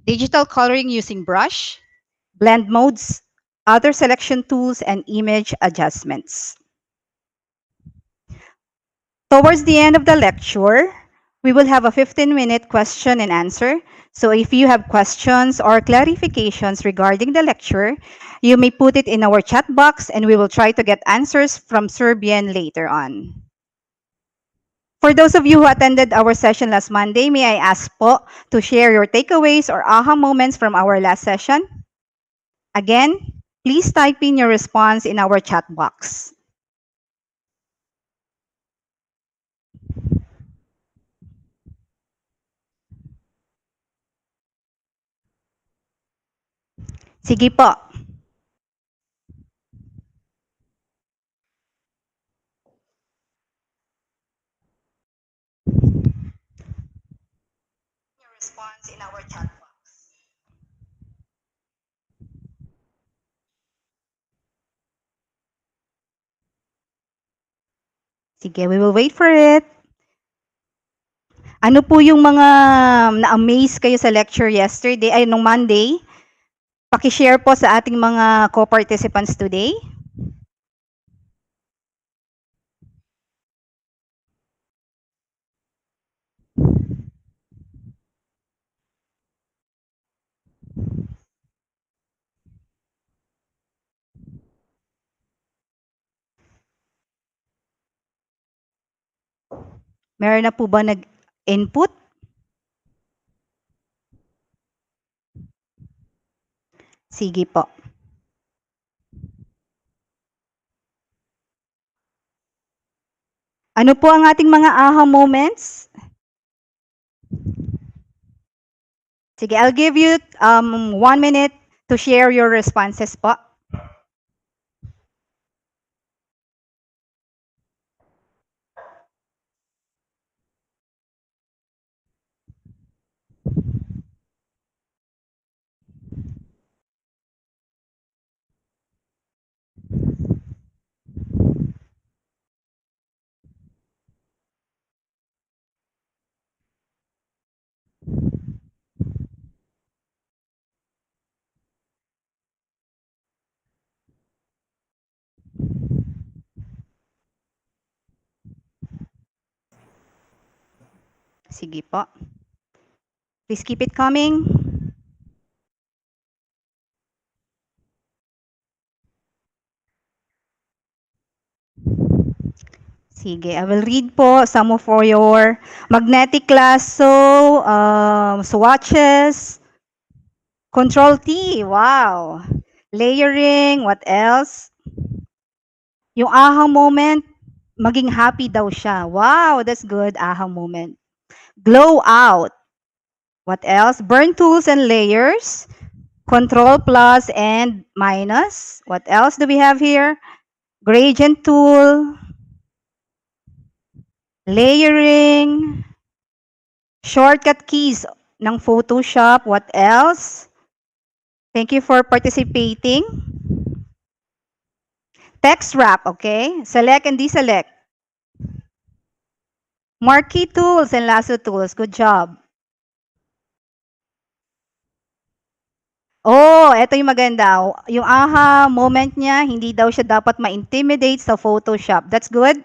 digital coloring using brush, blend modes, other selection tools, and image adjustments. Towards the end of the lecture, we will have a 15-minute question and answer. So if you have questions or clarifications regarding the lecture, you may put it in our chat box and we will try to get answers from Serbian later on. For those of you who attended our session last Monday, may I ask po to share your takeaways or aha moments from our last session? Again, please type in your response in our chat box. Sige po. Your response in our chat box. Sige, we will wait for it. Ano po yung mga na-amaze kayo sa lecture yesterday, ay nung Monday? Paki-share po sa ating mga co-participants today. Meron na po ba nag-input? Sige po. Ano po ang ating mga aha moments? Sige, I'll give you 1 minute to share your responses po. Sige po. Please keep it coming. Sige, I will read po some of for your magnetic lasso, swatches, control T, wow. Layering, what else? Yung aha moment, maging happy daw siya. Wow, that's good, aha moment. Glow out. What else? Burn tools and layers. Control plus and minus. What else do we have here? Gradient tool. Layering. Shortcut keys ng Photoshop. What else? Thank you for participating. Text wrap, okay? Select and deselect. Marquee tools and lasso tools. Good job. Oh, eto yung maganda. Yung aha moment niya, hindi daw siya dapat ma-intimidate sa Photoshop. That's good.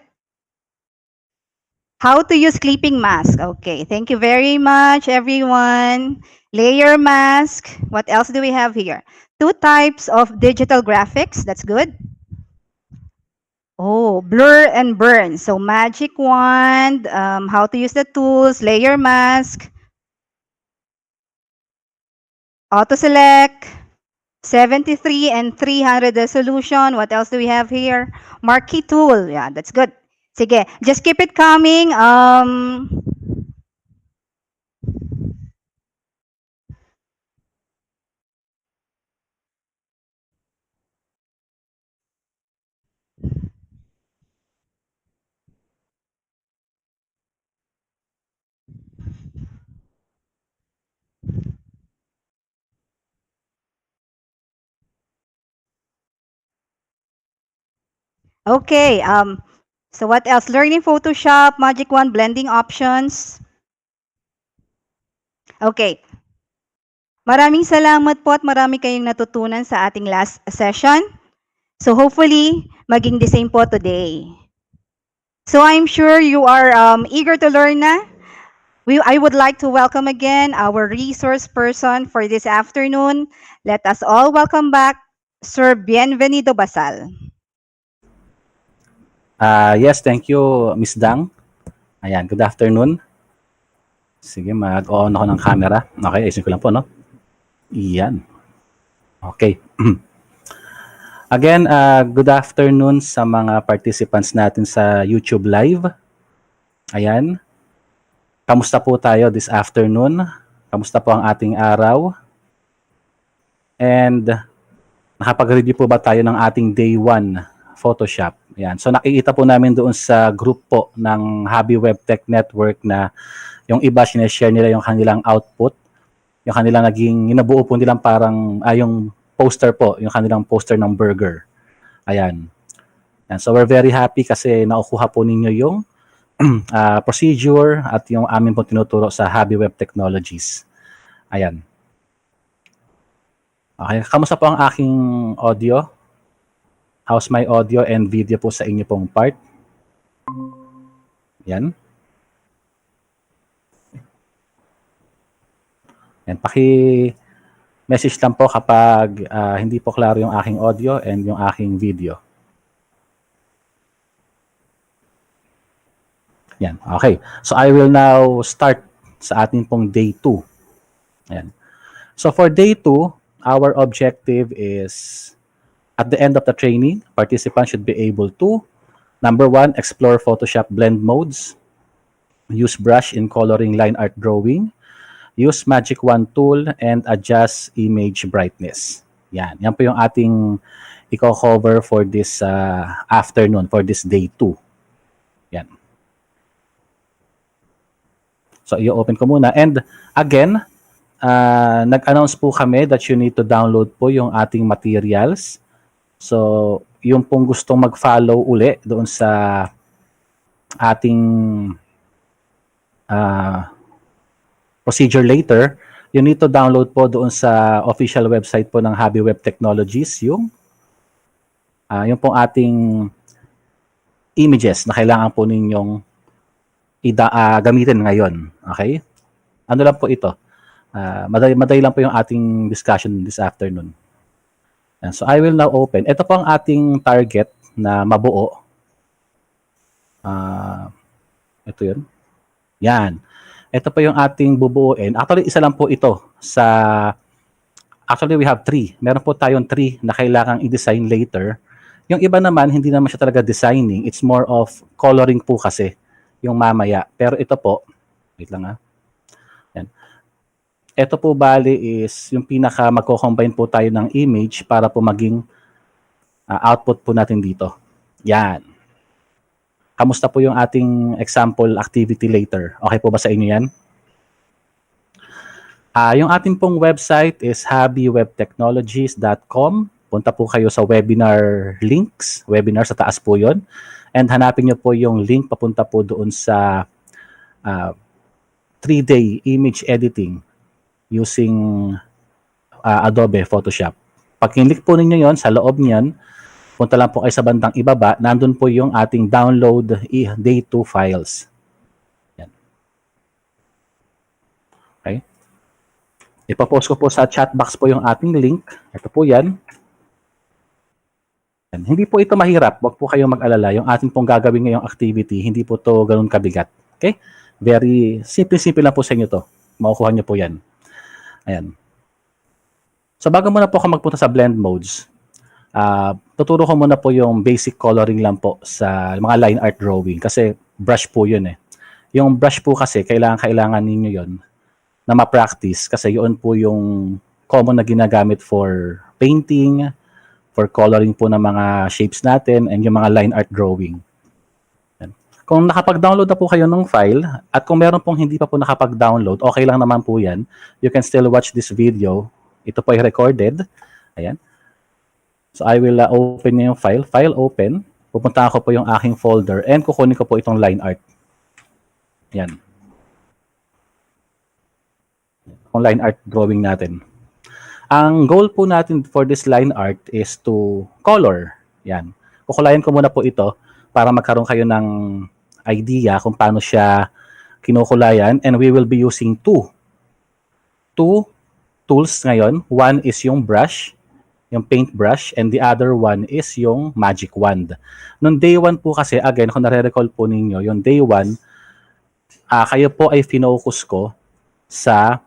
How to use clipping mask. Okay, thank you very much, everyone. Layer mask. What else do we have here? 2 types of digital graphics. That's good. Oh, blur and burn. So magic wand, how to use the tools, layer mask, auto select, 73 and 300 resolution. What else do we have here? Marquee tool. Yeah, that's good. Sige, just keep it coming. Okay, so what else? Learning Photoshop, Magic Wand, blending options. Okay. Maraming salamat po at marami kayong natutunan sa ating last session. So hopefully, maging the same po today. So I'm sure you are eager to learn na. I would like to welcome again our resource person for this afternoon. Let us all welcome back Sir Bienvenido Basal. Yes, thank you, Miss Dang. Ayan, good afternoon. Sige, mag-on ako ng camera. Okay, ayusin ko lang po, no? Iyan. Okay. Again, good afternoon sa mga participants natin sa YouTube Live. Ayan. Kamusta po tayo this afternoon? Kamusta po ang ating araw? And nakapag-review po ba tayo ng ating Day 1 Photoshop? Ayan. So nakikita po namin doon sa group po ng Habi Web Tech Network na yung iba sineshare nila yung kanilang output, yung kanilang naging inabuo po nilang parang yung poster po, yung kanilang poster ng burger. Ayan. And so we're very happy kasi nakukuha po ninyo yung procedure at yung amin po tinuturo sa Habi Web Technologies. Ayan. Okay, kamusta po ang aking audio? How's my audio and video po sa inyo pong part? Yan. Yan, paki-message lang po kapag hindi po klaro yung aking audio and yung aking video. Yan, okay. So I will now start sa ating pong day 2. Ayan. So for day 2, our objective is at the end of the training, participants should be able to, number 1, explore Photoshop blend modes, use brush in coloring line art drawing, use Magic Wand tool, and adjust image brightness. Yan. Yan po yung ating i-cover for this afternoon, for this day 2. Yan. So, i-open ko muna. And again, nag-announce po kami that you need to download po yung ating materials. So, yung pong gustong mag-follow uli doon sa ating procedure later, you need to download po doon sa official website po ng Habi Web Technologies yung pong ating images na kailangan po ninyong gamitin ngayon. Okay? Ano lang po ito? Madali lang po yung ating discussion this afternoon. And so I will now open. Ito po ang ating target na mabuo. Ito yun. Yan. Ito po yung ating bubuuin. Actually, isa lang po ito. Actually, we have 3. Meron po tayong 3 na kailangang i-design later. Yung iba naman, hindi naman siya talaga designing. It's more of coloring po kasi yung mamaya. Pero ito po, wait lang Yan. Ito po bali is yung pinaka magko-combine po tayo ng image para po maging output po natin dito. Yan. Kamusta po yung ating example activity later? Okay po ba sa inyo yan? Yung ating pong website is habiwebtechnologies.com. Punta po kayo sa webinar links. Webinar sa taas po yon. And hanapin nyo po yung link papunta po doon sa 3-day image editing using Adobe Photoshop. Pag kinlik po ninyo yon, sa loob niyan, punta lang po kayo sa bandang ibaba, nandun po yung ating download day 2 files. Yan. Okay. Ipapost ko po sa chat box po yung ating link. Ito po yan. Yan. Hindi po ito mahirap. Huwag po kayong mag-alala. Yung ating pong gagawin ngayong activity, hindi po to ganun kabigat. Okay? Very simple lang po sa inyo to. Makukuha nyo po yan. Ayan. So bago muna po ako magpunta sa blend modes, tuturo ko muna po yung basic coloring lang po sa mga line art drawing kasi brush po yun eh. Yung brush po kasi kailangan ninyo yon na ma-practice kasi yun po yung common na ginagamit for painting, for coloring po ng mga shapes natin and yung mga line art drawing. Yan. Kung nakapag-download na po kayo ng file at kung meron pong hindi pa po nakapag-download, okay lang naman po yan. You can still watch this video. Ito po ay recorded. Ayan. So I will open yung file open. Pupunta ako po yung aking folder and kukunin ko po itong line art. Yan. Yung line art drawing natin. Ang goal po natin for this line art is to color. Yan. Kukulayan ko muna po ito para magkaroon kayo ng idea kung paano siya kinukulayan, and we will be using two tools ngayon. One is yung brush, yung paint brush, and the other one is yung magic wand. Noong day 1 po kasi, again, kung nare-recall po ninyo, yung day 1, kayo po ay finocus ko sa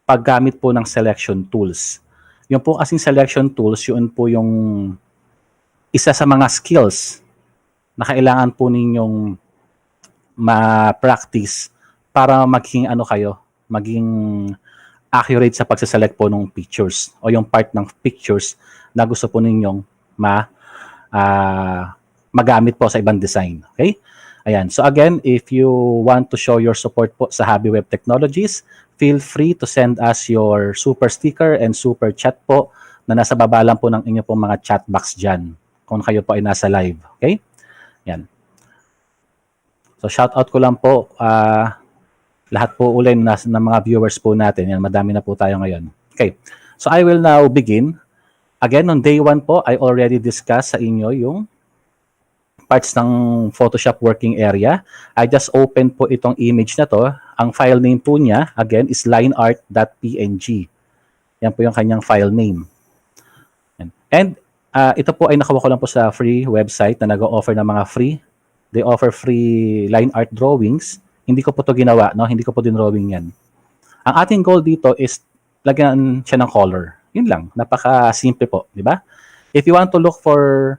paggamit po ng selection tools. Yung po kasing selection tools, yun po yung isa sa mga skills na kailangan po ninyong ma-practice para maging maging accurate sa pagsaselect po ng pictures o yung part ng pictures na gusto po ninyong magamit po sa ibang design. Okay? Ayan. So again, if you want to show your support po sa Habi Web Technologies, feel free to send us your super sticker and super chat po na nasa baba lang po ng inyo pong mga chat box dyan kung kayo po ay nasa live. Okay? Yan. So shout out ko lang po lahat po ulit ng mga viewers po natin. Yan, madami na po tayo ngayon. Okay. So I will now begin. Again, on day 1 po, I already discussed sa inyo yung parts ng Photoshop working area. I just opened po itong image na to. Ang file name po niya, again, is lineart.png. Yan po yung kanyang file name. And ito po ay nakuha ko lang po sa free website na nag-o-offer ng mga free. They offer free line art drawings. Hindi ko po ito ginawa, no? Hindi ko po din-drawing yan. Ang ating goal dito is lagyan siya ng color. Yun lang. Napaka-simple po, di ba? If you want to look for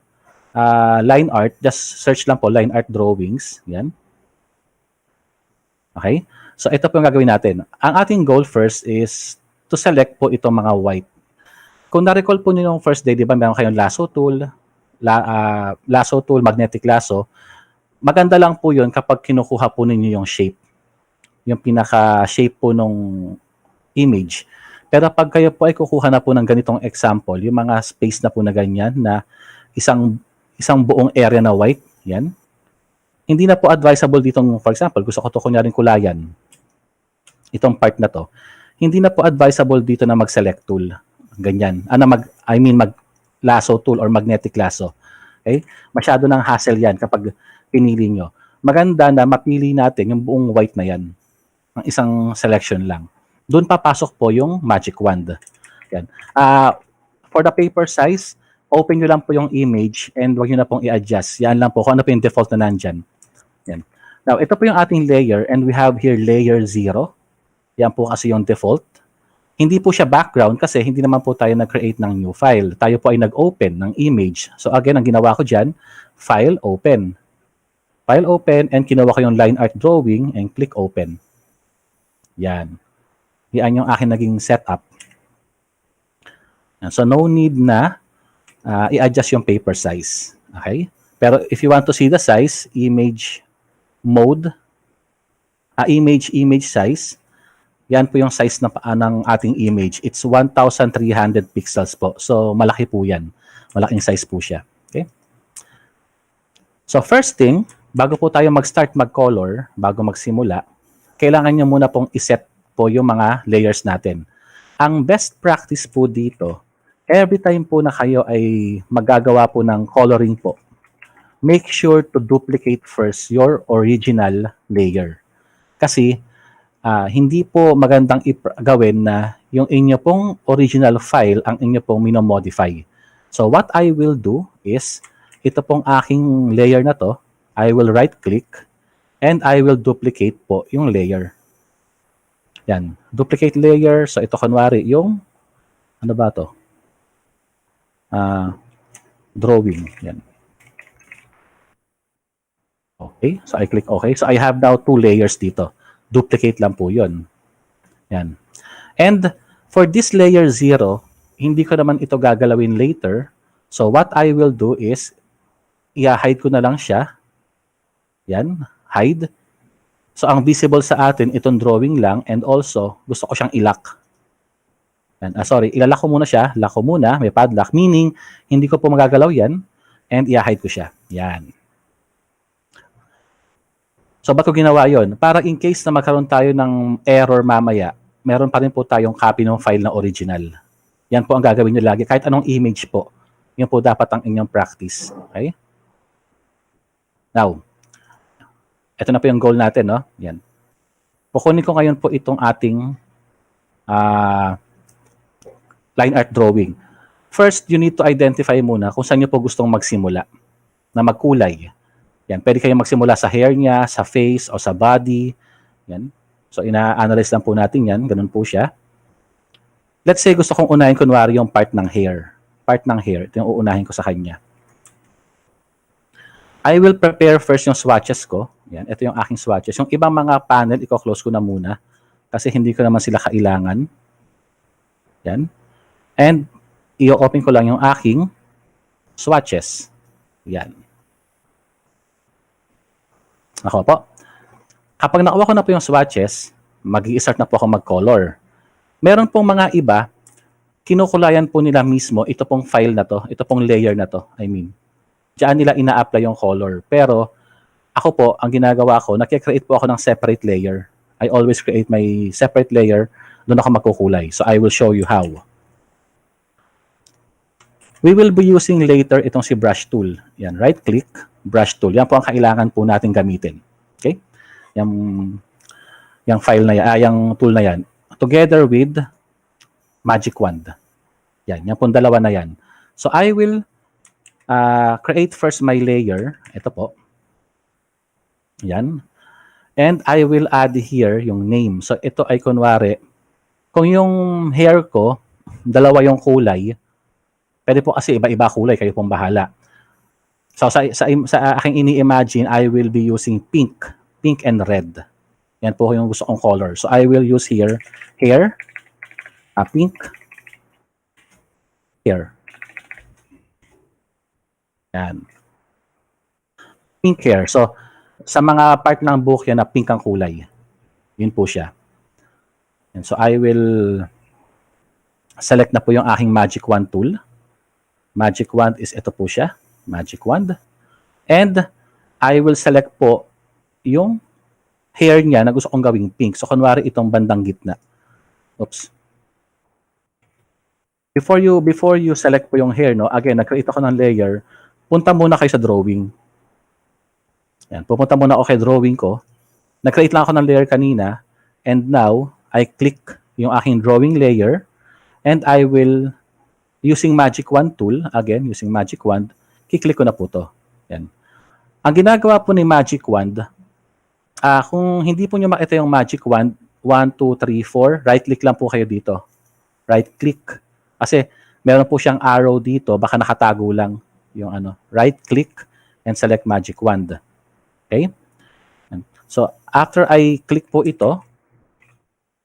line art, just search lang po line art drawings. Yan. Okay? So ito po yung gagawin natin. Ang ating goal first is to select po itong mga white. Kung na-recall po niyo yung first day, di ba, meron kayong lasso tool, magnetic lasso. Maganda lang po yun kapag kinukuha po ninyo yung shape. Yung pinaka-shape po nung image. Pero pag kayo po ay kukuha na po ng ganitong example, yung mga space na po na ganyan, na isang buong area na white, yan. Hindi na po advisable dito, for example, gusto ko ito kunyaring kulayan. Itong part na to. Hindi na po advisable dito na mag-select tool. Ganyan. Mag-lasso tool or magnetic lasso. Okay? Masyado ng hassle yan kapag pinili nyo. Maganda na mapili natin yung buong white na yan. Ang isang selection lang. Doon papasok po yung magic wand. Yan. For the paper size, open nyo lang po yung image and wag nyo na pong i-adjust. Yan lang po kung ano po yung default na nandyan. Yan. Now, ito po yung ating layer and we have here layer 0. Yan po kasi yung default. Hindi po siya background kasi hindi naman po tayo nag-create ng new file. Tayo po ay nag-open ng image. So again, ang ginawa ko dyan, file, open. File, open, and kinuha ko yung line art drawing and click open. Yan. Yan yung akin naging setup. So no need na i-adjust yung paper size. Okay? Pero if you want to see the size, image mode, image size, yan po yung size ng ating image. It's 1,300 pixels po. So malaki po yan. Malaking size po siya. Okay? So first thing, bago po tayo mag-start mag-color, bago magsimula, kailangan nyo muna pong iset po yung mga layers natin. Ang best practice po dito, every time po na kayo ay magagawa po ng coloring po, make sure to duplicate first your original layer. Kasi hindi po magandang gawin na yung inyo pong original file ang inyo pong minomodify. So what I will do is, ito pong aking layer na to, I will right click and I will duplicate po yung layer. Yan, duplicate layer. So ito kunwari yung, ano ba to? Drawing. Yan. Okay, so I click okay. So I have now 2 layers dito. Duplicate lang po yun. Yan. And for this layer 0, hindi ko naman ito gagalawin later. So what I will do is, i-hide ko na lang siya. Yan, hide. So ang visible sa atin, itong drawing lang, and also, gusto ko siyang i-lock. Yan. Ilalak ko muna siya. Lock ko muna, may padlock. Meaning, hindi ko po magagalaw yan, and i-hide ko siya. Yan. So, ba't ko ginawa yon? Para in case na magkaroon tayo ng error mamaya, meron pa rin po tayong copy ng file na original. Yan po ang gagawin nyo lagi. Kahit anong image po. Yun po dapat ang inyong practice. Okay? Now, ito na po yung goal natin, no? Yan. Kukunin ko ngayon po itong ating line art drawing. First, you need to identify muna kung saan nyo po gustong magsimula na magkulay. Yan. Pwede kayong magsimula sa hair niya, sa face, o sa body. Yan. So, ina-analyze lang po natin yan. Ganun po siya. Let's say gusto kong unahin kunwari yung part ng hair. Part ng hair. Ito yung uunahin ko sa kanya. I will prepare first yung swatches ko. Yan. Ito yung aking swatches. Yung ibang mga panel, i-close ko na muna. Kasi hindi ko naman sila kailangan. Yan. And, i-open ko lang yung aking swatches. Yan. Ako po. Kapag nakuha ko na po yung swatches, mag-i-start na po ako mag-color. Meron pong mga iba, kinukulayan po nila mismo ito pong file na to, ito pong layer na to, I mean. Diyan nila ina-apply yung color. Pero, ako po, ang ginagawa ko, nag-create po ako ng separate layer. I always create my separate layer, doon ako magkukulay. So, I will show you how. We will be using later itong si brush tool. Yan, right-click, brush tool. Yan po ang kailangan po natin gamitin. Okay? Yung file na yan, yung tool na yan. Together with magic wand. Yan, yan po dalawa na yan. So, I will create first my layer. Ito po. Yan. And I will add here yung name. So, ito ay kunwari, kung yung hair ko, dalawa yung kulay, pwede po kasi iba-iba kulay, kayo pong bahala. So, sa aking ini-imagine, I will be using pink and red. Yan po yung gusto kong color. So, I will use here, hair, pink, hair. Yan. Pink hair. So, sa mga part ng buhok yan na pink ang kulay. Yun po siya. And so, I will select na po yung aking magic wand tool. Magic wand is ito po siya. Magic wand. And I will select po yung hair niya na gusto kong gawing pink. So, kunwari itong bandang gitna. Oops. Before you select po yung hair, no, again, nag-create ako ng layer, punta muna kayo sa drawing. Yan, pupunta muna ako kay drawing ko. Nag-create lang ako ng layer kanina. And now, I click yung aking drawing layer. And I will, using magic wand tool, again, using magic wand, kiklik ko na po to. Yan. Ang ginagawa po ni magic wand, kung hindi po nyo makita yung magic wand, 1, 2, 3, 4, right-click lang po kayo dito. Right-click. Kasi meron po siyang arrow dito, baka nakatago lang yung ano. Right-click and select magic wand. Okay? So, after I click po ito,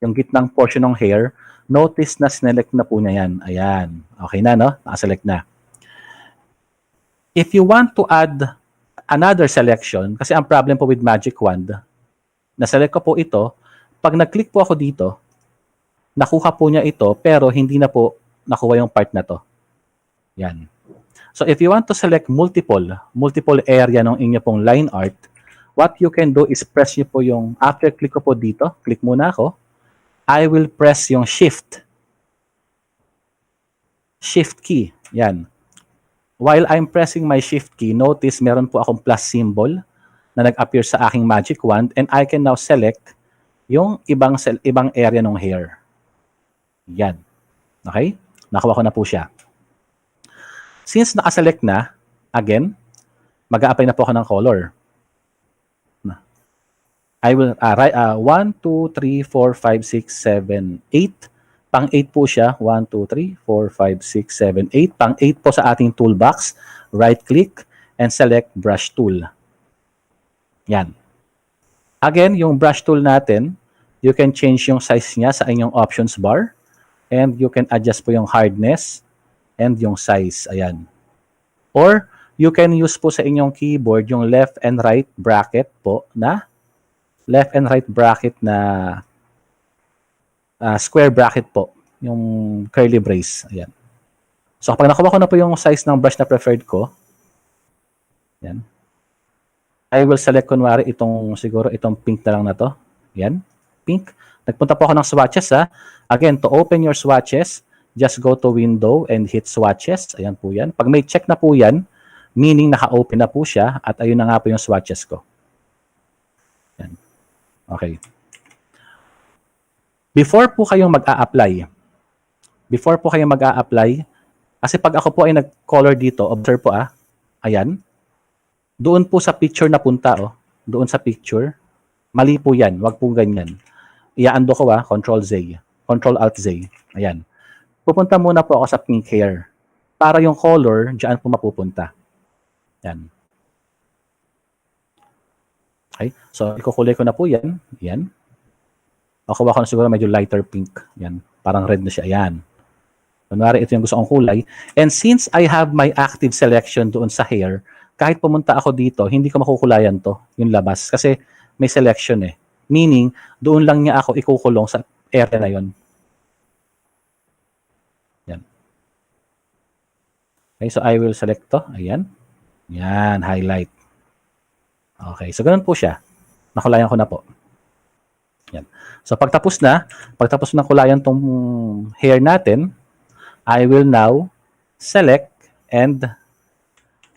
yung gitnang portion ng hair, notice na sinelect na po niya yan. Ayan. Okay na, no? Nakaselect na. If you want to add another selection, kasi ang problem po with magic wand, na-select ko po ito, pag nag-click po ako dito, nakuha po niya ito, pero hindi na po nakuha yung part na to. Yan. So, if you want to select multiple area ng inyo pong line art, what you can do is press nyo po yung, after click ko po dito, click muna ako, I will press yung shift key. Yan. While I'm pressing my shift key, notice meron po akong plus symbol na nag-appear sa aking magic wand and I can now select yung ibang area ng hair. Yan. Okay? Nakuha ko na po siya. Since nakaselect na, again, mag-a-apply na po ako ng color. I will, 1, 2, 3, 4, 5, 6, 7, 8. Pang-8 po siya. 1, 2, 3, 4, 5, 6, 7, 8. Pang-8 po sa ating toolbox. Right-click and select brush tool. Yan. Again, yung brush tool natin, you can change yung size niya sa inyong options bar. And you can adjust po yung hardness and yung size. Ayan. Or, you can use po sa inyong keyboard yung left and right bracket po na square bracket po, yung curly brace. Ayan. So, kapag nakuha ko na po yung size ng brush na preferred ko, ayan, I will select kunwari siguro itong pink na lang na to. Ayan, pink. Nagpunta po ako ng swatches, ha. Again, to open your swatches, just go to window and hit swatches. Ayan po yan. Pag may check na po yan, meaning naka-open na po siya at ayun na nga po yung swatches ko. Yan. Okay. Before po kayong mag-a-apply, kasi pag ako po ay nag-color dito, observe po ayan, doon po sa picture na punta, doon sa picture, mali po yan, wag po ganyan. Ia-undo ko Control-Z, Control-Alt-Z, ayan. Pupunta muna po ako sa pink hair, para yung color, dyan po mapupunta. Yan. Okay, so ikukulay ko na po yan, yan. Makuha ko na siguro medyo lighter pink, yan, parang red na siya, yan. Kunwari, ito yung gusto kong kulay. And since I have my active selection doon sa hair, kahit pumunta ako dito, hindi ko makukulayan to, yung labas. Kasi may selection Meaning, doon lang niya ako ikukulong sa area na yon. Yan. Okay, so I will select to. Ayan. Yan, highlight. Okay, so ganun po siya. Nakulayan ko na po. Yan. So pagtapos ng kulayan tong hair natin, I will now select and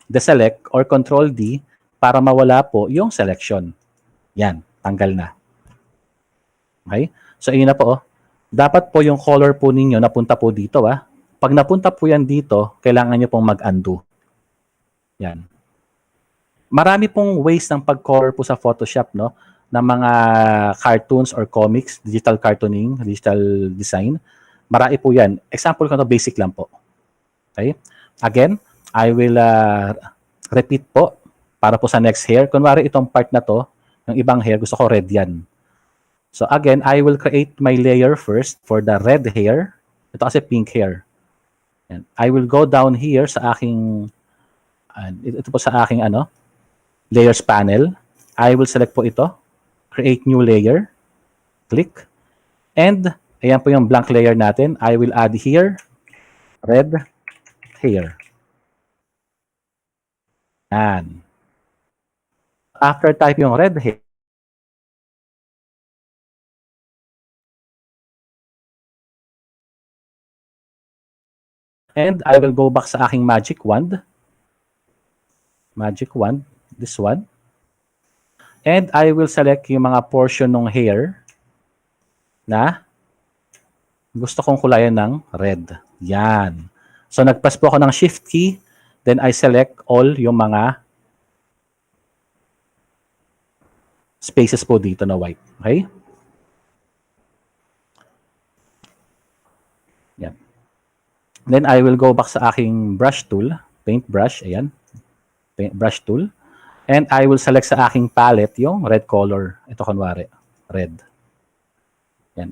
deselect or Control D para mawala po yung selection. Yan, tanggal na. Okay? So, yun na po. Dapat po yung color po ninyo napunta po dito. Pag napunta po yan dito, kailangan nyo pong mag-undo. Yan. Marami pong ways ng pag-color po sa Photoshop, no? Ng mga cartoons or comics, digital cartooning, digital design. Marami po yan. Example ko na basic lang po. Okay? Again, I will repeat po para po sa next hair. Kunwari itong part na to, yung ibang hair, gusto ko red yan. So again, I will create my layer first for the red hair. Ito kasi pink hair. And I will go down here sa aking, ito po sa aking layers panel. I will select po ito. Create new layer. Click. And ayan po yung blank layer natin. I will add here red hair. Yan. After type yung red hair, and I will go back sa aking magic wand. Magic wand, this one. And I will select yung mga portion ng hair na gusto kong kulayan ng red. Yan. So nag-press po ako ng shift key, then I select all yung mga spaces po dito na white. Okay? Yan. Then I will go back sa aking brush tool, paint brush, ayan. Paint brush tool. And I will select sa aking palette yung red color. Ito kunwari, red. Yan.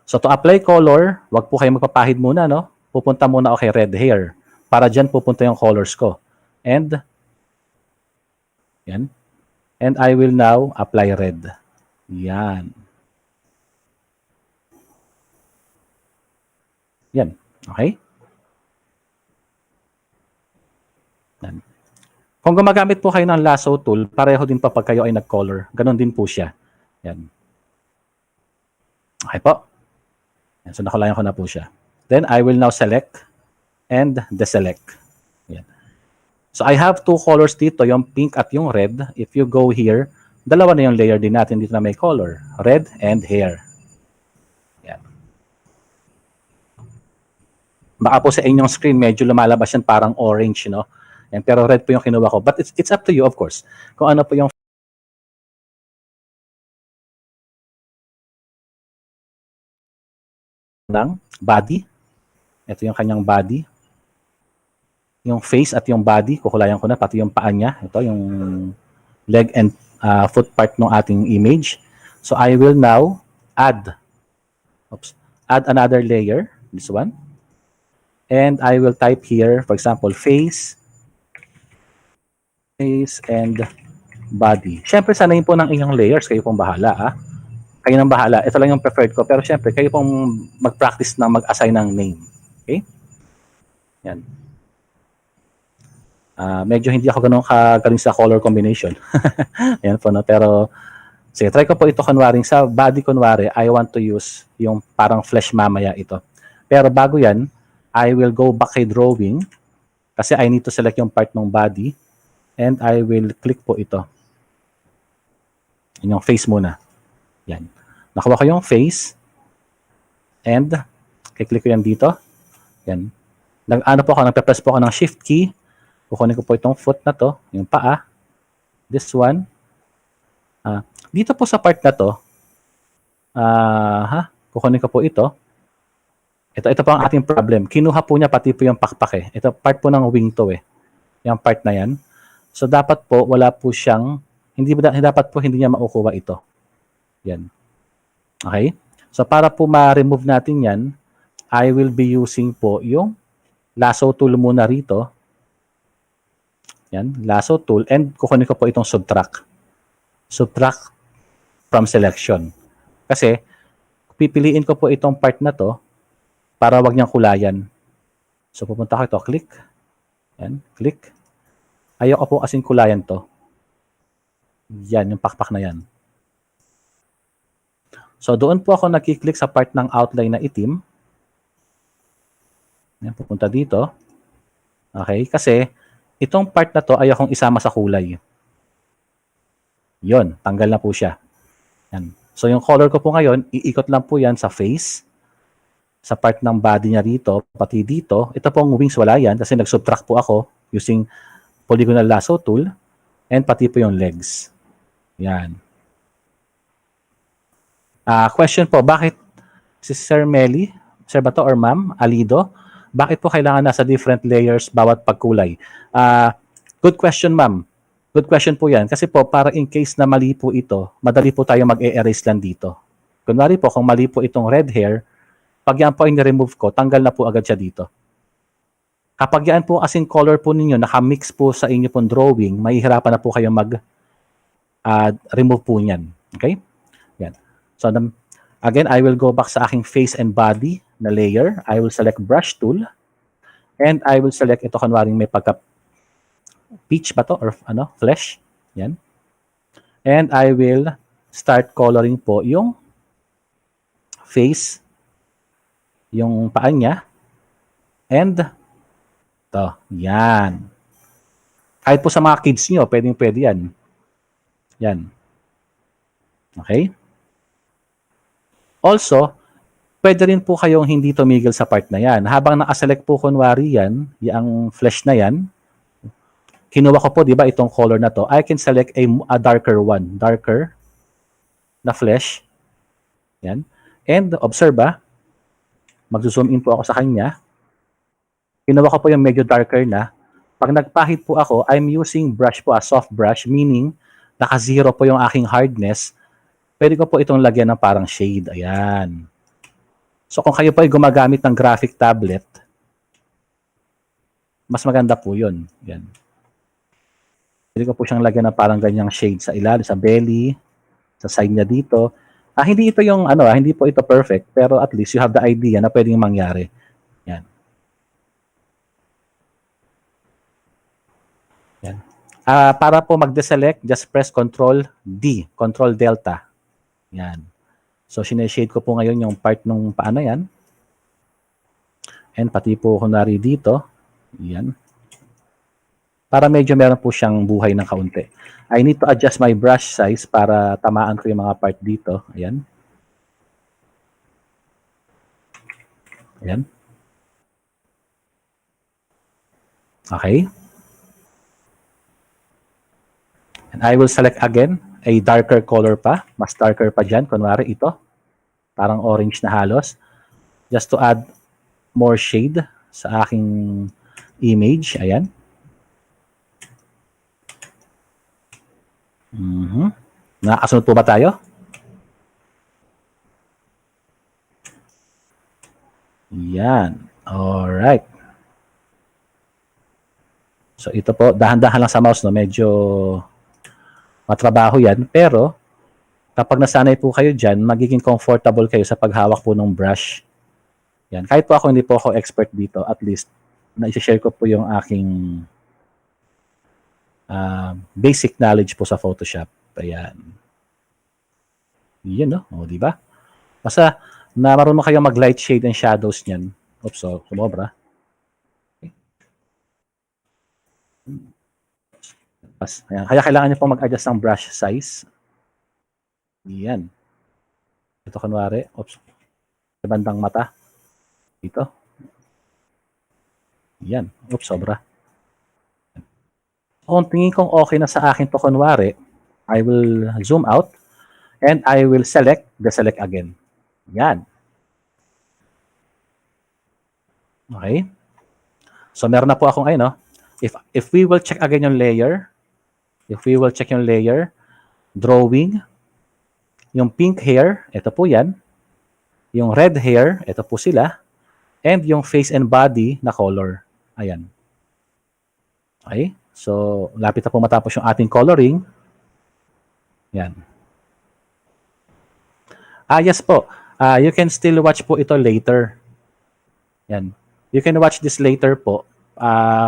So to apply color, wag po kayo magpapahid muna, no? Pupunta muna ako kay red hair. Para dyan pupunta yung colors ko. And, yan. And I will now apply red. Yan. Yan. Okay? Yan. Kung gumagamit po kayo ng lasso tool, pareho din pa pag kayo ay nag-color. Ganon din po siya. Yan. Okay po. Yan. So nakulayan ko na po siya. Then I will now select and deselect. Yan. So I have two colors dito, yung pink at yung red. If you go here, dalawa na yung layer din natin dito na may color. Red and hair. Yan. Baka po sa inyong screen, medyo lumalabas yan parang orange, no? Yan, pero red po yung kinuha ko. But it's up to you, of course. Kung ano po yung ng body. Ito yung kanyang body. Yung face at yung body, kukulayan ko na, pati yung paa niya. Ito yung leg and foot part ng ating image. So I will now add another layer, this one. And I will type here, for example, face and body. Siyempre, sanayin po ng inyong layers. Kayo pong bahala, Kayo nang bahala. Ito lang yung preferred ko. Pero siyempre, kayo pong mag-practice na mag-assign ng name. Okay? Yan. Medyo hindi ako ganun kagaling sa color combination. Ayan po, no? Pero, sige, try ko po ito kunwari. Sa body kunwari, I want to use yung parang flesh mamaya ito. Pero bago yan, I will go back kay drawing kasi I need to select yung part ng body and I will click po ito. Yung face muna. Yan. Nakuha ko yung face and click ko yan dito. Yan. Nagpe-press po ako ng shift key. Kukunin ko po itong foot na to, yung paa. This one. Dito po sa part na to, kukunin ko po ito. Ito po ang ating problem. Kinuha po niya pati po yung pakpak eh. Ito part po ng wing to eh. Yung part na yan. So dapat po wala po siyang dapat po hindi niya makukuha ito. Yan. Okay? So para po ma-remove natin yan, I will be using po yung lasso tool muna rito. Yan, lasso tool and kukunin ko po itong subtract. Subtract from selection. Kasi pipiliin ko po itong part na to para wag niyang kulayan. So pupunta ko ito, click. Yan, click. Ayoko po kasing kulayan to. Yan, yung pakpak na yan. So doon po ako nagki-click sa part ng outline na itim. Yan, pupunta dito. Okay, kasi itong part na to ayokong isama sa kulay. Yon, tanggal na po siya. Yan. So yung color ko po ngayon, iikot lang po yan sa face. Sa part ng body niya rito, pati dito. Ito pong wings wala yan kasi nag-subtract po ako using polygonal lasso tool and pati po yung legs. Yan. Question po, bakit si Sir Melly, Sir Bato or Ma'am Alido, bakit po kailangan nasa different layers bawat pagkulay? Good question, Ma'am. Good question po yan. Kasi po, para in case na mali po ito, madali po tayo mag-e-erase lang dito. Kunwari po, kung mali po itong red hair, pag yan po ay ni-remove ko, tanggal na po agad siya dito. Kapag yan po kasing color po ninyo, nakamix po sa inyo pong drawing, mahihirapan na po kayo mag-remove po niyan. Okay? Yan. So, again, I will go back sa aking face and body na layer. I will select brush tool. And I will select ito kanwaring may pagka peach ba to? Or flesh. Yan. And I will start coloring po yung face, yung paa niya, and ito, yan. Kahit po sa mga kids nyo, pwede yan. Yan. Okay? Also, pwede rin po kayong hindi tumigil sa part na yan. Habang nakaselect po kunwari yan, yung flesh na yan, kinuha ko po, di ba, itong color na to, I can select a darker one. Darker na flesh. Yan. And observe mag-zoom in po ako sa kanya. Kinuha ko po yung medyo darker na. Pag nagpahid po ako, I'm using brush po, a soft brush, meaning naka-zero po yung aking hardness. Pwede ko po itong lagyan ng parang shade. Ayan. So kung kayo po ay gumagamit ng graphic tablet, mas maganda po yun. Ayan. Pwede ko po siyang lagyan ng parang ganyang shade sa ilalim, sa belly, sa side niya dito. Hindi ito yung hindi po ito perfect, pero at least you have the idea na pwedeng mangyari. Yan. Yan. Para po mag-deselect, just press Control D, Control Delta. Yan. So sineshade ko po ngayon yung part ng paa na yan. And pati po kunwari dito. Yan. Para medyo meron po siyang buhay ng kaunti. I need to adjust my brush size para tamaan ko yung mga part dito. Ayan. Ayan. Okay. And I will select again a darker color pa. Mas darker pa dyan. Kunwari ito. Parang orange na halos. Just to add more shade sa aking image. Ayan. Nakasunod po ba tayo? Yan. Alright. So ito po, dahan-dahan lang sa mouse, no? Medyo matrabaho yan. Pero kapag nasanay po kayo dyan, magiging comfortable kayo sa paghawak po ng brush. Yan. Kahit po ako, hindi po ako expert dito, at least, na-share ko po yung aking basic knowledge po sa Photoshop. Ayan. Yan, no? O, di ba? Basta na marunong kayong mag-light shade and shadows niyan. Oops, so, kumobra. Ayan. Kaya kailangan nyo pong mag-adjust ng brush size. Yan. Ito kunwari, oops, sa bandang mata. Dito. Yan. Oops, sobra. Kung tingin kong okay na sa akin to kunwari, I will zoom out and I will deselect again. Yan. Okay. So meron na po akong ayun, no? If we will check again yung layer, drawing, yung pink hair, ito po yan. Yung red hair, ito po sila. And yung face and body na color. Ayan. Okay. So, lapit na po matapos yung ating coloring. Yan. Yes po. You can still watch po ito later. Yan. You can watch this later po.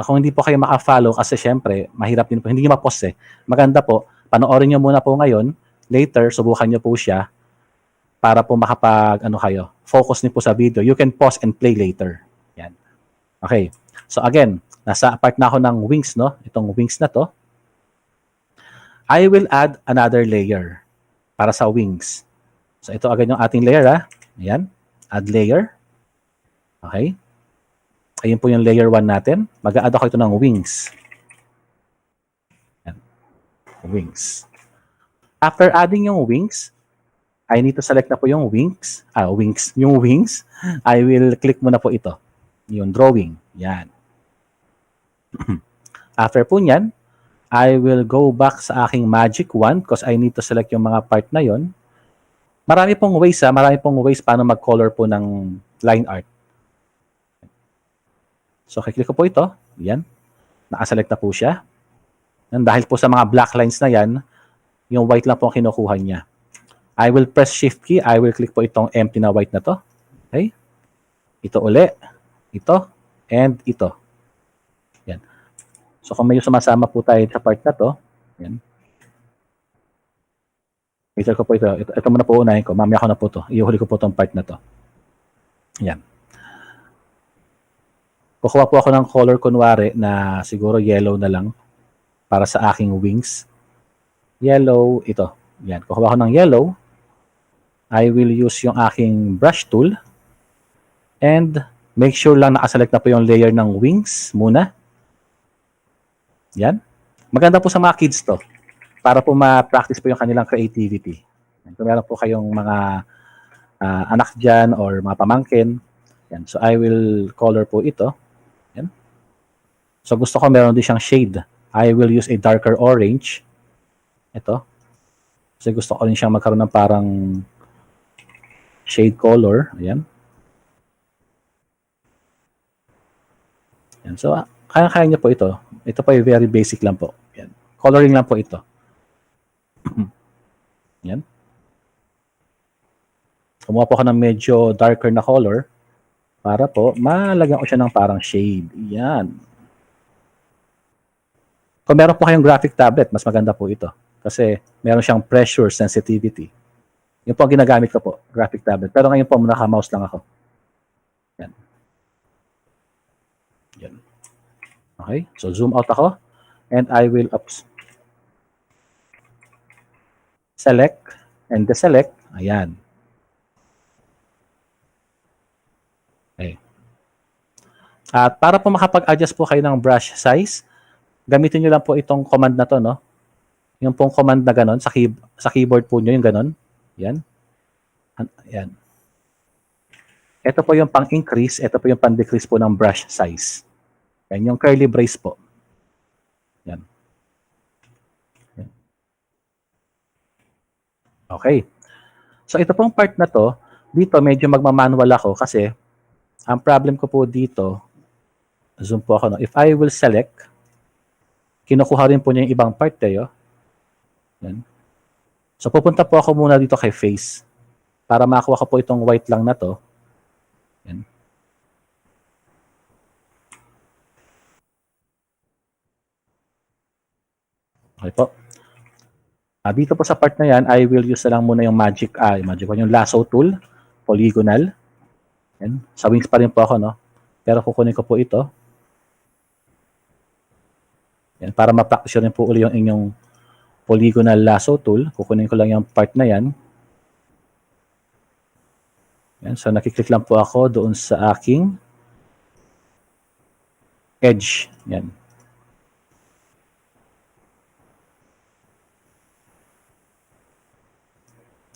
Kung hindi po kayo maka-follow kasi syempre, mahirap din po. Hindi nyo ma-pause eh. Maganda po, panoorin nyo muna po ngayon. Later, subukan nyo po siya para po kayo. Focus niyo po sa video. You can pause and play later. Yan. Okay. So again, nasa part na ako ng wings, no? Itong wings na to. I will add another layer para sa wings. So ito agad yung ating layer, ha? Ayan. Add layer. Okay. Ayun po yung layer 1 natin. Mag-a-add ako ito ng wings. Ayan. Wings. After adding yung wings, I need to select na po yung wings. Yung wings. I will click muna po ito. Yung drawing. Yan. After po nyan, I will go back sa aking magic wand because I need to select yung mga part na yon. Marami pong ways paano mag-color po ng line art. So, kiklik ko po ito. Yan. Nakaselect na po siya. And dahil po sa mga black lines na yan, yung white lang po ang kinukuha niya. I will press shift key. I will click po itong empty na white na to. Okay. Ito uli. Ito. And ito. Yan. So, kung may sumasama po tayo sa part na to, yan. Ito ko po ito. Ito muna po unahin ko. Mamaya ko na po to. Iuhuli ko po itong part na to. Yan. Kukuha po ako ng color kunwari na siguro yellow na lang para sa aking wings. Yellow, ito. Yan. Kukuha ko ng yellow. I will use yung aking brush tool and make sure lang nakaselect na po yung layer ng wings muna. Yan. Maganda po sa mga kids to para po ma-practice po yung kanilang creativity. Kung meron po kayong mga anak dyan or mga pamangkin. Yan. So, I will color po ito. Yan. So, gusto ko meron din siyang shade. I will use a darker orange. Ito. Kasi gusto ko rin siyang magkaroon ng parang shade color. Ayan. Yan. So, kaya-kaya niyo po ito. Ito po ay very basic lang po. Yan. Coloring lang po ito. Yan. Kumuha po ako ng medyo darker na color para po malagyan ko siya ng parang shade. Yan. Kung meron po kayong graphic tablet, mas maganda po ito. Kasi meron siyang pressure sensitivity. Yun po ang ginagamit ko po, graphic tablet. Pero ngayon po, naka-mouse lang ako. Yan. Yan. Okay, so zoom out ako. And I will select and deselect. Ayan. Okay. At para po makapag-adjust po kayo ng brush size, gamitin nyo lang po itong command na to, no? Yung pong command na ganon, sa keyboard po nyo, yung ganon. Yan. Yan. Ito po yung pang-increase, ito po yung pang-decrease po ng brush size. Yan, yung curly brace po. Yan. Yan. Okay. So, ito pong part na to, dito medyo magmamanual ako kasi ang problem ko po dito, zoom po ako, no? If I will select, kinukuha rin po niya yung ibang part tayo. Yan. So, pupunta po ako muna dito kay face para makakuha ko po itong white lang na to. Yan. Okay po. Dito po sa part na yan, I will use na lang muna yung magic yung lasso tool, polygonal. Yan. Sa wings pa rin po ako, no? Pero kukunin ko po ito. Yan, para ma-practice rin po uli yung inyong polygonal lasso tool. Kukunin ko lang yung part na yan. Yan, so nakiklik lang po ako doon sa aking edge. Yan.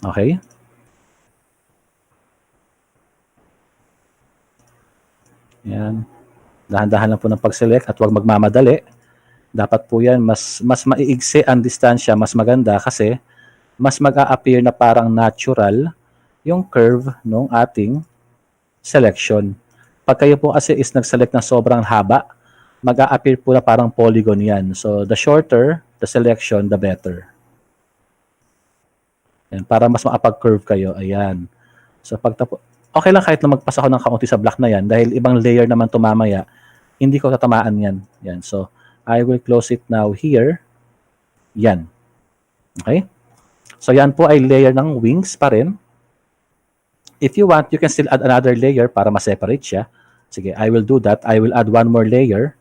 Okay. Yan. Dahan-dahan lang po ng pag-select at huwag magmamadali. Dapat po yan, mas maiigsi ang distansya, mas maganda kasi mas mag-a-appear na parang natural yung curve ng ating selection. Pag kayo po kasi is nag-select ng sobrang haba, mag-a-appear po na parang polygon yan. So, the shorter the selection, the better. Yan, para mas makapag-curve kayo. Ayan. So, okay lang kahit na magpas ako ng kaunti sa block na yan dahil ibang layer naman to mamaya. Hindi ko tatamaan yan. Yan. So, I will close it now here. Yan. Okay? So, yan po ay layer ng wings pa rin. If you want, you can still add another layer para ma-separate siya. Sige, I will do that. I will add one more layer.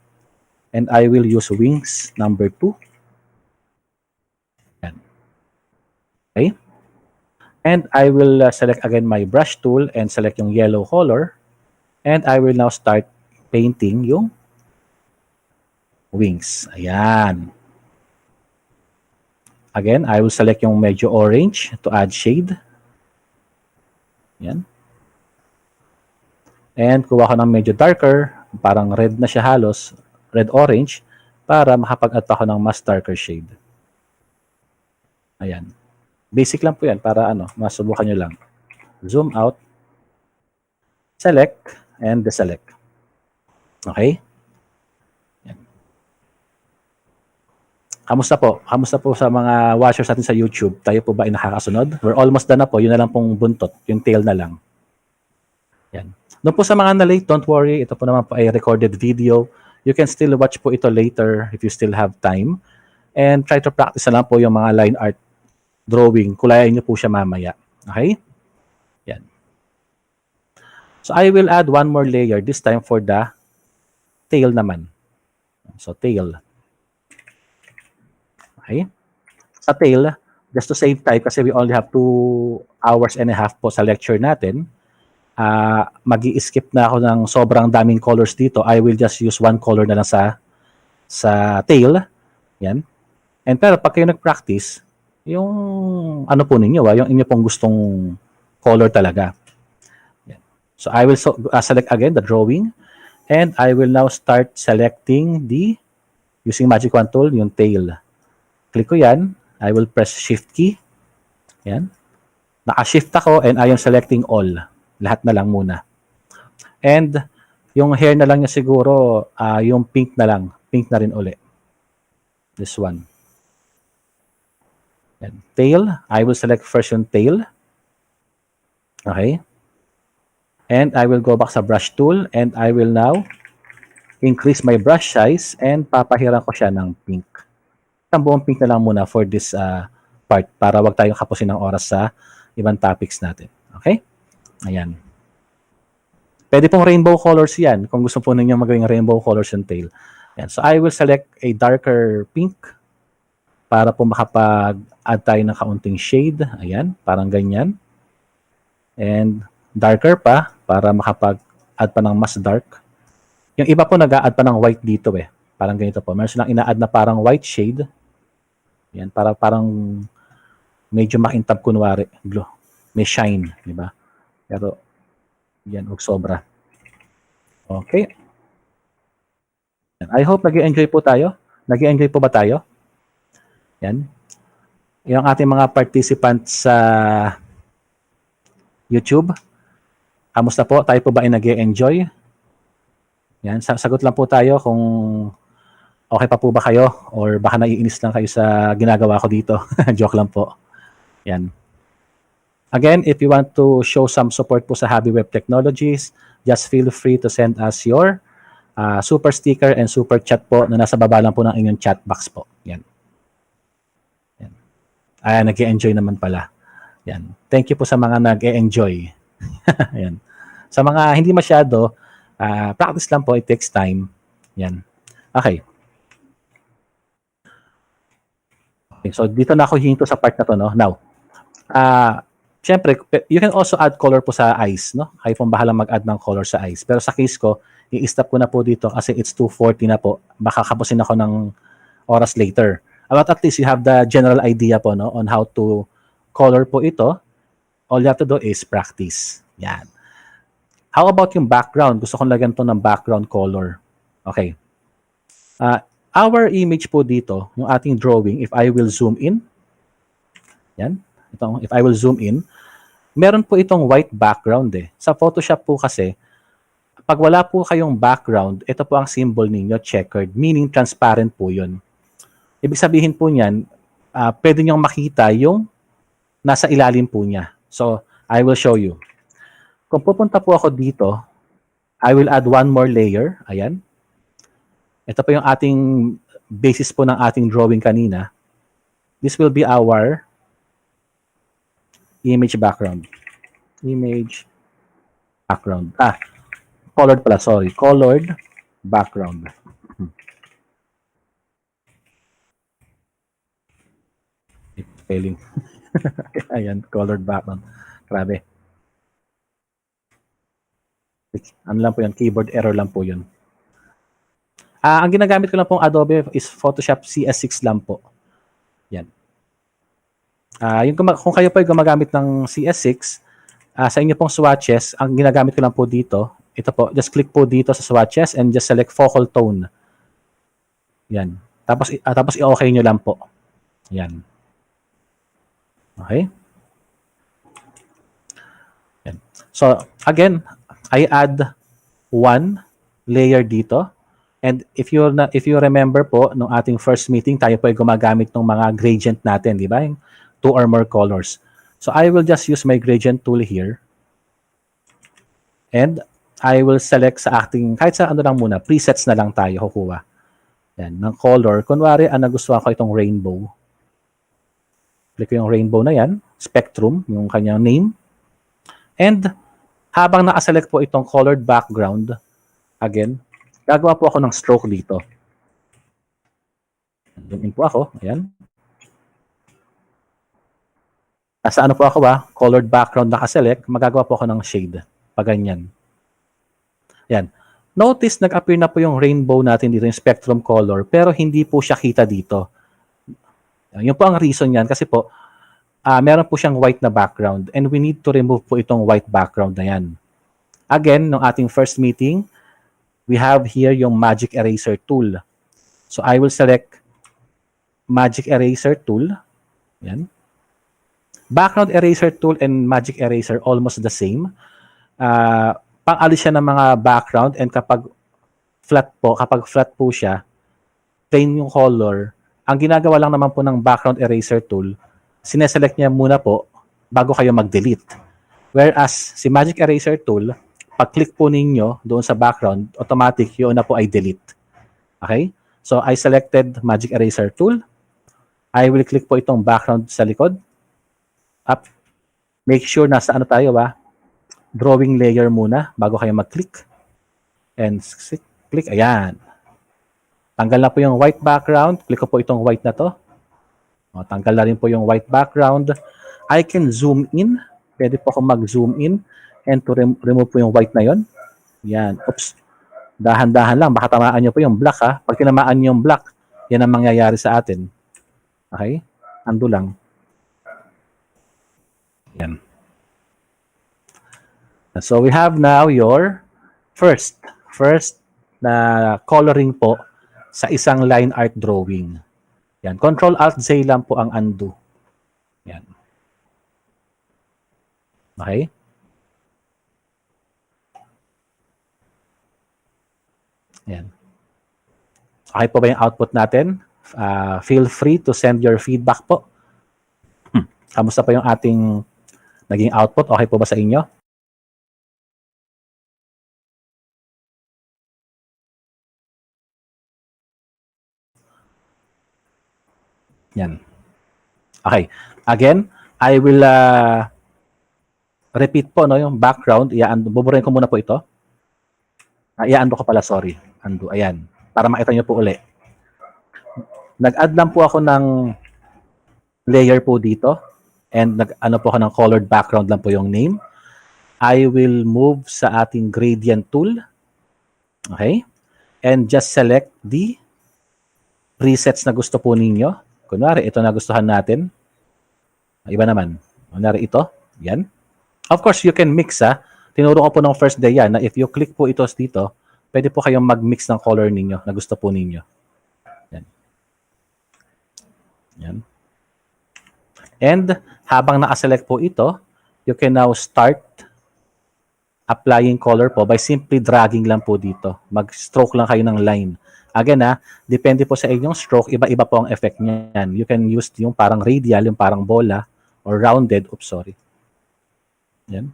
And I will use wings number 2. Yan. Okay? And I will select again my brush tool and select yung yellow color. And I will now start painting yung wings. Ayan. Again, I will select yung medyo orange to add shade. Ayan. And kuha ko ng medyo darker, parang red na siya halos, red-orange, para makapag-add ako ng mas darker shade. Ayan. Basic lang po yan para masubukan nyo lang. Zoom out, select, and deselect. Okay? Yan. Kamusta po? Kamusta po sa mga watchers natin sa YouTube? Tayo po ba ay nakakasunod? We're almost done na po. Yun na lang pong buntot. Yung tail na lang. Yan. Doon po sa mga na-late, don't worry. Ito po naman po ay recorded video. You can still watch po ito later if you still have time. And try to practice na lang po yung mga line art drawing. Kulayan nyo po siya mamaya. Okay? Yan. So, I will add one more layer, this time for the tail naman. So, tail. Okay? Sa tail, just to save time, kasi we only have 2 hours and a half po sa lecture natin, mag-i-skip na ako ng sobrang daming colors dito. I will just use one color na lang sa tail. Yan. And pero pag kayo nag-practice, yung ano po ninyo, yung inyo pong gustong color talaga. Yan. So I will select again the drawing and I will now start selecting using magic wand tool, yung tail. Click ko yan. I will press shift key. Yan. Naka-shift ako and I am selecting all. Lahat na lang muna. And yung hair na lang niya siguro, yung pink na lang. Pink na rin uli. This one. Yan. Tail. I will select first yung tail. Okay. And I will go back sa brush tool and I will now increase my brush size and papahiran ko siya ng pink. Ang buong pink na lang muna for this part para wag tayong kapusin ng oras sa ibang topics natin. Okay? Ayan. Pwede pong rainbow colors yan kung gusto po ninyo magawing rainbow colors yung tail. Ayan. So I will select a darker pink para po makapag-add tayo ng kaunting shade. Ayan, parang ganyan. And darker pa para makapag-add pa ng mas dark. Yung iba po nag-a-add pa ng white dito eh. Parang ganito po. Meron silang ina-add na parang white shade. Yan, parang medyo makintab kunwari. Blue. May shine, di ba? Pero, yan, huwag sobra. Okay. I hope nag-enjoy po tayo. Nag-enjoy po ba tayo? Yan. Yung ating mga participants sa YouTube. Kamusta po? Tayo po ba ay nag-enjoy? Yan, sagot lang po tayo kung okay pa po ba kayo or baka naiinis lang kayo sa ginagawa ko dito. Joke lang po. Yan. Again, if you want to show some support po sa Habi Web Technologies, just feel free to send us your super sticker and super chat po na nasa baba lang po ng inyong chat box po. Yan. Yan. Nag-e-enjoy naman pala. Yan. Thank you po sa mga nag-e-enjoy. Yan. Sa mga hindi masyado, practice lang po, it takes time. Yan. Okay. Okay, so dito na ako hinto sa part na to, no? Now, syempre, you can also add color po sa eyes, no? Kayo pong bahala mag-add ng color sa eyes. Pero sa case ko, i-stop ko na po dito kasi it's 2:40 na po. Baka kapusin ako ng oras later. But at least you have the general idea po, no, on how to color po ito. All you have to do is practice. Yan. How about yung background? Gusto kong lagyan to ng background color. Okay. Our image po dito, yung ating drawing, if I will zoom in, yan, ito, if I will zoom in, meron po itong white background eh. Sa Photoshop po kasi, pag wala po kayong background, ito po ang symbol ninyo, checkered, meaning transparent po yun. Ibig sabihin po niyan, pwede niyong makita yung nasa ilalim po niya. So, I will show you. Kung pupunta po ako dito, I will add one more layer. Ayan. Ito po yung ating basis po ng ating drawing kanina. This will be our image background. Image background. Colored pala, sorry. Colored background. Failing. Ayan, colored background. Grabe. Ano lang po yun? Keyboard error lang po yun. Ang ginagamit ko lang pong Adobe is Photoshop CS6 lang po. Yan. Kung kayo po ay gumagamit ng CS6, sa inyo pong swatches, ang ginagamit ko lang po dito, ito po, just click po dito sa swatches and just select focal tone. Yan. Tapos i-okay nyo lang po. Yan. Okay? Yan. So, again, I add one layer dito. And if you remember po, nung ating first meeting, tayo po ay gumagamit ng mga gradient natin, di ba? Yung 2 or more colors. So I will just use my gradient tool here. And I will select sa ating, kahit sa ano lang muna, presets na lang tayo kukuha. Yan, ng color. Kunwari, nagustuhan ko itong rainbow. Click ko yung rainbow na yan. Spectrum, yung kanyang name. And habang nakaselect po itong colored background, again, gagawa po ako ng stroke dito. Zoom in po ako. Ayan. Nasa ano po ako colored background nakaselect, magagawa po ako ng shade. Paganyan. Ayan. Notice, nag-appear na po yung rainbow natin dito, yung spectrum color, pero hindi po siya kita dito. Yun po ang reason yan, kasi po, meron po siyang white na background, and we need to remove po itong white background na yan. Again, nung ating first meeting, we have here yung Magic Eraser tool. So, I will select Magic Eraser tool. Yan. Background Eraser tool and Magic Eraser almost the same. Pang-alis siya ng mga background, and kapag flat po siya, plain yung color, ang ginagawa lang naman po ng Background Eraser tool, sineselect niya muna po bago kayo mag-delete. Whereas, si Magic Eraser tool, pag-click po ninyo doon sa background, automatic yun na po ay delete. Okay? So, I selected Magic Eraser tool. I will click po itong background sa likod. Up. Make sure nasa ano tayo drawing layer muna bago kayo mag-click. And click. Ayan. Tanggal na po yung white background. Click ko po itong white na to. Tanggal na rin po yung white background. I can zoom in. Pwede po akong mag-zoom in and to remove po yung white na yon. Yan. Oops. Dahan-dahan lang. Baka tamaan nyo po yung black Pag tinamaan nyo yung black, yan ang mangyayari sa atin. Okay? Ando lang. Yan. So we have now your first na coloring po sa isang line art drawing. Yan. Control-Alt-Z lang po ang undo. Yan. Okay? Yan. Okay po ba yung output natin? Feel free to send your feedback po. Kamusta po yung ating naging output? Okay po ba sa inyo? Yan. Okay. Again, I will repeat po yung background. Buburin ko muna po ito. I-undo ko pala, sorry. Undo. Ayan. Para makita nyo po uli. Nag-add lang po ako ng layer po dito. And ano po ako ng colored background lang po yung name. I will move sa ating gradient tool. Okay? And just select the presets na gusto po ninyo. Kunwari, ito na gustuhan natin. Iba naman. Kunwari ito. Yan. Of course, you can mix Tinuro ko po ng first day yan na if you click po ito dito, pwede po kayong mag-mix ng color ninyo na gusto po ninyo. Yan. Yan. And habang nakaselect po ito, you can now start applying color po by simply dragging lang po dito. Mag-stroke lang kayo ng line. Again depende po sa inyong stroke, iba-iba po ang effect niyan. You can use yung parang radial, yung parang bola, or rounded. Oops, sorry. Yan.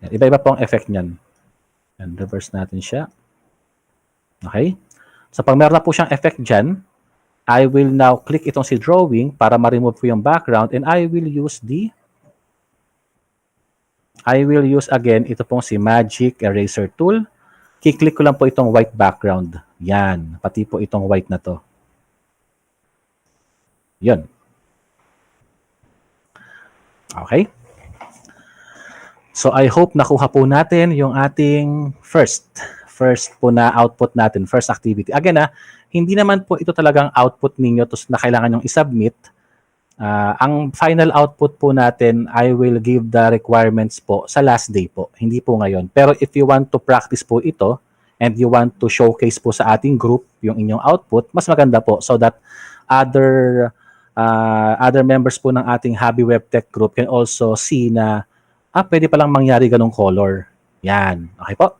Yan. Iba-iba po ang effect niyan. And reverse natin siya. Okay? So pag meron na po siyang effect dyan, I will now click itong si drawing para ma-remove po yung background, and I will use again ito pong si Magic Eraser Tool. Kiklik ko lang po itong white background. Yan. Pati po itong white na to. Yun. Okay? So I hope nakuha po natin yung ating first po na output natin, first activity. Again hindi naman po ito talagang output ninyo na kailangan yung isubmit. Ang final output po natin, I will give the requirements po sa last day po, hindi po ngayon. Pero if you want to practice po ito and you want to showcase po sa ating group yung inyong output, mas maganda po so that other members po ng ating Habi Web Tech group can also see na pwede palang mangyari ganong color. Yan. Okay po?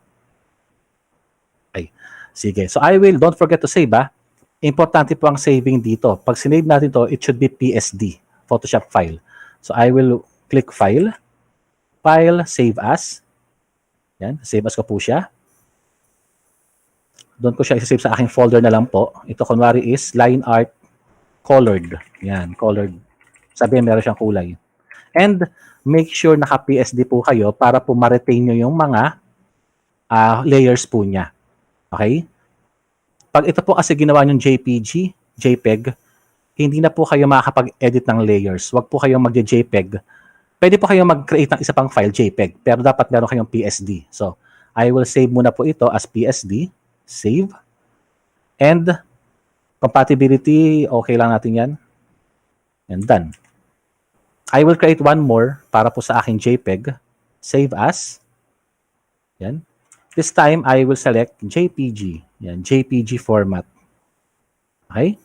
Okay. Sige. So don't forget to save Importante po ang saving dito. Pag sinave natin to, it should be PSD, Photoshop file. So I will click File, Save As. Yan. Save as ko po siya. Doon ko siya isasave sa aking folder na lang po. Ito kunwari is Line Art Colored. Yan. Colored. Sabihin meron siyang kulay. And make sure naka-PSD po kayo para po ma-retain nyo yung mga layers po niya. Okay? Pag ito po kasi ginawa yung JPEG, hindi na po kayo makakapag-edit ng layers. Huwag po kayong mag-JPEG. Pwede po kayong mag-create ng isa pang file, JPEG, pero dapat meron kayong PSD. So, I will save muna po ito as PSD. Save. And compatibility, okay lang natin yan. And done. I will create one more para po sa aking JPEG. Save as. Yan. This time, I will select JPG. Yan, JPG format. Okay?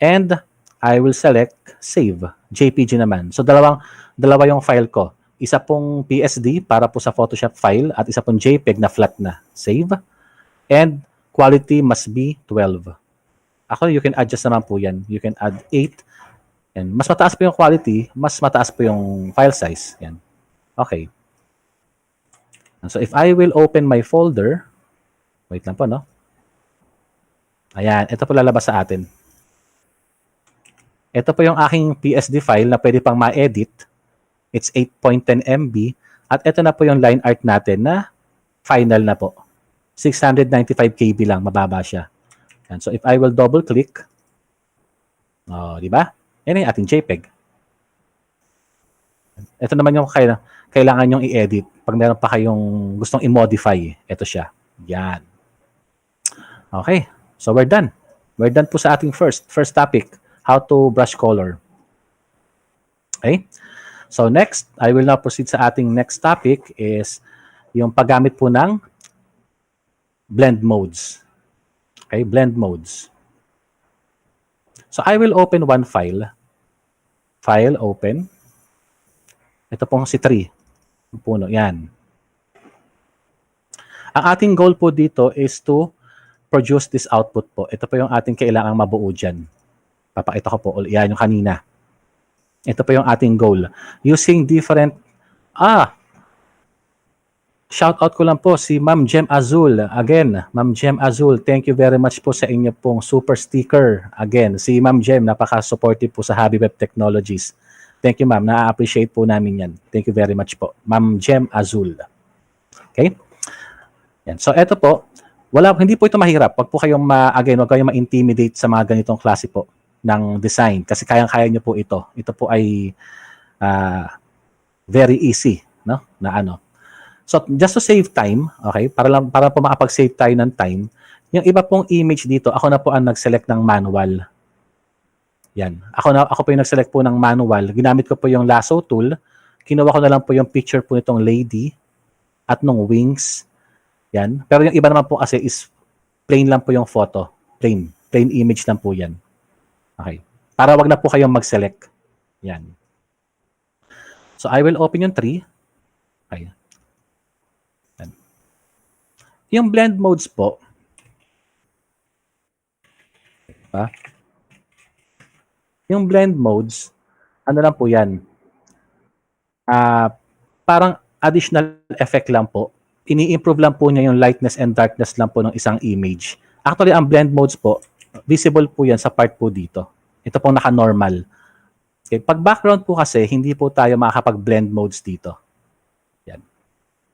And I will select Save. JPG naman. So, dalawa yung file ko. Isa pong PSD para po sa Photoshop file at isa pong JPEG na flat na. Save. And quality must be 12. Actually, you can adjust naman po yan. You can add 8. And mas mataas po yung quality, mas mataas po yung file size. Yan. Okay. So if I will open my folder, wait lang po, no? Ayan, ito po lalabas sa atin. Ito po yung aking PSD file na pwede pang ma-edit. It's 8.10 MB. At ito na po yung line art natin na final na po. 695 KB lang, mababa siya. Yan. So if I will double click, di ba? Yan yung ating JPEG. Ito naman yung kailangan nyong i-edit. Pag meron pa kayong gustong i-modify, ito siya. Yan. Okay. So we're done. We're done po sa ating first topic, how to brush color. Okay. So next, I will now proceed sa ating next topic is yung paggamit po ng blend modes. Okay, blend modes. So I will open one file. File, open. Ito pong si 3. Puno, yan. Ang ating goal po dito is to produce this output po. Ito po yung ating kailangang mabuo dyan. Papakita ko po. Yan, yung kanina. Ito po yung ating goal. Using different... shout out ko lang po si Ma'am Gem Azul. Again, Ma'am Gem Azul, thank you very much po sa inyo pong super sticker. Again, si Ma'am Gem, napaka-supportive po sa Habi Web Technologies. Thank you, ma'am. Na-appreciate po namin yan. Thank you very much po. Ma'am Gem Azul. Okay? Yan. So, eto po. Hindi po ito mahirap. Wag po kayong wag kayong ma-intimidate sa mga ganitong klase po ng design kasi kayang-kaya niyo po ito. Ito po ay very easy, no? Na ano. So just to save time, okay? Para po makapag-save tayo ng time, yung iba pong image dito, ako na po ang nag-select ng manual. Yan. Ako po yung nag-select po ng manual. Ginamit ko po yung lasso tool. Kinuha ko na lang po yung picture po nitong lady at nung wings. Yan. Pero yung iba naman po kasi is plain lang po yung photo. Plain image lang po yan. Okay. Para wag na po kayong mag-select. Yan. So I will open yung tree. Okay. Yan. Yung blend modes po. Yung blend modes, ano lang po yan? Parang additional effect lang po. Ini-improve lang po niya yung lightness and darkness lang po ng isang image. Actually, ang blend modes po, visible po yan sa part po dito. Ito pong naka-normal. Okay. Pag background po kasi, hindi po tayo makakapag-blend modes dito. Yan.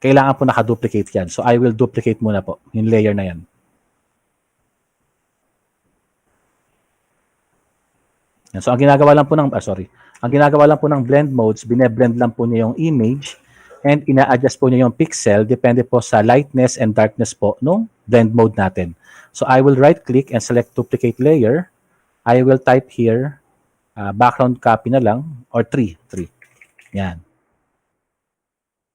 Kailangan po naka-duplicate yan. So, I will duplicate muna po yung layer na yan. Yan. So, ang ginagawa lang po ng blend modes, bine-blend lang po niya yung image and ina-adjust po niya yung pixel depende po sa lightness and darkness po nung blend mode natin. So, I will right-click and select duplicate layer. I will type here background copy na lang or 3. Yan.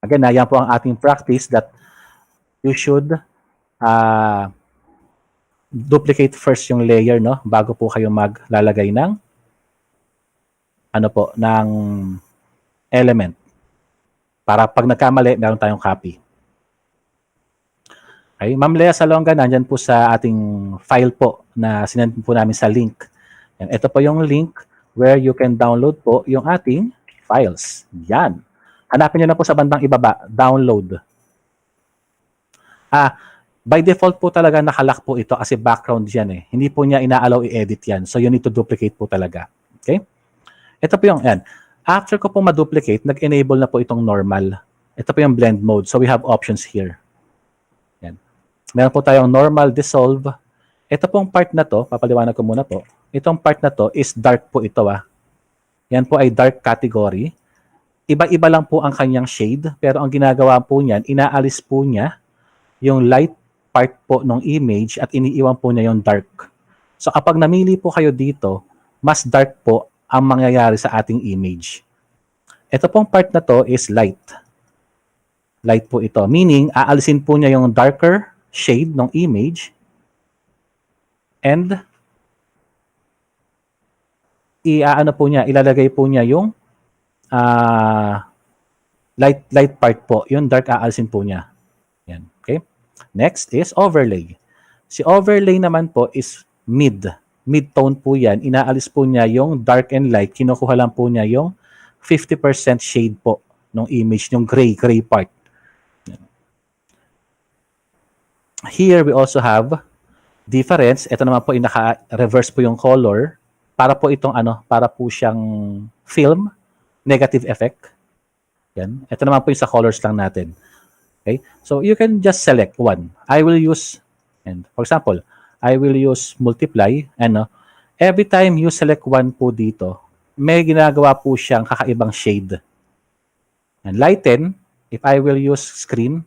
Again, yan po ang ating practice that you should duplicate first yung layer, no, bago po kayo maglalagay ng ng element. Para pag nagkamali, meron tayong copy. Okay, Ma'am Lea Salonga, nandyan po sa ating file po na sinend po namin sa link. Yan. Ito po yung link where you can download po yung ating files. Yan. Hanapin nyo na po sa bandang ibaba, download. By default po talaga nakalock po ito kasi background yan eh. Hindi po niya ina-allow i-edit yan. So you need to duplicate po talaga. Okay? Ito po yung, yan. After ko po ma-duplicate, nag-enable na po itong normal. Ito po yung blend mode. So we have options here. Yan. Meron po tayong normal, dissolve. Ito pong part na to, papaliwanag ko muna po. Itong part na to is dark po ito. Yan po ay dark category. Iba-iba lang po ang kanyang shade. Pero ang ginagawa po niyan, inaalis po niya yung light part po ng image at iniiwan po niya yung dark. So kapag namili po kayo dito, mas dark po ang mangyayari sa ating image. Ito pong part na to is light. Light po ito. Meaning, aalisin po niya yung darker shade ng image and ilalagay po niya yung light part po. Yung dark aalisin po niya. Yan. Okay? Next is overlay. Si overlay naman po is mid-tone po yan. Inaalis po niya yung dark and light. Kinukuha lang po niya yung 50% shade po ng image, yung gray part. Here we also have difference. Ito naman po naka-reverse po yung color para po itong para po siyang film, negative effect. Yan. Ito naman po yung sa colors lang natin. Okay? So you can just select one. I will use, and for example, I will use multiply. Every time you select one po dito, may ginagawa po siyang kakaibang shade. And lighten, if I will use screen,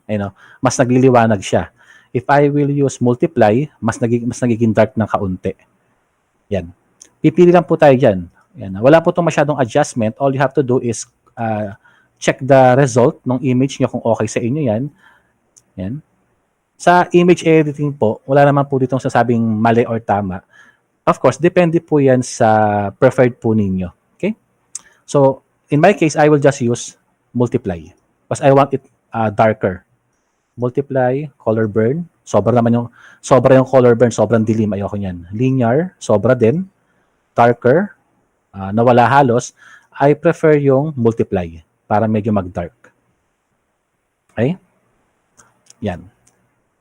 mas nagliliwanag siya. If I will use multiply, mas nagiging dark ng kaunti. Yan. Pipili lang po tayo dyan. Yan. Wala po itong masyadong adjustment. All you have to do is check the result ng image nyo kung okay sa inyo yan. Yan. Sa image editing po, wala naman po ditong sasabing mali or tama. Of course, depende po yan sa preferred po ninyo. Okay? So, in my case, I will just use multiply. Because I want it darker. Multiply, color burn. Sobra yung color burn, sobrang dilim. Ayoko niyan. Linear, sobra din. Darker, nawala halos. I prefer yung multiply para medyo mag-dark. Okay? Yan.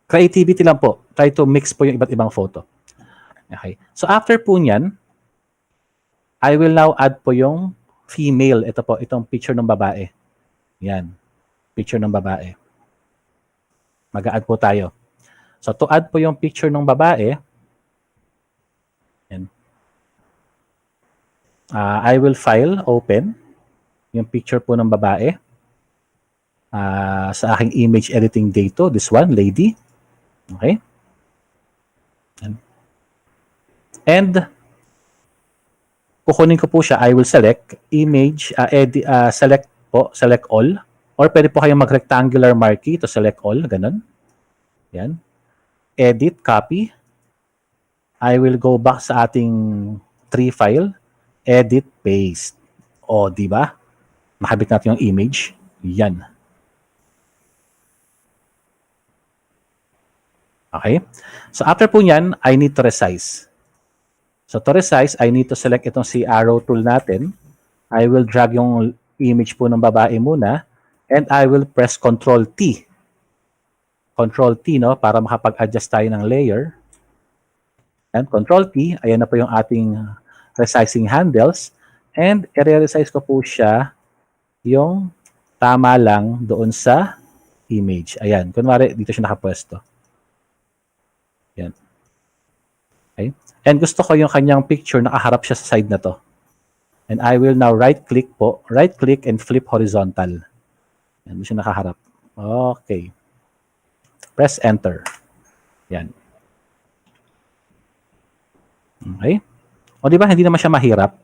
Creativity lang po. Try to mix po yung iba't ibang photo. Okay. So after po niyan, I will now add po yung female. Ito po, itong picture ng babae. Yan. Picture ng babae. Mag-a-add po tayo. So to add po yung picture ng babae, yan. I will file, open, yung picture po ng babae. Sa aking image editing dito, this one, lady. Okay? And kukunin ko po siya, I will select, image, select po, select all. Or pwede po kayong mag-rectangular marquee to select all, ganun. Yan. Edit, copy. I will go back sa ating tree file, edit, paste. O, di ba? Nakabit natin yung image. Yan. Okay? So after po nyan, I need to resize. So to resize, I need to select itong si arrow tool natin. I will drag yung image po ng babae muna and I will press Control T. Control T, no, para makapag-adjust tayo ng layer. And Control T, ayan na po yung ating resizing handles. And i-resize ko po siya yung tama lang doon sa image. Ayan, kunwari dito siya nakapwesto. Yan. Okay. And gusto ko yung kanyang picture nakaharap siya sa side na to. And I will now right-click po. Right-click and flip horizontal. Yan, doon siya nakaharap. Okay. Press Enter. Yan. Okay. O di ba hindi naman siya mahirap?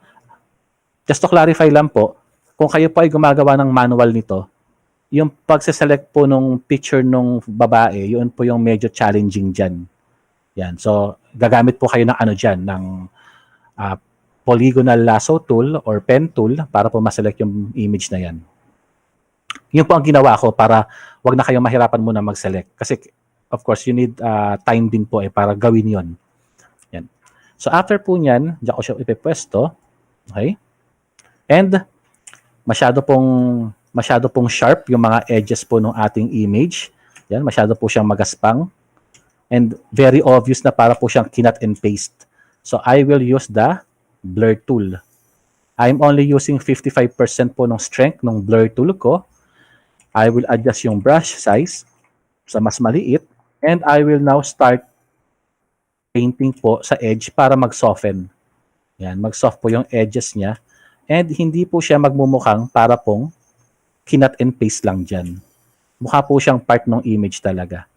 Just to clarify lang po, kung kayo po ay gumagawa ng manual nito, yung pagse-select po nung picture nung babae, yun po yung medyo challenging dyan. Yan. So, gagamit po kayo ng ano dyan, ng polygonal lasso tool or pen tool para po ma-select yung image na yan. Yun po ang ginawa ko para wag na kayong mahirapan muna mag-select. Kasi, of course, you need time din po para gawin yon. Yan. So, after po nyan, diyan ko siya ipipwesto. Okay? And, masyado pong sharp yung mga edges po ng ating image. Yan, masyado po siyang magaspang. And very obvious na para po siyang kinat and paste. So, I will use the blur tool. I'm only using 55% po ng strength ng blur tool ko. I will adjust yung brush size sa mas maliit. And I will now start painting po sa edge para mag-soften. Yan, mag-soft po yung edges niya. And hindi po siya magmumukhang para pong kinat and paste lang dyan. Mukha po siyang part ng image talaga.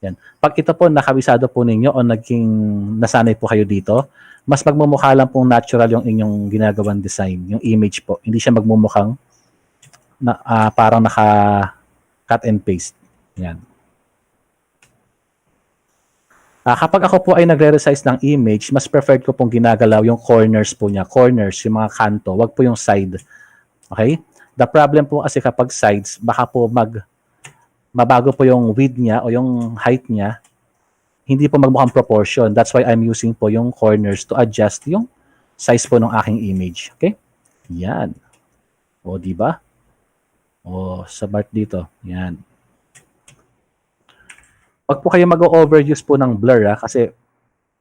Yan. Pag ito po nakabisado po ninyo o naging nasanay po kayo dito, mas magmumukha lang pong natural yung inyong ginagawang design, yung image po. Hindi siya magmumukhang parang naka cut and paste. Yan. Kapag ako po ay nagre-resize ng image, mas preferred ko pong ginagalaw yung corners po niya. Corners, yung mga kanto. Wag po yung side. Okay? The problem po kasi kapag sides, baka po mabago po yung width niya o yung height niya. Hindi po magmukhang proportion. That's why I'm using po yung corners to adjust yung size po ng aking image. Okay? Yan. O, di ba? O, sa part dito. Yan. Wag po kayo mag-overuse po ng blur kasi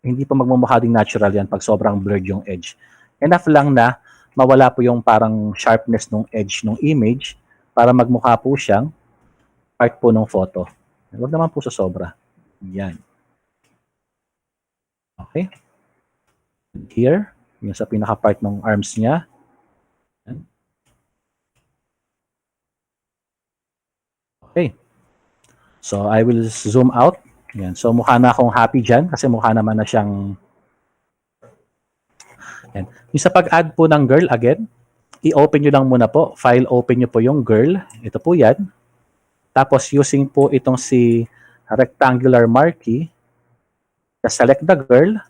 hindi po magmumukha ding natural yan pag sobrang blurred yung edge. Enough lang na mawala po yung parang sharpness ng edge ng image para magmukha po siyang part po ng photo. Wag naman po sa sobra. Yan. Okay. Here, yung sa pinaka-part ng arms niya. Yan. Okay. So, I will zoom out. Yan. So, mukha na akong happy dyan kasi mukha naman na siyang... Yan. Yung sa pag-add po ng girl, again, i-open nyo lang muna po. File open nyo po yung girl. Ito po yan. Tapos, using po itong si rectangular marquee, select the girl,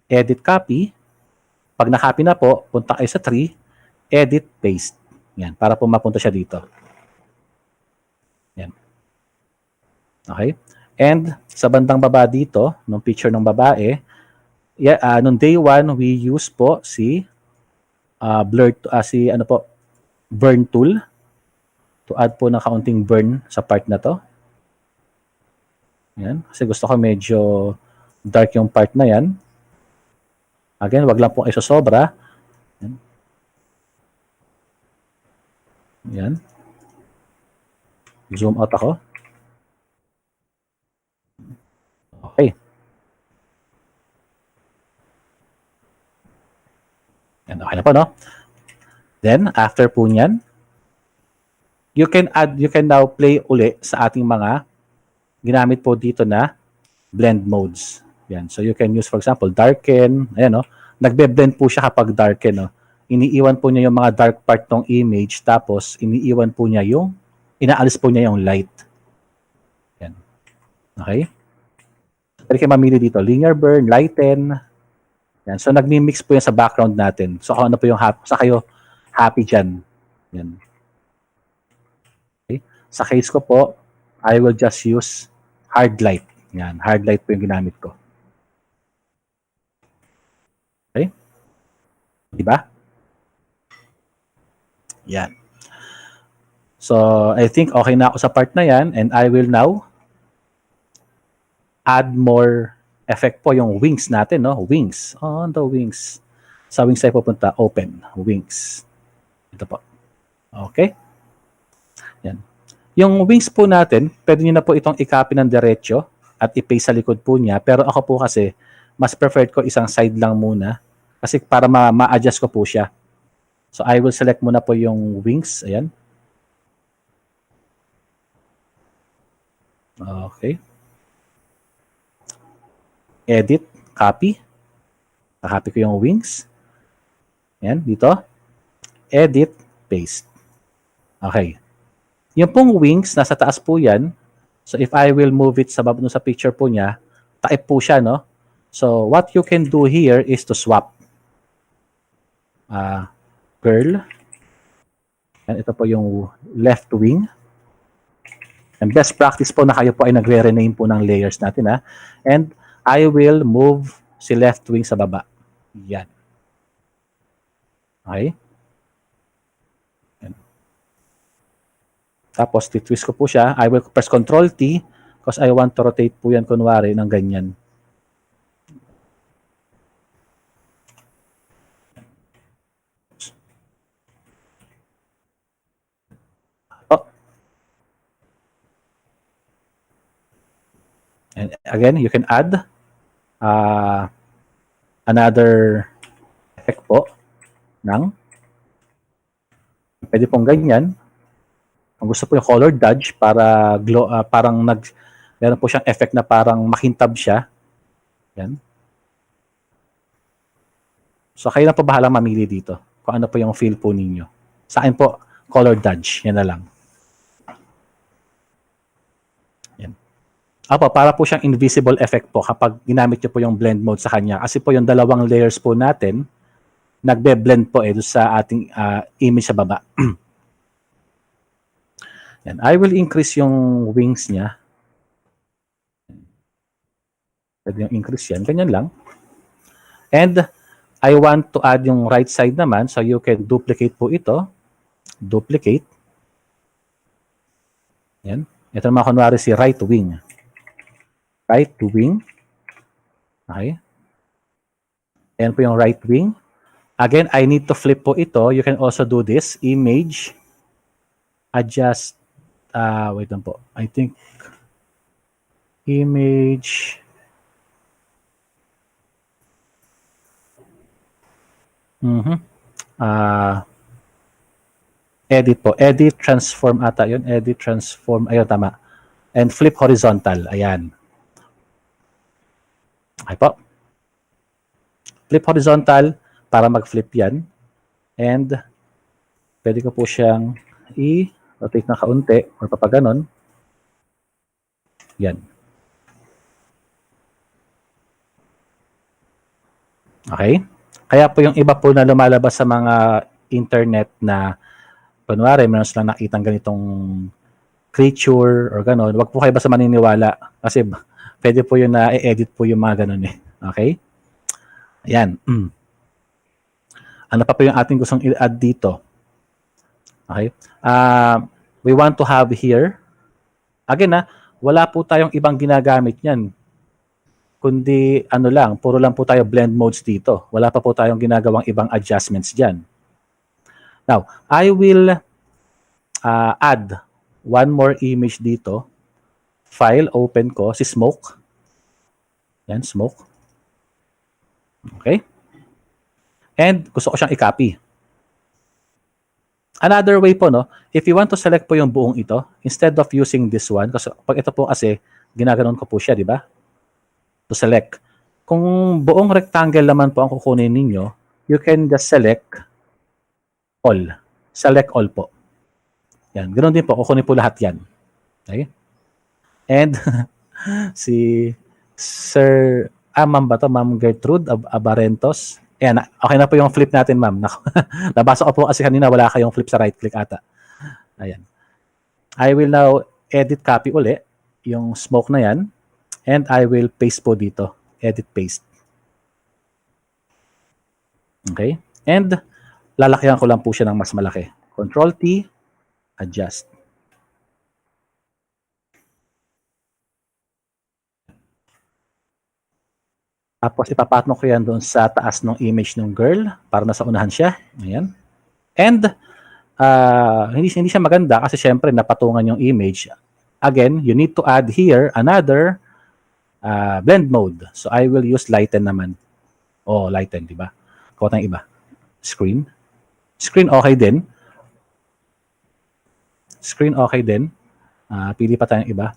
edit copy. Pag na-copy na po, punta kayo sa tree, edit, paste. Yan, para po mapunta siya dito. Yan. Okay? And sa bandang baba dito, nung picture ng babae, nung day 1, we use po si burn tool to add po ng kaunting burn sa part na to. Yan. Kasi gusto ko medyo dark yung part na yan. Again, wag lang po kayo sobra. Yan. Yan. Zoom out ako. Okay na po, no? Then, after po nyan, you can now play uli sa ating mga ginamit po dito na blend modes. Yan. So, you can use, for example, darken. Ayan, no? Nagbe-blend po siya kapag darken, no? Iniiwan po niya yung mga dark part ng image, tapos iniiwan po niya inaalis po niya yung light. Yan. Okay? Pwede kayo mamili dito. Linear burn, lighten. Yan. So, nagmi-mix po yan sa background natin. So, kung ano po yung sa kayo happy dyan. Yan. Okay? Sa case ko po, I will just use hard light. Yan. Hard light po yung ginamit ko. Okay? Diba? Yan. So, I think okay na ako sa part na yan, and I will now add more effect po yung wings natin, no? Wings. On the wings. Sa wings tayo pupunta. Open. Wings. Ito po. Okay? Yan. Yung wings po natin, pwede nyo na po itong i-copy ng diretso at i-paste sa likod po niya. Pero ako po kasi, mas preferred ko isang side lang muna. Kasi para ma-adjust ko po siya. So, I will select muna po yung wings. Ayan. Okay. Edit, copy. Copy ko yung wings. Ayan, dito. Edit, paste. Okay. Yung pong wings, nasa taas po yan. So, if I will move it sa baba sa picture po niya, taip po siya, no? So, what you can do here is to swap. Curl. And ito po yung left wing. And best practice po na kayo po ay nagre-rename po ng layers natin, ha? And I will move si left wing sa baba. Yan. Okay? Yan. Tapos, twist ko po siya. I will press Ctrl T because I want to rotate po yan kunwari ng ganyan. Oh. And again, you can add another effect po ng pwede pong ganyan. Kung gusto po yung color dodge para parang meron po siyang effect na parang makintab siya. Yan. So kayo na po bahalang mamili dito kung ano po yung feel po ninyo. Sa akin po, color dodge. Yan na lang. Yan. Apo, para po siyang invisible effect po kapag ginamit nyo po yung blend mode sa kanya. Kasi po yung dalawang layers po natin, nagbe-blend po sa ating image sa baba. Yan. I will increase yung wings niya. Pwede yung increase yan. Ganyan lang. And I want to add yung right side naman. So you can duplicate po ito. Duplicate. Yan. Ito naman kunwari si right wing. Right wing. Okay. Ayan po yung right wing. Again, I need to flip po ito. You can also do this. Image. Adjust. Wait lang po. I think image. Edit po. Edit, transform ata yun. Edit, transform. Ayun, tama. And flip horizontal. Ayan. Okay po. Flip horizontal para mag-flip yan. And pwede ko po siyang i-rotate na kaunti or papaganon. Yan. Okay? Kaya po yung iba po na lumalabas sa mga internet na kunwari, meron silang nakitang ganitong creature or gano'n, wag po kayo basta maniniwala kasi pwede po yun na i-edit po yung mga gano'n eh. Okay? Ayan. Ano pa po yung ating gustong i-add dito? Okay? We want to have here, again wala po tayong ibang ginagamit yan. Kundi ano lang, puro lang po tayo blend modes dito. Wala pa po tayong ginagawang ibang adjustments dyan. Now, I will add one more image dito. File, open ko, si smoke. Yan, smoke. Okay. And gusto ko siyang i-copy. Another way po, no, if you want to select po yung buong ito, instead of using this one, kasi pag ito po kasi, ginaganon ko po siya, di ba? To select. Kung buong rectangle naman po ang kukunin ninyo, you can just select all. Select all po. Yan. Ganun din po. Kukunin po lahat yan. Okay? And si Sir, ma'am ba to? Ma'am Gertrude Abarentos. Ayan, okay na po yung flip natin, ma'am. Nabasa ko po kasi kanina wala kayong flip sa right click ata. Ayan. I will now edit copy uli yung smoke na yan. And I will paste po dito. Edit paste. Okay? And lalakihan ko lang po siya ng mas malaki. Control T, adjust. Tapos ipapatong ko yan doon sa taas ng image ng girl para nasa unahan siya. Ayan. And hindi siya maganda kasi syempre napatungan yung image. Again, you need to add here another blend mode. So I will use lighten naman. Oh, lighten, di ba? Kuha tayong iba. Screen. Screen okay din. Screen okay din. Pili pa tayong iba.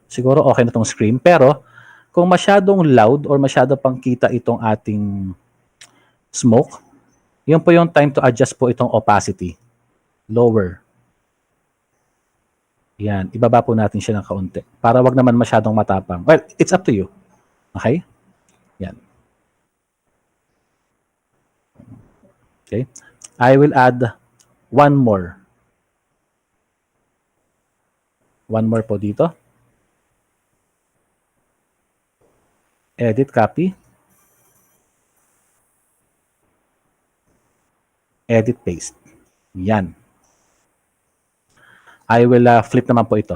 Siguro okay na tong screen. Pero, kung masyadong loud or masyado pang kita itong ating smoke, yun po yung time to adjust po itong opacity. Lower. Yan. Ibaba po natin siya ng kaunti. Para wag naman masyadong matapang. Well, it's up to you. Okay? Yan. Okay. I will add one more. One more po dito. Edit, copy. Edit, paste. Yan. I will flip naman po ito.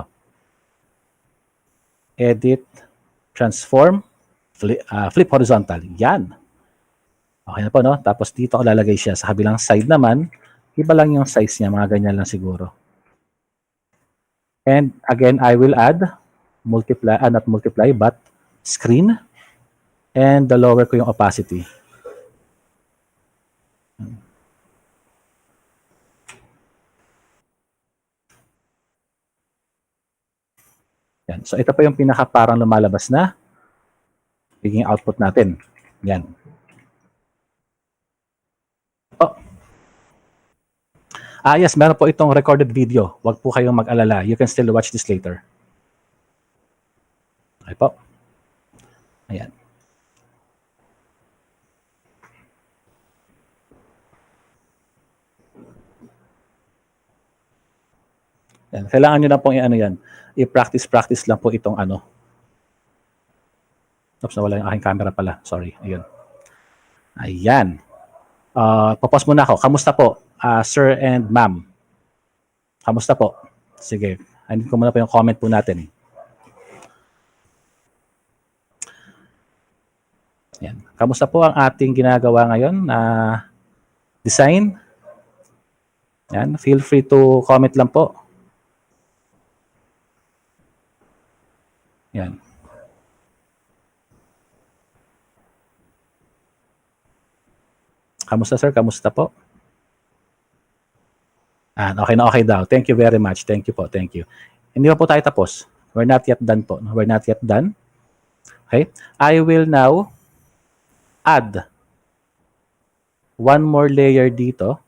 Edit, transform, flip horizontal. Yan. Okay na po, no? Tapos dito ako lalagay siya. Sa kabilang side naman, iba lang yung size niya. Mga ganyan lang siguro. And again, I will add multiply, not multiply, but screen. And the lower ko yung opacity. Yan. So ito pa yung pinaka parang lumalabas na biging output natin. Yan. Oh. Yes, meron po itong recorded video. Huwag po kayong mag-alala. You can still watch this later. Okay po. Ayan. Yan. Kailangan nyo lang pong yan. I-practice lang po itong ano. Oops, nawala yung aking camera pala. Sorry. Ayun. Ayan. Papos muna ako. Kamusta po, sir and ma'am? Kamusta po? Sige. Andin ko muna po yung comment po natin. Yan. Kamusta po ang ating ginagawa ngayon na design? Yan. Feel free to comment lang po. Yan. Kamusta sir? Kamusta po? Okay na okay daw. Thank you very much. Thank you po. Thank you. Hindi pa po tayo tapos. We're not yet done po. We're not yet done. Okay. I will now add one more layer dito.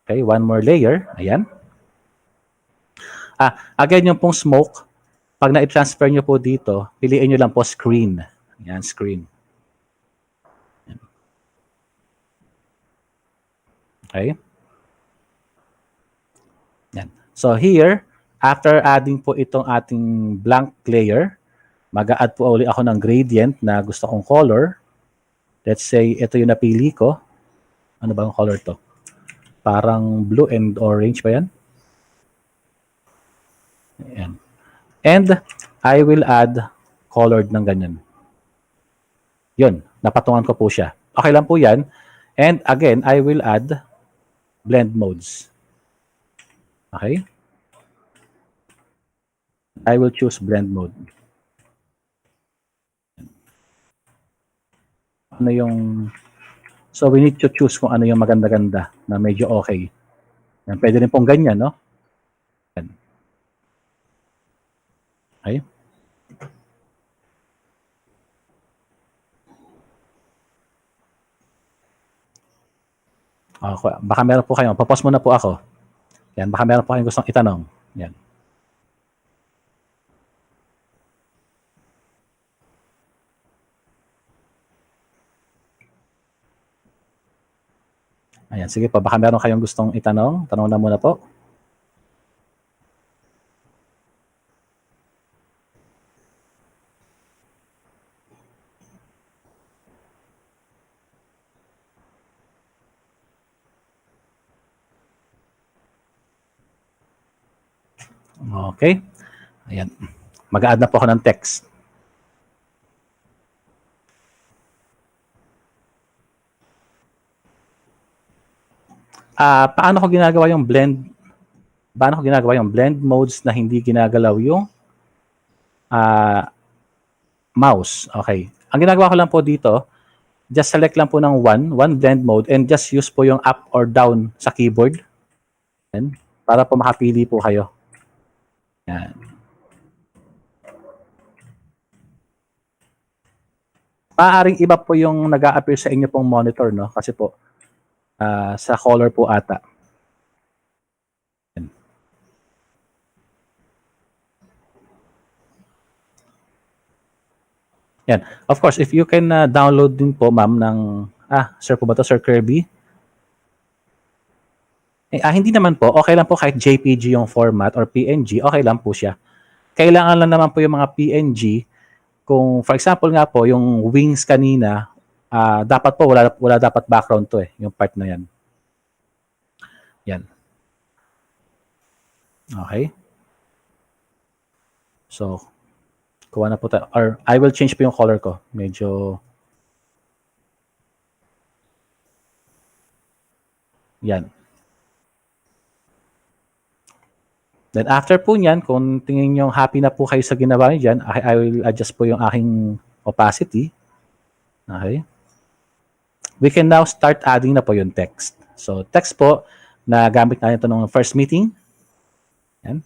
Okay. One more layer. Ayan. Again, yung pong smoke, pag na-transfer nyo po dito, piliin nyo lang po screen. Ayan, screen. Okay. Yan. So here, after adding po itong ating blank layer, mag-a-add po ulit ako ng gradient na gusto kong color. Let's say, ito yung napili ko. Ano ba ang color to? Parang blue and orange ba yan? Ayan. And I will add colored ng ganyan. Yun, napatungan ko po siya. Okay lang po yan. And again, I will add blend modes. Okay? I will choose blend mode. ano yung, so we need to choose kung ano yung maganda-ganda na medyo okay. Yan, pwede rin pong ganyan, no? Yan. Okay. Okay. Baka meron po kayo. Papos muna po ako. Yan, baka meron po kayong gustong itanong. Yan. Ayan, sige po. Baka meron kayong gustong itanong. Tanong na muna po. Okay. Ayan. Mag-add na po ako ng text. Paano ko ginagawa yung blend? Paano ko ginagawa yung blend modes na hindi ginagalaw yung mouse? Okay. Ang ginagawa ko lang po dito, just select lang po ng one blend mode, and just use po yung up or down sa keyboard. Yan. Para po makapili po kayo. Yan. Maaaring iba po yung nag-a-appear sa inyo pong monitor, no? Kasi po, sa color po ata. Yan. Yan. Of course, if you can download din po, ma'am, ng, sir po ba to, Sir Kirby? Hindi naman po. Okay lang po kahit JPG yung format or PNG, okay lang po siya. Kailangan lang naman po yung mga PNG. Kung, for example nga po, yung wings kanina, dapat po, wala dapat background to eh, yung part na yan. Yan. Okay. So, kuha na po tayo. Or, I will change po yung color ko. Medyo, yan. Then after po niyan, kung tingin nyo happy na po kayo sa ginawa nyo dyan, I will adjust po yung aking opacity. Okay. We can now start adding na po yung text. So text po na gamit natin ito ng first meeting. Yan.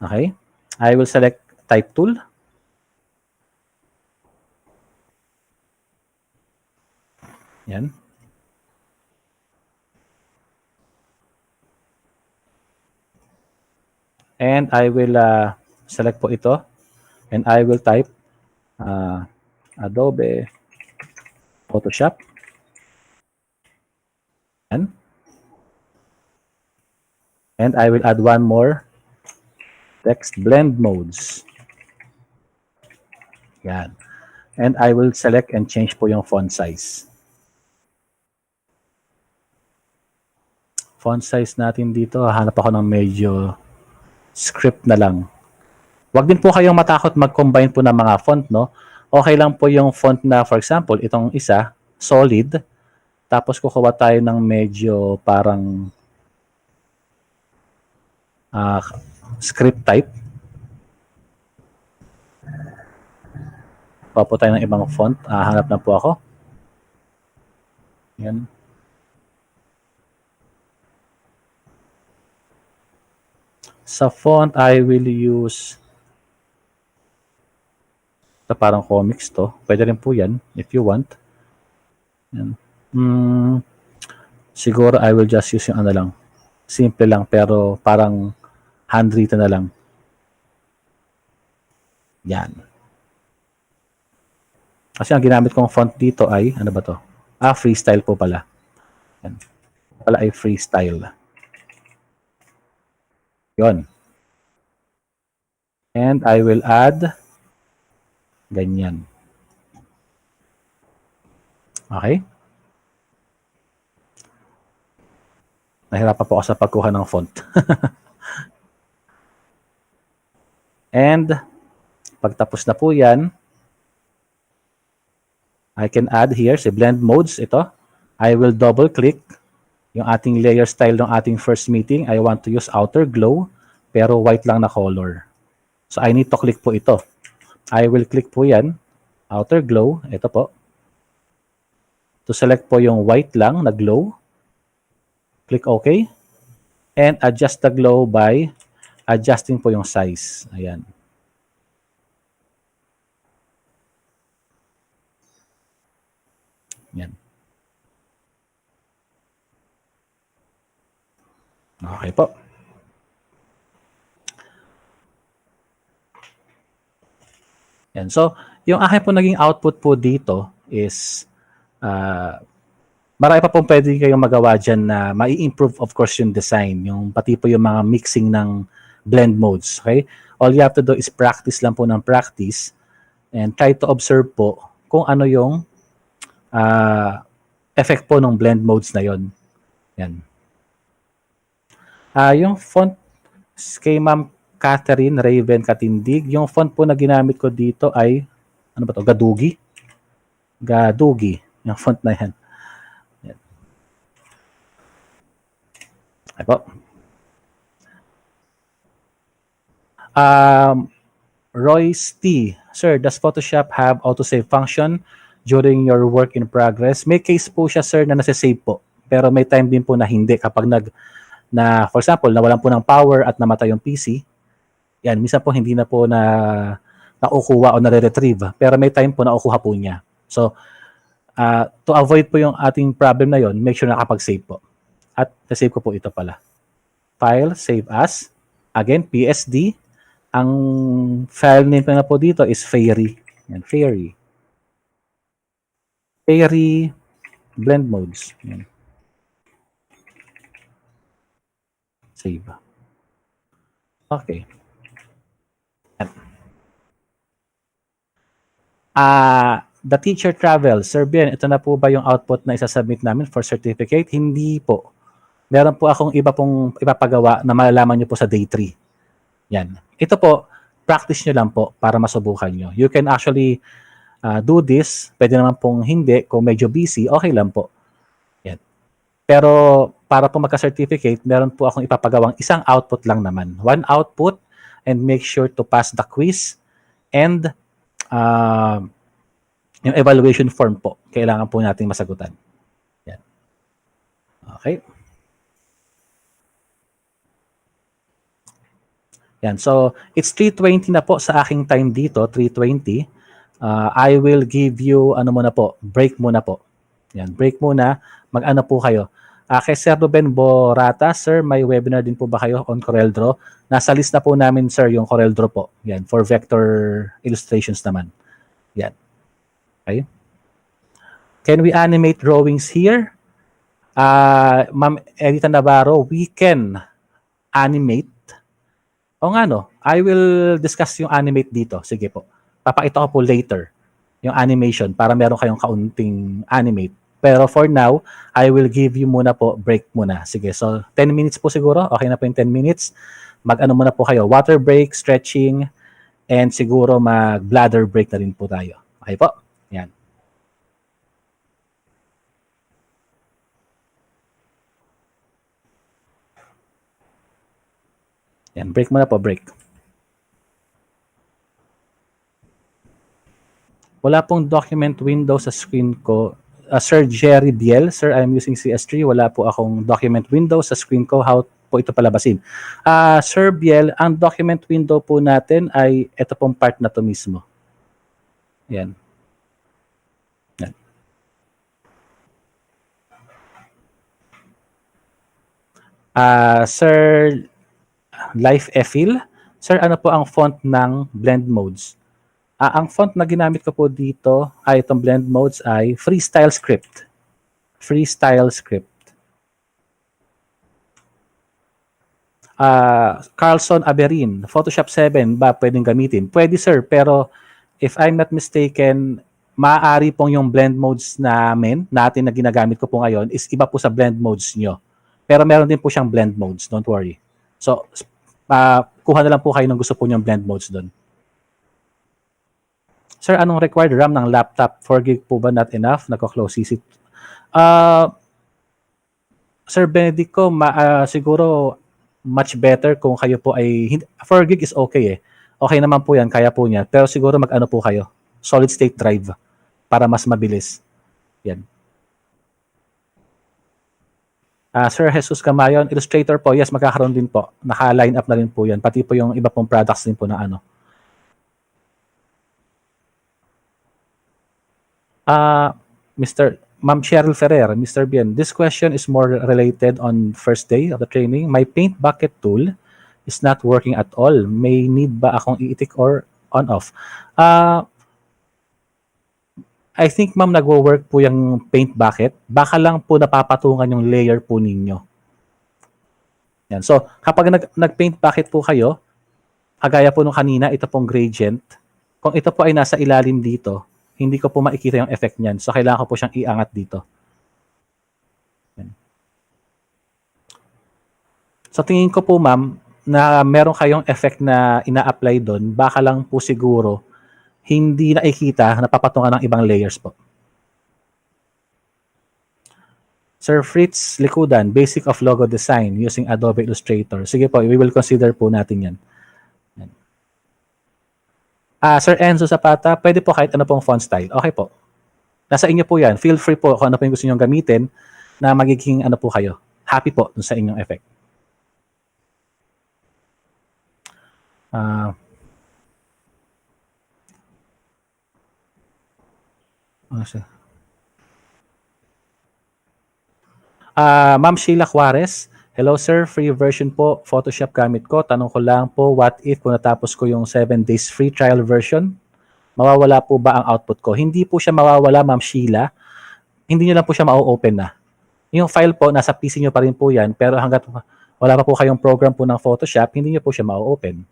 Okay. I will select type tool. Yan. And I will select po ito. And I will type Adobe Photoshop. Yan. And I will add one more text blend modes. Yan. And I will select and change po yung font size. Font size natin dito, hanap ako ng medyo script na lang. Huwag din po kayong matakot mag-combine po ng mga font, no? Okay lang po yung font na, for example, itong isa, solid, tapos kukuha tayo ng medyo parang script type. Kuha po tayo ng ibang font. Hanap na po ako. Yan. Sa font, I will use ito parang comics to. Pwede rin po yan if you want. Yan. Siguro I will just use yung ano lang. Simple lang pero parang handwritten na lang. Yan. Kasi ang ginamit kong font dito ay, ano ba to? Freestyle po pala. Yan. Pala ay freestyle. Yon. And I will add ganyan. Okay? Nahirapan po ako sa pagkuha ng font. And pagtapos na po yan, I can add here si blend modes. Ito. I will double click yung ating layer style ng ating first meeting. I want to use outer glow pero white lang na color. So I need to click po ito. I will click po yan. Outer glow. Ito po. To select po yung white lang na glow. Click OK. And adjust the glow by adjusting po yung size. Ayan. Yan. Okay po. Yan. So, yung akin po naging output po dito is marami pa pong pwede kayong magawa dyan na mai-improve of course yung design, yung pati po yung mga mixing ng blend modes. Okay? All you have to do is practice lang po ng practice and try to observe po kung ano yung effect po ng blend modes na yon. Yan. Yung font kay Ma'am Catherine Raven Katindig, yung font po na ginamit ko dito ay, ano ba to? Gadugi? Gadugi. Yung font na yan. Yan. Ay po. Royce T. Sir, does Photoshop have autosave function during your work in progress? May case po siya, sir, na nasa-save po. Pero may time din po na hindi. Kapag for example, nawalan po ng power at namatay yung PC, yan, minsan po hindi na po nakukuha o nare-retrieve. Pero may time po nakukuha po niya. So, to avoid po yung ating problem na yon, make sure na nakapag-save po. At na-save ko po ito pala. File, save as. Again, PSD. Ang file name na po dito is Fairy. Yan, Fairy. Fairy blend modes. Yan. Save. Okay. The teacher travel. Sir Ben, ito na po ba yung output na isasubmit namin for certificate? Hindi po. Meron po akong iba pong ipapagawa na malalaman nyo po sa day 3. Yan. Ito po, practice nyo lang po para masubukan nyo. You can actually do this. Pwede naman pong hindi. Kung medyo busy, okay lang po. Yan. Pero para po magka-certificate, meron po akong ipapagawang isang output lang naman. One output and make sure to pass the quiz and yung evaluation form po. Kailangan po nating masagutan. Yan. Okay. Yan. So, it's 3:20 na po sa aking time dito, 3:20. I will give you, break muna po. Yan, break muna. Mag-ano po kayo. Kay Sir Ruben Borata, sir, may webinar din po ba kayo on CorelDRAW? Nasa list na po namin, sir, yung CorelDRAW po. Yan, for vector illustrations naman. Yan. Okay. Can we animate drawings here? Ma'am Edita Navarro, we can animate. O nga no, I will discuss yung animate dito. Sige po. Papakita ko po later yung animation para meron kayong kaunting animate. Pero for now, I will give you muna po, break muna. Sige, so 10 minutes po siguro. Okay na po yung 10 minutes. Mag-ano muna po kayo. Water break, stretching, and siguro mag-bladder break na rin po tayo. Okay po? Yan. Yan, break muna po, break. Wala pong document window sa screen ko. Sir Jerry Biel, sir, I'm using CS3. Wala po akong document window sa screen ko. How po ito palabasin? Sir Biel, ang document window po natin ay ito pong part na to mismo. Yan. Yan. Sir Life Efil, sir, ano po ang font ng blend modes? Ang font na ginamit ko po dito ay itong blend modes ay Freestyle Script. Freestyle Script. Carlson Aberin, Photoshop 7 ba pwedeng gamitin? Pwede, sir, pero if I'm not mistaken, maaari pong yung blend modes natin na ginagamit ko po ngayon is iba po sa blend modes nyo. Pero meron din po siyang blend modes, don't worry. So, kuha na lang po kayo ng gusto po niyong blend modes doon. Sir, anong required RAM ng laptop? 4 gig po ba not enough? Nagko-close CC. Sir Benedico, siguro much better kung kayo po ay 4 gig is okay eh. Okay naman po yan, kaya po niya. Pero siguro mag-ano po kayo, solid state drive para mas mabilis. Yan. Sir Jesus Camayon, Illustrator po, yes, magkakaroon din po. Naka-line up na rin po yan. Pati po yung iba pong products din po na ano. Ma'am Cheryl Ferrer, Mr. Bien, this question is more related on first day of the training. My paint bucket tool is not working at all. May need ba akong i-tick or on off? I think ma'am nagwo-work po yung paint bucket. Baka lang po napapatungan yung layer po ninyo. Yan. So, kapag nag-paint bucket po kayo, kagaya po nung kanina, ito pong gradient. Kung ito po ay nasa ilalim dito, hindi ko po makikita yung effect niyan. So, kailangan ko po siyang iangat dito. Yan. So, tingin ko po ma'am, na meron kayong effect na ina-apply doon, baka lang po siguro hindi nakikita, napapatungan ng ibang layers po. Sir Fritz Likudan, Basic of Logo Design using Adobe Illustrator. Sige po, we will consider po natin yan. Sir Enzo Zapata, pwede po kahit ano pong font style. Okay po. Nasa inyo po yan. Feel free po kung ano po yung gusto nyo gamitin na magiging ano po kayo. Happy po dun sa inyong effect. Ma'am Sheila Juarez, hello sir, free version po, Photoshop gamit ko. Tanong ko lang po, what if kung natapos ko yung 7 days free trial version, mawawala po ba ang output ko? Hindi po siya mawawala, Ma'am Sheila. Hindi nyo lang po siya ma-open na. Yung file po, nasa PC nyo pa rin po yan, pero hanggat wala pa po kayong program po ng Photoshop, hindi nyo po siya ma-open.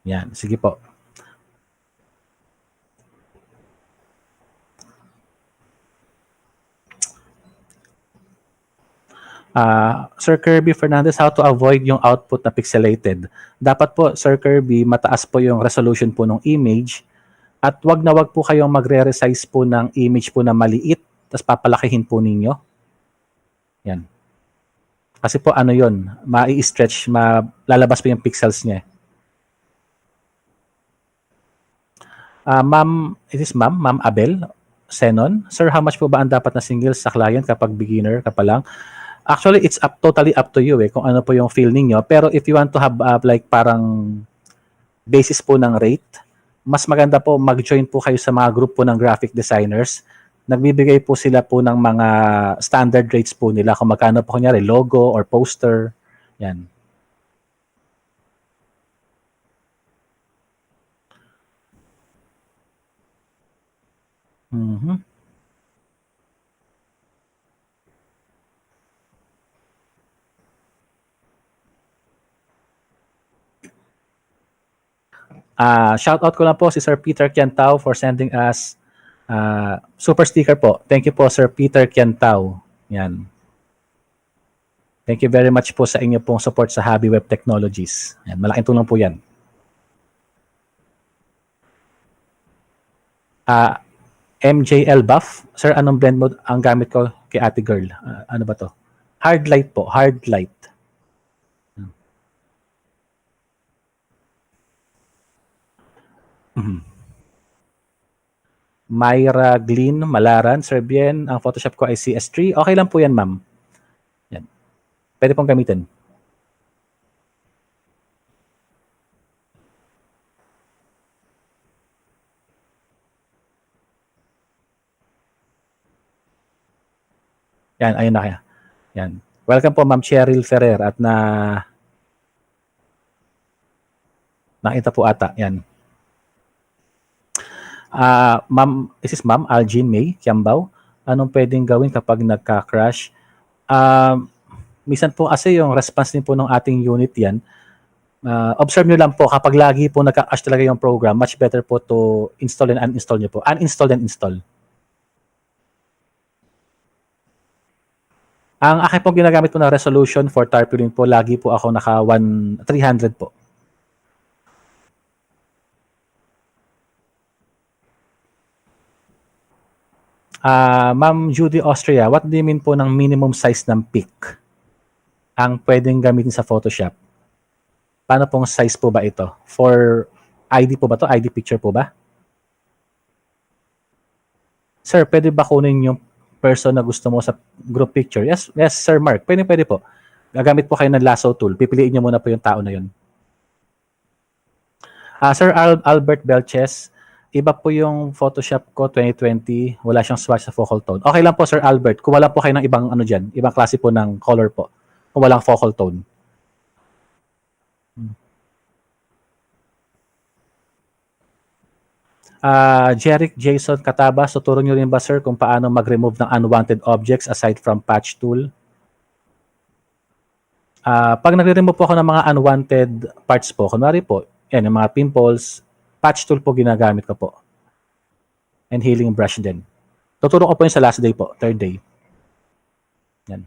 Yan, sige po. Sir Kirby Fernandez, how to avoid yung output na pixelated? Dapat po, Sir Kirby, mataas po yung resolution po ng image at wag na wag po kayong magre-resize po ng image po na maliit tapos papalakihin po ninyo. Yan. Kasi po ano yun, mai-stretch, lalabas po yung pixels niya. Ma'am Abel Senon, sir, how much po ba ang dapat na singles sa client kapag beginner ka pa lang? Actually, it's totally up to you kung ano po yung feel ninyo. Pero if you want to have like parang basis po ng rate, mas maganda po mag-join po kayo sa mga group po ng graphic designers. Nagbibigay po sila po ng mga standard rates po nila kung magkano po kunyari logo or poster. Yan. Shout out ko lang po si Sir Peter Kiantao for sending us super sticker po. Thank you po Sir Peter Kiantao. Yan. Thank you very much po sa inyo pong support sa Habi Web Technologies. Yan, malaking tulong po yan. MJL Buff. Sir, anong blend mode ang gamit ko kay ate girl? Ano ba to? Hard light po. Hard light. Myra Glynn Malaran, Sir Bien, ang Photoshop ko ay CS3. Okay lang po yan, ma'am. Yan. Pwede pong gamitin. Yan, ayun na kaya. Yan. Welcome po, Ma'am Cheryl Ferrer at nakita po ata. Yan. This is Ma'am Algene May Kiambao. Anong pwedeng gawin kapag nagka-crash? Minsan po kasi yung response din po ng ating unit yan. Observe nyo lang po, kapag lagi po nagka-crash talaga yung program, much better po to install and uninstall nyo po. Uninstall and install. Ang akin pong ginagamit po na resolution for tarpaulin po, lagi po ako naka 300 po. Ma'am Judy Austria, what do you mean po ng minimum size ng pic ang pwedeng gamitin sa Photoshop? Paano pong size po ba ito? For ID po ba to? ID picture po ba? Sir, pwede ba kunin yung person na gusto mo sa group picture? Yes, yes, Sir Mark. Pwede po. Gagamit po kayo ng lasso tool. Pipiliin nyo muna po yung tao na yun. Sir Albert Belches, iba po yung Photoshop ko 2020. Wala siyang swatch sa focal tone. Okay lang po, Sir Albert. Kung wala po kayo ng ibang ano dyan, ibang klase po ng color po. Kung walang focal tone. Jeric Jason Kataba, so turo nyo rin ba, sir, kung paano mag-remove ng unwanted objects aside from patch tool? Pag nagre-remove po ako ng mga unwanted parts po, kunwari po, yan, yung mga pimples, patch tool po ginagamit ko po. And healing brush din. Tuturo ko po yung sa last day po, third day. Yan.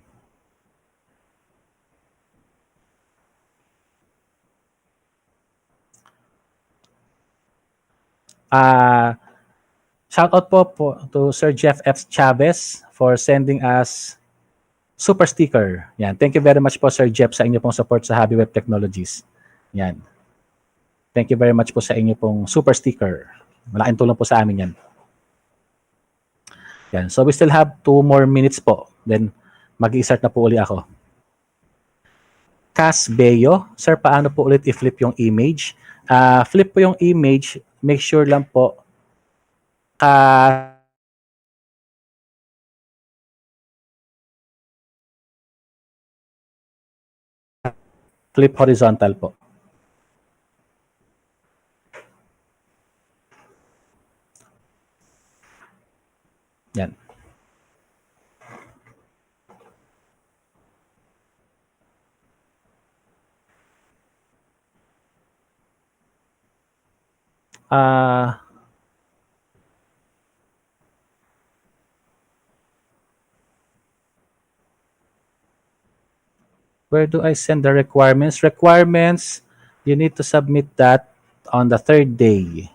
Shout out po to Sir Jeff F. Chavez for sending us super sticker. Yan. Thank you very much po, Sir Jeff, sa inyo pong support sa Habi Web Technologies. Yan. Thank you very much po sa inyo pong super sticker. Malaking tulong po sa amin yan. Yan. So we still have 2 more minutes po. Then mag-i-start na po uli ako. Cas Beyo, sir, paano po ulit i-flip yung image? Flip po yung image. Make sure lang po flip horizontal po. Yan. Where do I send the requirements? Requirements, you need to submit that on the 3rd day.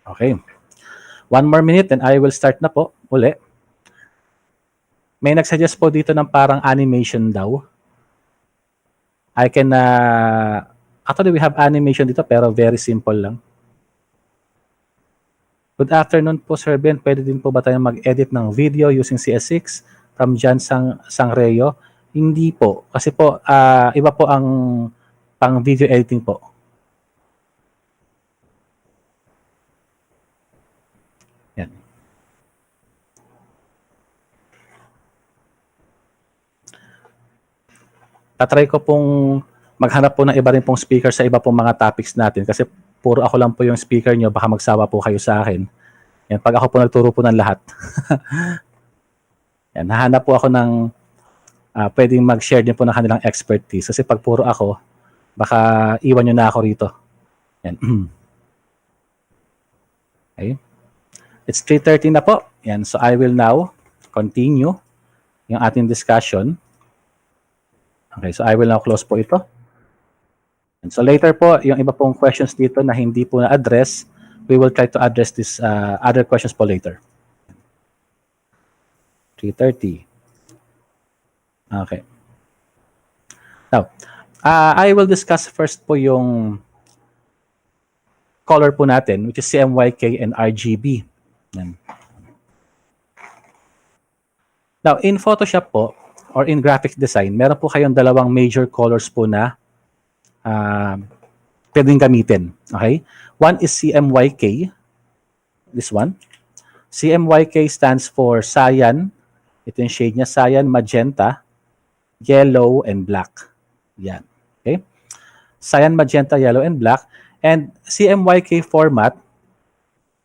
Okay. 1 more minute and I will start na po uli. May nagsuggest po dito ng parang animation daw. I can, actually we have animation dito pero very simple lang. Good afternoon po, Sir Ben. Pwede din po ba tayong mag-edit ng video using CS6 from John Sangreo? Hindi po. Kasi po, iba po ang pang video editing po. Yan. Tatry ko pong maghanap po ng iba rin pong speaker sa iba pong mga topics natin kasi puro ako lang po yung speaker nyo, baka magsawa po kayo sa akin. Yan, pag ako po nagturo po ng lahat. Yan, hahanap po ako ng pwedeng mag-share din po ng kanilang expertise. Kasi pag puro ako, baka iwan nyo na ako rito. Yan. Okay. It's 3:30 na po. Yan, so I will now continue yung ating discussion. Okay, so I will now close po ito. And so later po, yung iba pong questions dito na hindi po na-address, we will try to address this other questions po later. 3:30. Okay. Now, I will discuss first po yung color po natin, which is CMYK and RGB. Yan. Now, in Photoshop po, or in graphics design, meron po kayong dalawang major colors po na pwedeng gamitin. Okay? One is CMYK. This one. CMYK stands for cyan. Ito yung shade niya. Cyan, magenta, yellow, and black. Yan. Okay? Cyan, magenta, yellow, and black. And CMYK format,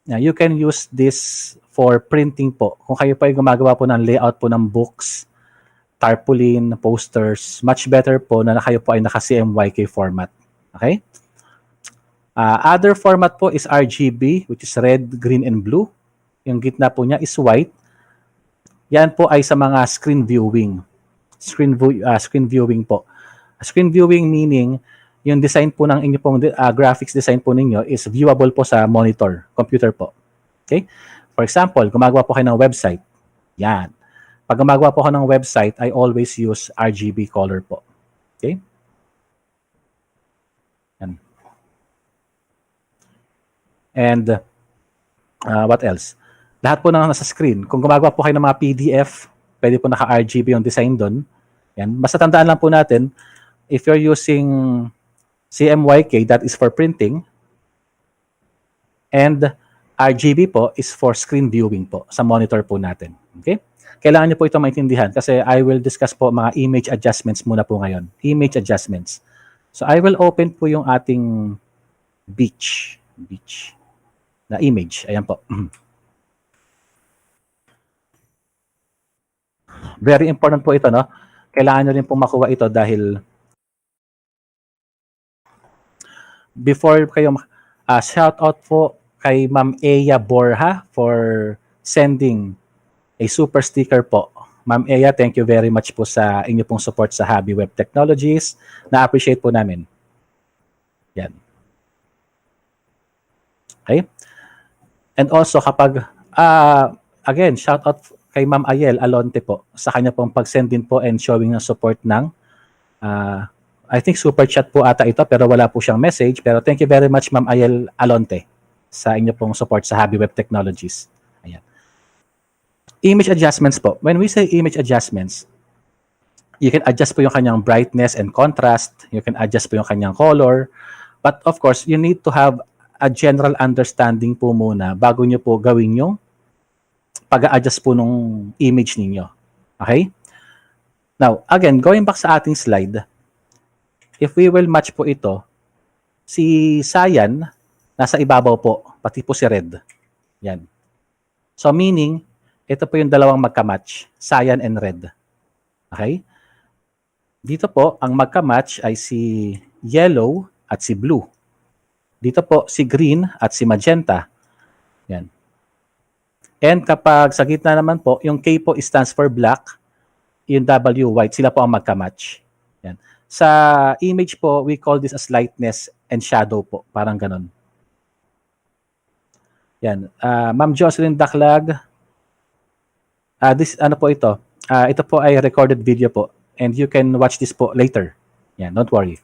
you can use this for printing po. Kung kayo pa ay gumagawa po ng layout po ng books, tarpaulin, posters, much better po na kayo po ay naka-CMYK format. Okay? Other format po is RGB, which is red, green, and blue. Yung gitna po niya is white. Yan po ay sa mga screen viewing. Screen viewing po. Screen viewing meaning, yung design po ng inyo pong graphics design po ninyo is viewable po sa monitor, computer po. Okay? For example, gumagawa po kayo ng website. Yan. Pag gumagawa po ako ng website, I always use RGB color po. Okay? Yan. And what else? Lahat po na nasa screen. Kung gumagawa po kayo ng mga PDF, pwede po naka-RGB yung design doon. Yan. Basta tandaan lang po natin, if you're using CMYK, that is for printing, and RGB po is for screen viewing po sa monitor po natin. Okay? Kailangan niyo po ito maintindihan kasi I will discuss po mga image adjustments muna po ngayon. Image adjustments. So I will open po yung ating beach na image. Ayan po. Very important po ito, no? Kailangan nyo rin pong makuha ito dahil before kayo, shout out po kay Ma'am Eya Borja for sending a super sticker po. Ma'am Eya, thank you very much po sa inyo pong support sa Habi Web Technologies. Na-appreciate po namin. Yan. Okay? And also kapag, again, shout out kay Ma'am Ayel Alonte po sa kanya pong pag-send din po and showing ng support ng I think super chat po ata ito pero wala po siyang message. Pero thank you very much Ma'am Ayel Alonte sa inyo pong support sa Habi Web Technologies. Ayan. Image adjustments po. When we say image adjustments, you can adjust po yung kanyang brightness and contrast. You can adjust po yung kanyang color. But of course, you need to have a general understanding po muna bago nyo po gawin yung pag-a-adjust po nung image ninyo. Okay? Now, again, going back sa ating slide, if we will match po ito, si Cyan, nasa ibabaw po, pati po si Red. Yan. So, meaning, ito po yung dalawang magka-match, Cyan and Red. Okay? Dito po, ang magka-match ay si Yellow at si Blue. Dito po, si Green at si Magenta. Yan. And kapag sa gitna naman po, yung K po stands for black, yung W white, sila po ang magka-match. Yan. Sa image po, we call this as lightness and shadow po, parang ganon. Yan. Ma'am Jocelyn Daklag, this, ano po ito? Ito po ay recorded video po and you can watch this po later. Yan, don't worry.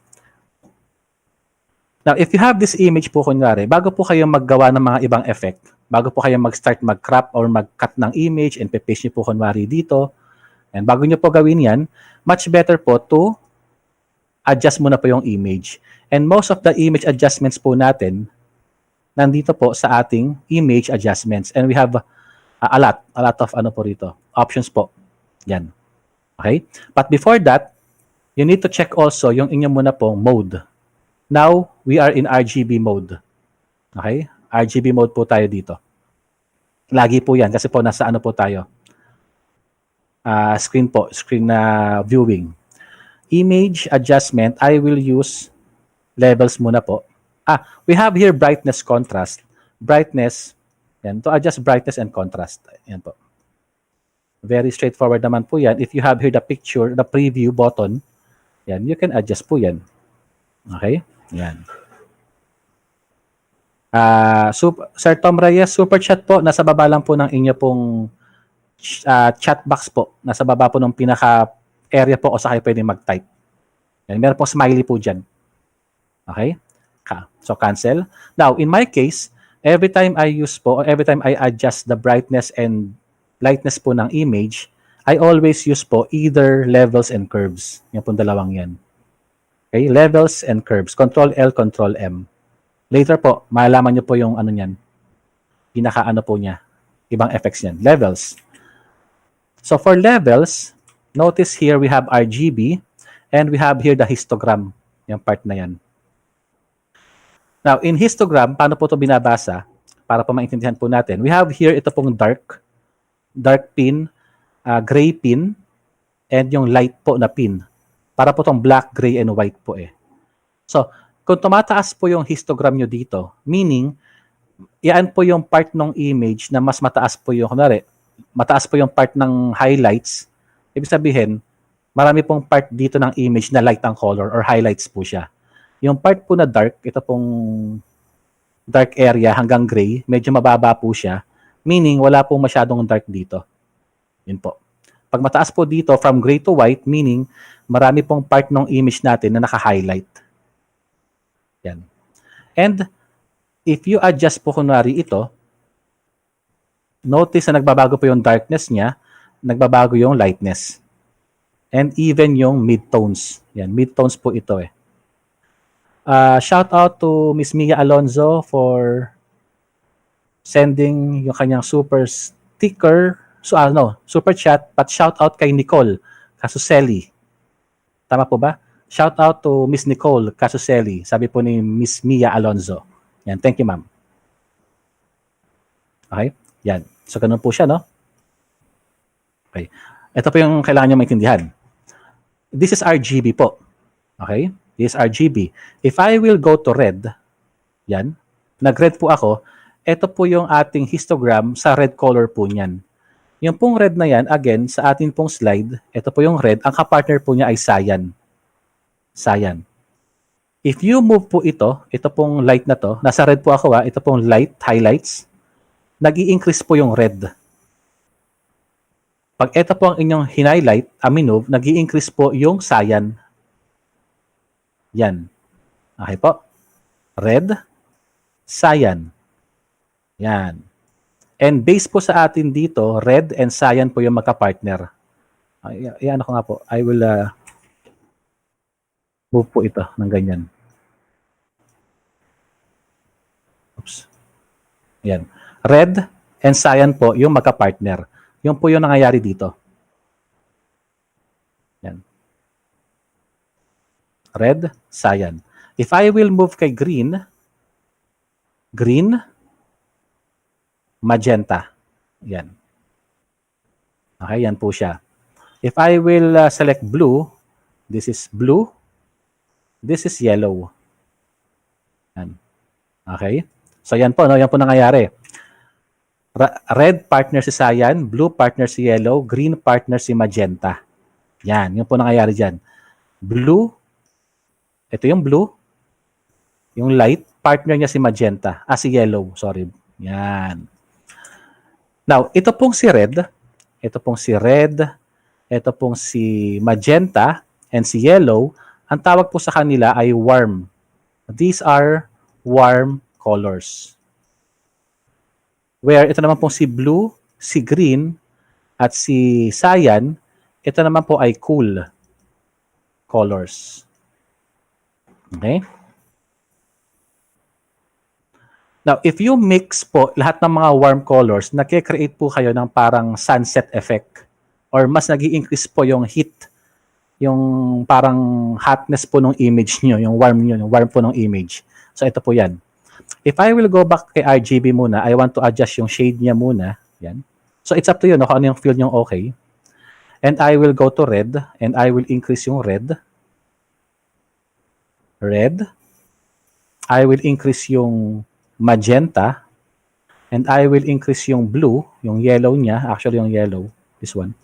Now, if you have this image po, kunyari, bago po kayo maggawa ng mga ibang effect, bago po kayo mag-start mag-crop or mag-cut ng image and pe-paste nyo po kunwari dito, and bago nyo po gawin yan, much better po to adjust muna po yung image. And most of the image adjustments po natin, nandito po sa ating image adjustments. And we have a lot of ano po rito, options po. Yan. Okay? But before that, you need to check also yung inyo muna pong mode. Now, we are in RGB mode. Okay? RGB mode po tayo dito. Lagi po yan kasi po nasa ano po tayo. Screen po, screen na viewing. Image adjustment, I will use levels muna po. We have here brightness, contrast. Brightness, yan, to adjust brightness and contrast. Yan po. Very straightforward naman po yan. If you have here the picture, the preview button, yan, you can adjust po yan. Okay? Yan. Sir Tom Reyes, super chat po. Nasa baba lang po ng inyo pong chat box po. Nasa baba po ng pinaka area po o sa kayo pwede mag-type. Yan, meron pong smiley po dyan. Okay? So, cancel. Now, in my case, every time I use po, or every time I adjust the brightness and lightness po ng image, I always use po either levels and curves. Yan po dalawang yan. Okay? Levels and curves. Control L, Control M. Later po, malalaman nyo po yung ano niyan. Pinaka-ano po niya. Ibang effects niyan. Levels. So, for levels, notice here we have RGB and we have here the histogram. Yung part na yan. Now, in histogram, paano po ito binabasa? Para po maintindihan po natin. We have here ito pong dark pin, gray pin, and yung light po na pin. Para po itong black, gray, and white po eh. So, kung tumataas po yung histogram nyo dito, meaning, yan po yung part ng image na mas mataas po yung, kunwari, mataas po yung part ng highlights, ibig sabihin, marami pong part dito ng image na light ang color or highlights po siya. Yung part po na dark, ito pong dark area hanggang gray, medyo mababa po siya. Meaning, wala pong masyadong dark dito. Yun po. Pag mataas po dito, from gray to white, meaning, marami pong part ng image natin na naka-highlight. Yan. And, if you adjust po kunwari ito, notice na nagbabago po yung darkness niya, nagbabago yung lightness. And even yung midtones. Yan, midtones po ito eh. Shout out to Miss Mia Alonzo for sending yung kanyang super sticker, super chat, but shout out kay Nicole Casuseli. Tama po ba? Shout out to Miss Nicole Casuseli. Sabi po ni Miss Mia Alonzo. Yan, thank you ma'am. Okay? Yan. So, ganun po siya, no? Okay. Ito po yung kailangan nyo maintindihan. This is RGB po. Okay? This is RGB. If I will go to red, yan, nag-red po ako, ito po yung ating histogram sa red color po niyan. Yung pong red na yan, again, sa atin pong slide, ito po yung red, ang kapartner po niya ay cyan. Cyan. If you move po ito pong light na to, nasa red po ako ito pong light, highlights, nag-i-increase po yung red. Pag ito po ang inyong hinighlight, minove, nag-i-increase po yung cyan. Yan. Okay po. Red, cyan. Yan. And base po sa atin dito, red and cyan po yung magka-partner. Iyan ko nga po. I will move po ito ng ganyan. Oops. Yan. Red and cyan po yung magka-partner. Yung po yung nangyayari dito. Yan. Red, cyan. If I will move kay green, magenta. Yan. Okay, yan po siya. If I will select blue, this is blue, this is yellow. Yan. Okay? So yan po, no? Yan po nangyayari. Red partner si cyan, blue partner si yellow, green partner si magenta. Yan, yun po nangyayari dyan. Blue, ito yung blue, yung light, partner niya si magenta, si yellow, sorry. Yan. Now, ito pong si red, ito pong si magenta, and si yellow, ang tawag po sa kanila ay warm. These are warm colors. Where ito naman pong si blue, si green, at si cyan, ito naman po ay cool colors. Okay? Now, if you mix po lahat ng mga warm colors, nagke-create po kayo ng parang sunset effect or mas nag-i-increase po yung heat, yung parang hotness po ng image nyo, yung warm po ng image. So, ito po yan. If I will go back kay RGB muna, I want to adjust yung shade niya muna. Yan. So, it's up to you, no, kung ano yung feel nyo okay. And I will go to red, and I will increase yung red. Red. I will increase yung magenta. And I will increase yung blue, yung yellow niya. Actually, yung yellow. This one.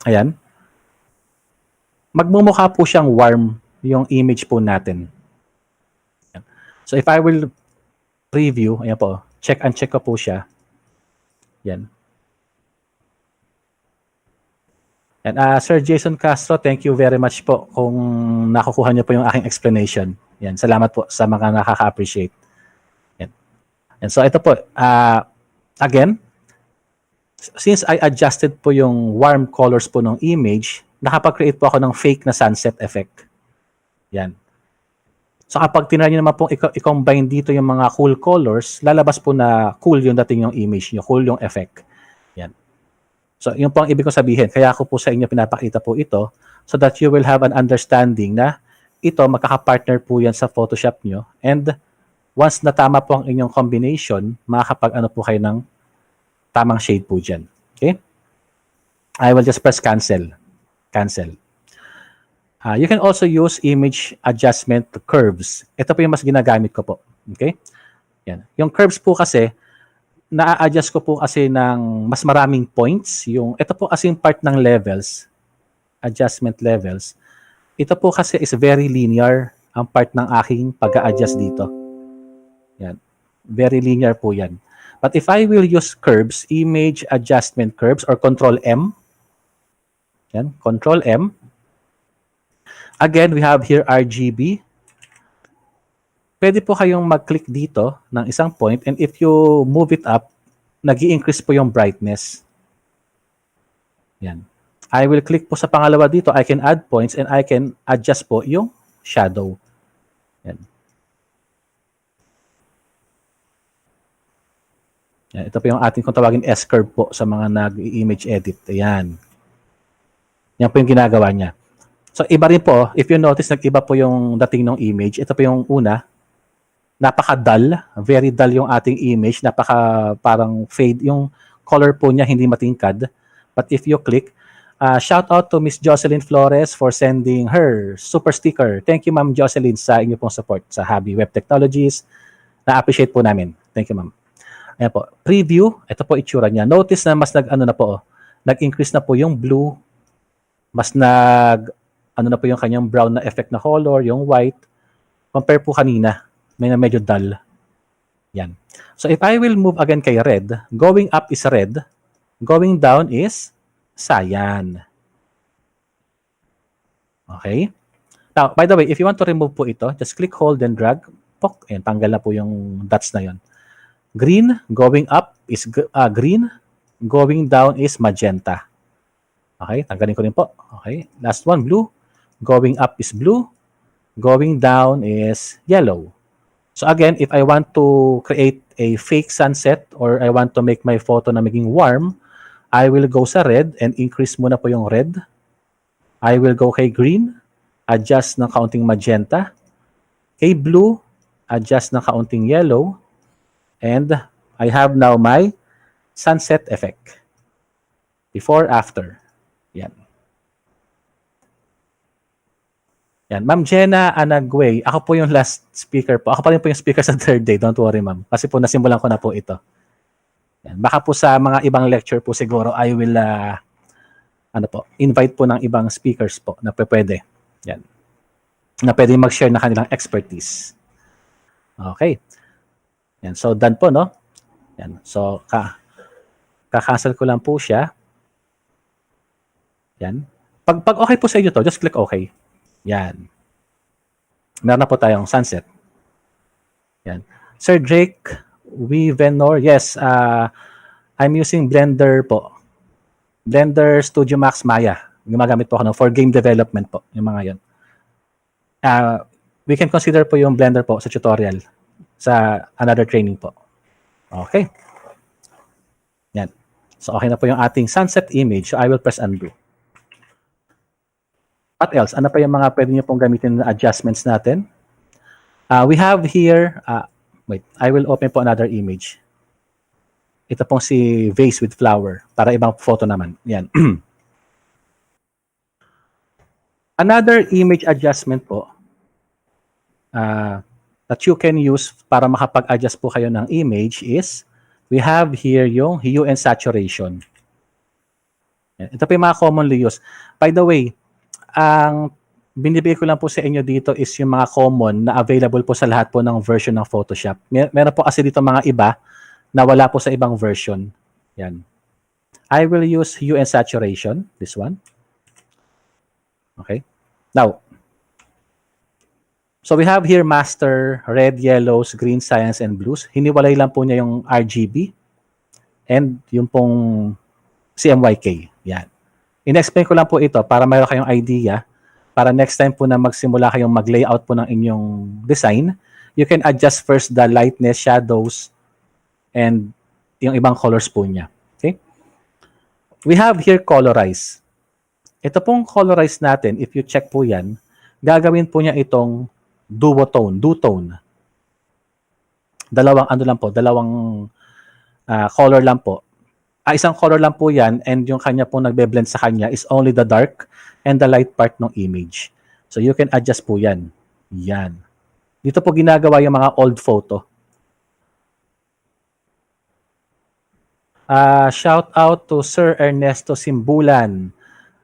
Ayan. Magmumukha po siyang warm yung image po natin. So, if I will preview, ayan po, check and check ko po siya. Yan. And Sir Jason Castro, thank you very much po kung nakukuha niyo po yung aking explanation. Yan, salamat po sa mga nakaka-appreciate. Yan. And so, ito po, again, since I adjusted po yung warm colors po ng image, nakapag-create po ako ng fake na sunset effect. Yan. So kapag tinry nyo naman pong i-combine dito yung mga cool colors, lalabas po na cool yung dating yung image nyo, cool yung effect. Yan. So yun po ang ibig kong sabihin. Kaya ako po sa inyo pinapakita po ito so that you will have an understanding na ito, magkaka-partner po yan sa Photoshop nyo. And once na tama po ang inyong combination, makakapag-ano po kayo ng tamang shade po dyan. Okay? I will just press cancel. Cancel. You can also use image adjustment to curves. Ito po yung mas ginagamit ko po. Okay? Yan. Yung curves po kasi, na-adjust ko po kasi ng mas maraming points. Ito po kasi yung part ng levels, adjustment levels. Ito po kasi is very linear ang part ng aking pag-a-adjust dito. Yan. Very linear po yan. But if I will use curves, image adjustment curves or Control M, yan, Control M. Again, we have here RGB. Pwede po kayong mag-click dito ng isang point and if you move it up, nag-i-increase po yung brightness. Yan. I will click po sa pangalawa dito. I can add points and I can adjust po yung shadow. Yan. Yan. Ito po yung ating kung tawagin S-curve po sa mga nag-image edit. Ayan. Yan po yung ginagawa niya. So, iba rin po. If you notice, nag-iba po yung dating ng image. Ito po yung una. Napaka-dull. Very dull yung ating image. Parang fade. Yung color po niya hindi matingkad. But if you click, shout out to Miss Jocelyn Flores for sending her super sticker. Thank you, Ma'am Jocelyn, sa inyo pong support sa Habi Web Technologies. Na-appreciate po namin. Thank you, Ma'am. Ayan po. Preview. Ito po itsura niya. Notice na mas nag-increase na po yung blue. Mas na po yung kanyang brown na effect na color, yung white. Compare po kanina. May na medyo dull. Yan. So if I will move again kay red, going up is red. Going down is cyan. Okay? Now, by the way, if you want to remove po ito, just click, hold, and drag. Pok. Ayan, tanggal na po yung dots na yon. Green, going up is green. Going down is magenta. Okay? Tanggalin ko rin po. Okay? Last one, blue. Going up is blue. Going down is yellow. So again, if I want to create a fake sunset or I want to make my photo na maging warm, I will go sa red and increase muna po yung red. I will go kay green, adjust ng kaunting magenta. Kay blue, adjust ng kaunting yellow. And I have now my sunset effect. Before, after. Yan. Yan. Ma'am Jenna Anagway, ako po yung last speaker po. Ako pa rin po yung speaker sa third day. Don't worry, ma'am. Kasi po nasimulan ko na po ito. Yan. Baka po sa mga ibang lecture po siguro, I will invite po ng ibang speakers po na pwede. Yan. Na pwede mag-share na kanilang expertise. Okay. Yan. So, done po, no? Yan. So, kakancel ko lang po siya. Yan. Pag okay po sa inyo to, just click okay. Yan. Meron na po tayong sunset. Yan. Sir Drake Wevenor, yes, I'm using Blender po. Blender Studio Max Maya. Gumagamit po ako for game development po. Yung mga yun. We can consider po yung Blender po sa tutorial. Sa another training po. Okay. Yan. So, okay na po yung ating sunset image. So, I will press undo. What else? Ano pa yung mga pwede nyo pong gamitin na adjustments natin? We have here, wait, I will open po another image. Ito pong si vase with flower para ibang photo naman. Yan. Another image adjustment po that you can use para makapag-adjust po kayo ng image is we have here yung hue and saturation. Yan. Ito po yung mga commonly used. By the way, ang binibigay ko lang po sa inyo dito is yung mga common na available po sa lahat po ng version ng Photoshop. Meron po kasi dito mga iba na wala po sa ibang version. Yan. I will use hue and saturation, this one. Okay. Now, so we have here master, red, yellows, green, cyans, and blues. Hiniwalay lang po niya yung RGB and yung pong CMYK. Yan. In-explain ko lang po ito para mayroon kayong idea para next time po na magsimula kayong mag-layout po ng inyong design, you can adjust first the lightness, shadows, and yung ibang colors po niya. Okay? We have here colorize. Ito pong colorize natin, if you check po yan, gagawin po niya itong duotone. Dalawang color lang po. Isang color lang po yan and yung kanya po nagbe-blend sa kanya is only the dark and the light part ng image. So you can adjust po yan. Yan. Dito po ginagawa yung mga old photo. Shout out to Sir Ernesto Simbulan.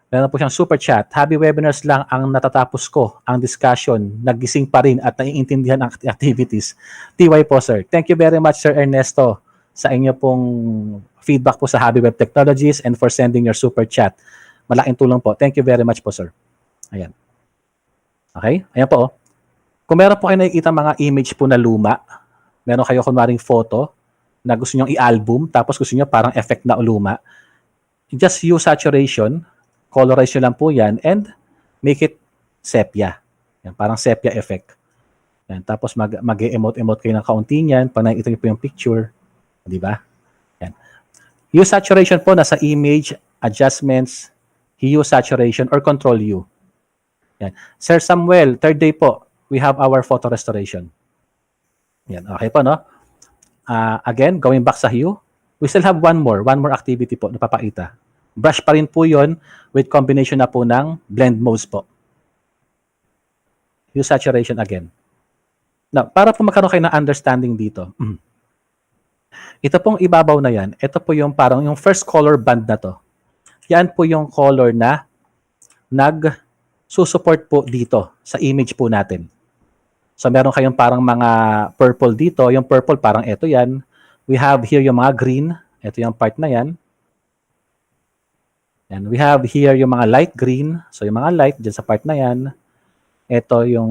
Meron po siyang super chat. Habi webinars lang ang natatapos ko. Ang discussion, nagising pa rin at naiintindihan ang activities. TY po, sir. Thank you very much, Sir Ernesto. sa inyo pong feedback po sa Habi Web Technologies and for sending your super chat. Malaking tulong po. Thank you very much po, sir. Ayan. Okay? Ayan po. Kung meron po kayo nakikita mga image po na luma, meron kayo kunwaring photo na gusto nyo i-album, tapos gusto nyo parang effect na luma, just use saturation, colorize nyo lang po yan, and make it sepia. Yan, parang sepia effect. Yan, tapos mag-emote-emote kayo ng kaunti niyan, pag nakikita nyo po yung picture, di ba? Yan. Use saturation po, nasa image, adjustments, hue saturation, or control hue. Yan. Sir Samuel, third day po, we have our photo restoration. Yan, okay po, no? Again, going back sa hue, we still have one more activity po na papakita. Brush pa rin po yon with combination na po ng blend modes po. Hue saturation again. Now, para po magkaroon kayo ng understanding dito, ito pong ibabaw na yan, ito po yung parang yung first color band na to. Yan po yung color na nag-susupport po dito sa image po natin. So, meron kayong parang mga purple dito. Yung purple, parang ito yan. We have here yung mga green. Ito yung part na yan. And we have here yung mga light green. So, yung mga light dyan sa part na yan. Ito yung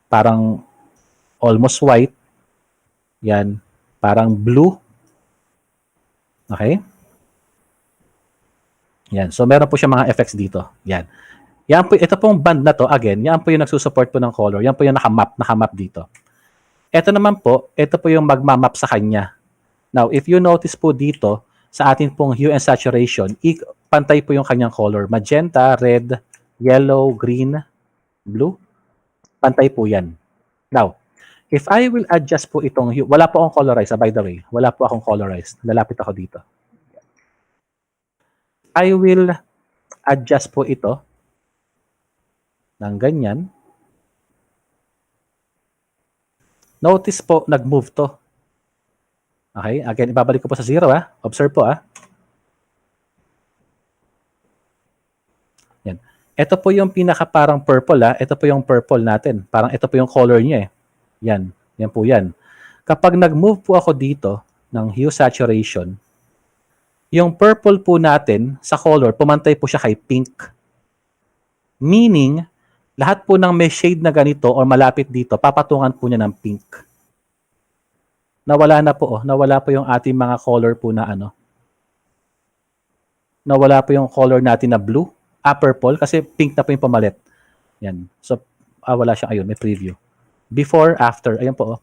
parang almost white. Yan. Parang blue. Okay? Yan. So, meron po siya mga effects dito. Yan. Yan po, ito pong band na to, again, yan po yung nagsusupport po ng color. Yan po yung nakamap dito. Ito naman po, ito po yung magmamap sa kanya. Now, if you notice po dito, sa atin pong hue and saturation, pantay po yung kanyang color. Magenta, red, yellow, green, blue. Pantay po yan. Now, if I will adjust po itong hue, wala po akong colorize, by the way. Wala po akong colorized. Lalapit ako dito. I will adjust po ito ng ganyan. Notice po, nag-move to. Okay, again, ibabalik ko po sa 0, ha. Observe po, ha. Yan. Ito po yung pinaka parang purple, ha. Ito po yung purple natin. Parang ito po yung color niya, eh. Yan. Yan po yan. Kapag nag-move po ako dito ng hue saturation, yung purple po natin sa color, pumantay po siya kay pink. Meaning, lahat po ng may shade na ganito or malapit dito, papatungan po niya ng pink. Nawala na po, nawala po yung ating mga color po na ano. Nawala po yung color natin na blue, purple, kasi pink na po yung pamalit. Yan. So, wala siya. Ayun, may preview. Before, after. Ayan po,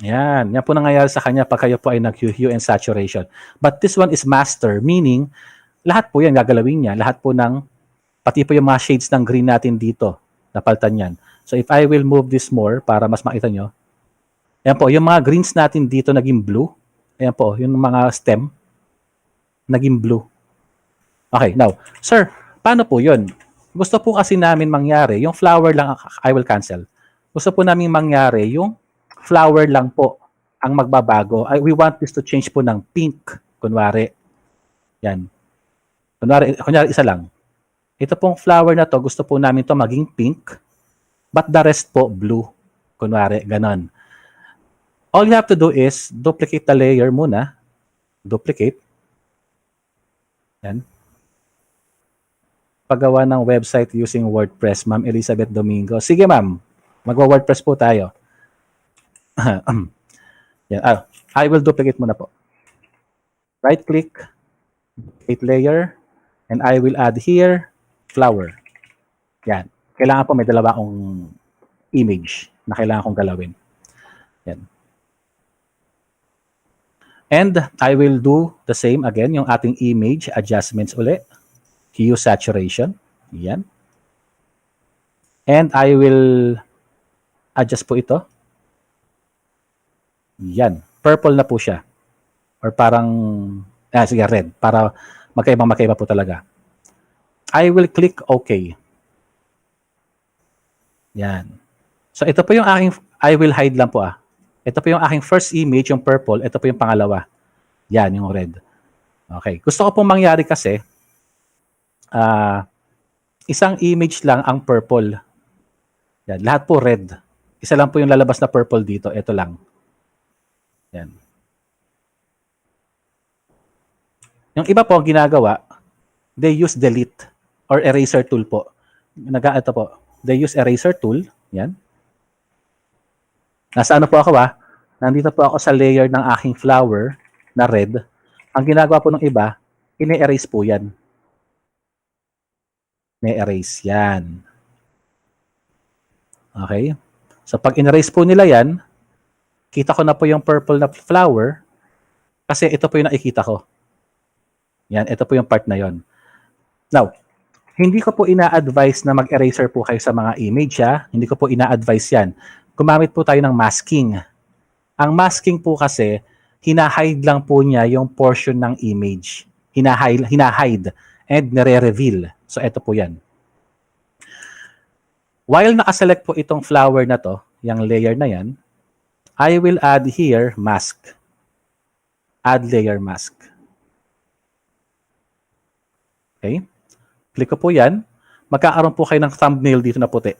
Yan. Yan po nangyayari sa kanya pag kayo po ay nag-hue and saturation. But this one is master, meaning, lahat po yan gagalawin niya. Lahat po ng pati po yung mga shades ng green natin dito, napalitan yan. So, if I will move this more para mas makita nyo, ayan po, yung mga greens natin dito naging blue. Ayan po, yung mga stem, naging blue. Okay, now, sir, paano po yun? Gusto po kasi namin mangyari, yung flower lang, I will cancel. Gusto po namin mangyari, yung flower lang po ang magbabago. We want this to change po ng pink, kunwari. Yan. Kunyari isa lang. Ito pong flower na to, gusto po namin to maging pink, but the rest po blue. Kunwari, ganon. All you have to do is duplicate the layer muna. Duplicate. Yan. Paggawa ng website using WordPress, Ma'am Elizabeth Domingo. Sige, ma'am. Magwa-WordPress po tayo. Yan. I will duplicate muna po. Right-click, duplicate layer, and I will add here flower. Yan. Kailangan po may dalawa akong image na kailangan kong galawin. Yan. And I will do the same again, yung ating image adjustments uli. Hue saturation. Yan. And I will adjust po ito. Yan. Purple na po siya. Or parang, sige, red. Para magkaiba po talaga. I will click OK. Yan. So, ito po yung aking, I will hide lang po Ito po yung aking first image, yung purple. Ito po yung pangalawa. Yan, yung red. Okay. Gusto ko pong mangyari kasi, isang image lang ang purple. Yan. Lahat po red. Isa lang po yung lalabas na purple dito. Ito lang. Yan. Yung iba po, ginagawa, they use delete or eraser tool po. Ito po. They use eraser tool. Yan. Nasa ano po ako Nandito po ako sa layer ng aking flower na red. Ang ginagawa po ng iba, ine-erase po yan. Ne-erase yan. Okay? So pag in-erase po nila yan, kita ko na po yung purple na flower kasi ito po yung nakikita ko. Yan, ito po yung part na yon. Now, hindi ko po ina-advise na mag-eraser po kayo sa mga image Hindi ko po ina-advise yan. Gumamit po tayo ng masking. Ang masking po kasi, hinahide lang po niya yung portion ng image. Hinahide and nire-reveal. So, ito po yan. While nakaselect po itong flower na to, yung layer na yan, I will add here mask. Add layer mask. Okay? Click ko po yan. Magkakaroon po kayo ng thumbnail dito na puti.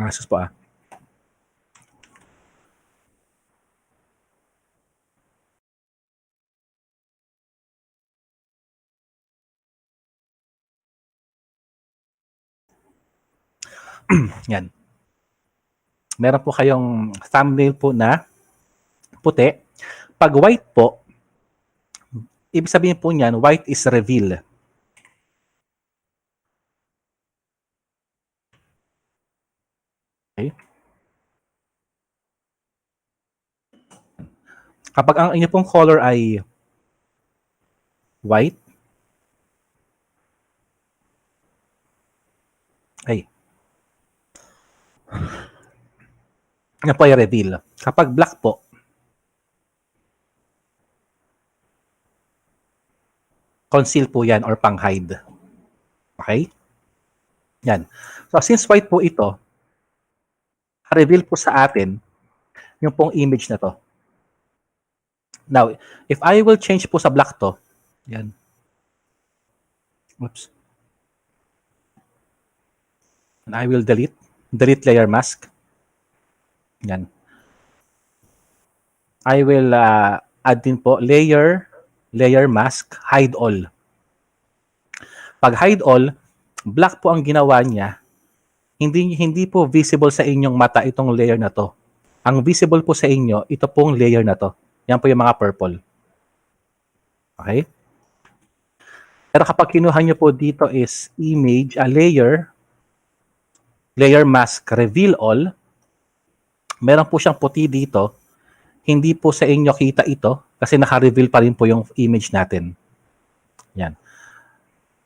Sus po Yan. Meron po kayong thumbnail po na puti. Pag white po, ibig sabihin po niyan, white is reveal. Okay? Kapag ang inyo pong color ay white, yan po ay reveal. Kapag black po, conceal po yan or pang-hide. Okay? Yan. So, since white po ito, reveal po sa atin yung pong image na to. Now, if I will change po sa black to, yan. Oops. And I will delete layer mask. Yan. I will add din po layer mask, hide all. Pag hide all, black po ang ginawa niya. Hindi po visible sa inyong mata itong layer na to. Ang visible po sa inyo, ito pong layer na to. Yan po yung mga purple. Okay? Pero kapag kinuha nyo po dito is image, layer mask, reveal all, meron po siyang puti dito. Hindi po sa inyo kita ito kasi naka-reveal pa rin po yung image natin. Yan.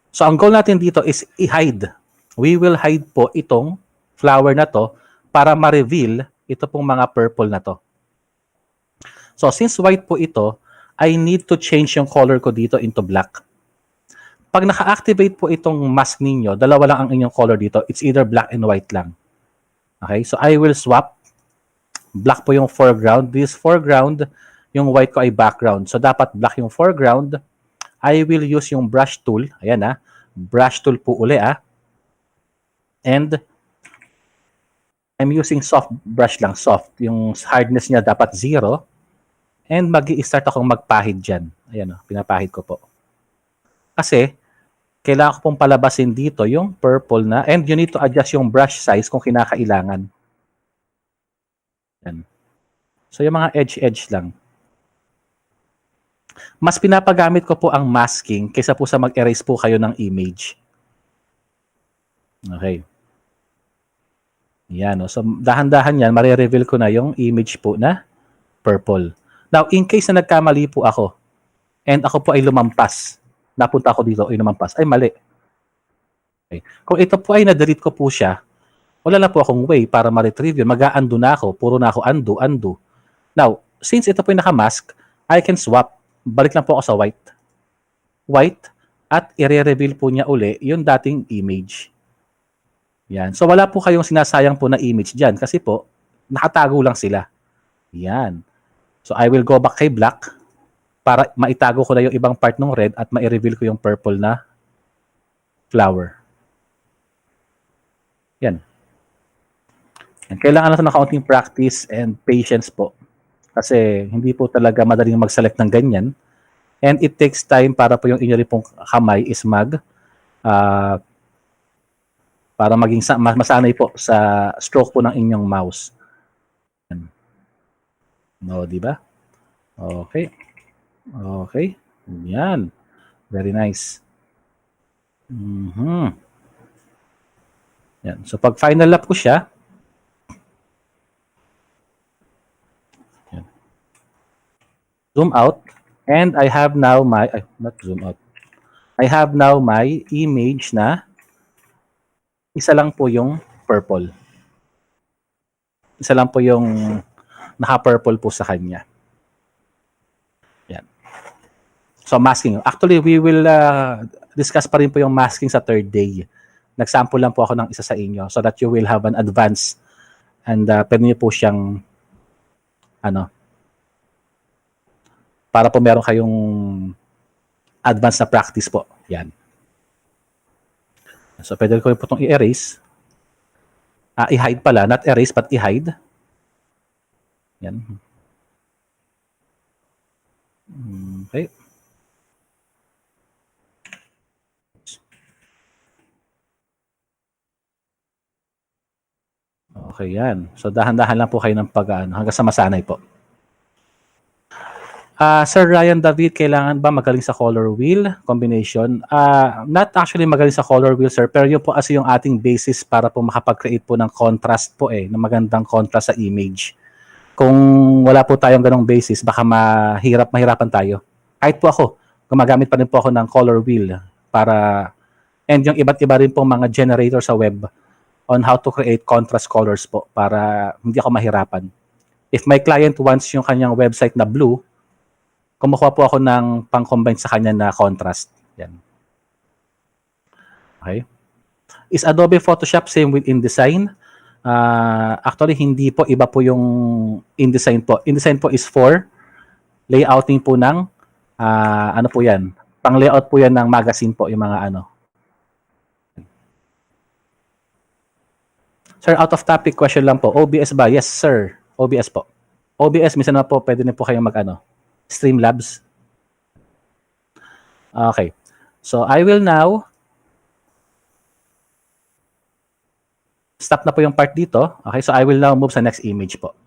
So, ang goal natin dito is i-hide. We will hide po itong flower na to para ma-reveal ito pong mga purple na to. So, since white po ito, I need to change yung color ko dito into black. Pag naka-activate po itong mask ninyo, dalawa lang ang inyong color dito. It's either black and white lang. Okay? So, I will swap. Black po yung foreground. This foreground, yung white ko ay background. So, dapat black yung foreground. I will use yung brush tool. Ayan brush tool po uli And I'm using soft brush lang, soft. Yung hardness niya dapat 0. And mag-i-start akong magpahid dyan. Ayan pinapahid ko po. Kasi, kailangan ko pong palabasin dito yung purple na. And you need to adjust yung brush size kung kinakailangan. Yan. So, yung mga edge lang. Mas pinapagamit ko po ang masking kaysa po sa mag-erase po kayo ng image. Okay. Yan. So, dahan-dahan yan, marireveal ko na yung image po na purple. Now, in case na nagkamali po ako and ako po ay lumampas, napunta ako dito ay lumampas, ay mali. Okay. Kung ito po ay na-delete ko po siya, wala na po akong way para ma-retrieve yun. Mag-a-undo na ako. Puro na ako undo. Now, since ito po ay naka-mask, I can swap. Balik lang po ako sa white. White at i-reveal po niya uli yung dating image. Yan. So, wala po kayong sinasayang po na image dyan kasi po, nakatago lang sila. Yan. So, I will go back kay black para maitago ko na yung ibang part ng red at ma-reveal ko yung purple na flower. Yan. And kailangan natin ng kaunting practice and patience po Kasi hindi po talaga madaling mag-select ng ganyan. And it takes time para po yung inyo rin pong kamay is para maging masanay po sa stroke po ng inyong mouse. No, di ba? Okay. Okay. Yan. Very nice. Yan. So pag final lap ko siya, yan. Zoom out, and I have now my, not zoom out. I have now my image na isa lang po yung purple. Isa lang po yung naka-purple po sa kanya. Yan. So masking. Actually, we will discuss pa rin po yung masking sa third day. Nag-sample lang po ako ng isa sa inyo so that you will have an advance and pwede niyo po siyang para po meron kayong advance na practice po. Yan. So pwede ko po itong i-erase. I-hide pala, not erase but i-hide. Yan. Okay. Okay, yan. So dahan-dahan lang po kayo ng hanggang sa masanay po. Sir Ryan David, kailangan ba magaling sa color wheel combination? Not actually magaling sa color wheel, sir, pero yun po kasi yung ating basis para po makapag-create po ng contrast po ng magandang contrast sa image. Kung wala po tayong ganong basis, baka mahirapan tayo. Kahit po ako, gumagamit pa rin po ako ng color wheel and yung iba't iba rin pong mga generator sa web on how to create contrast colors po para hindi ako mahirapan. If my client wants yung kanyang website na blue, kumukuha po ako ng pang-combine sa kanya na contrast. Yan. Okay. Is Adobe Photoshop same with InDesign? Actually, hindi po. Iba po yung InDesign po. InDesign po is for layouting po ng, ano po yan? Pang-layout po yan ng magazine po, yung mga ano. Sir, out of topic question lang po. OBS ba? Yes, sir. OBS po. OBS, minsan na po, pwede na po kayo Streamlabs. Okay. So, I will now stop na po yung part dito. Okay, so I will now move sa next image po.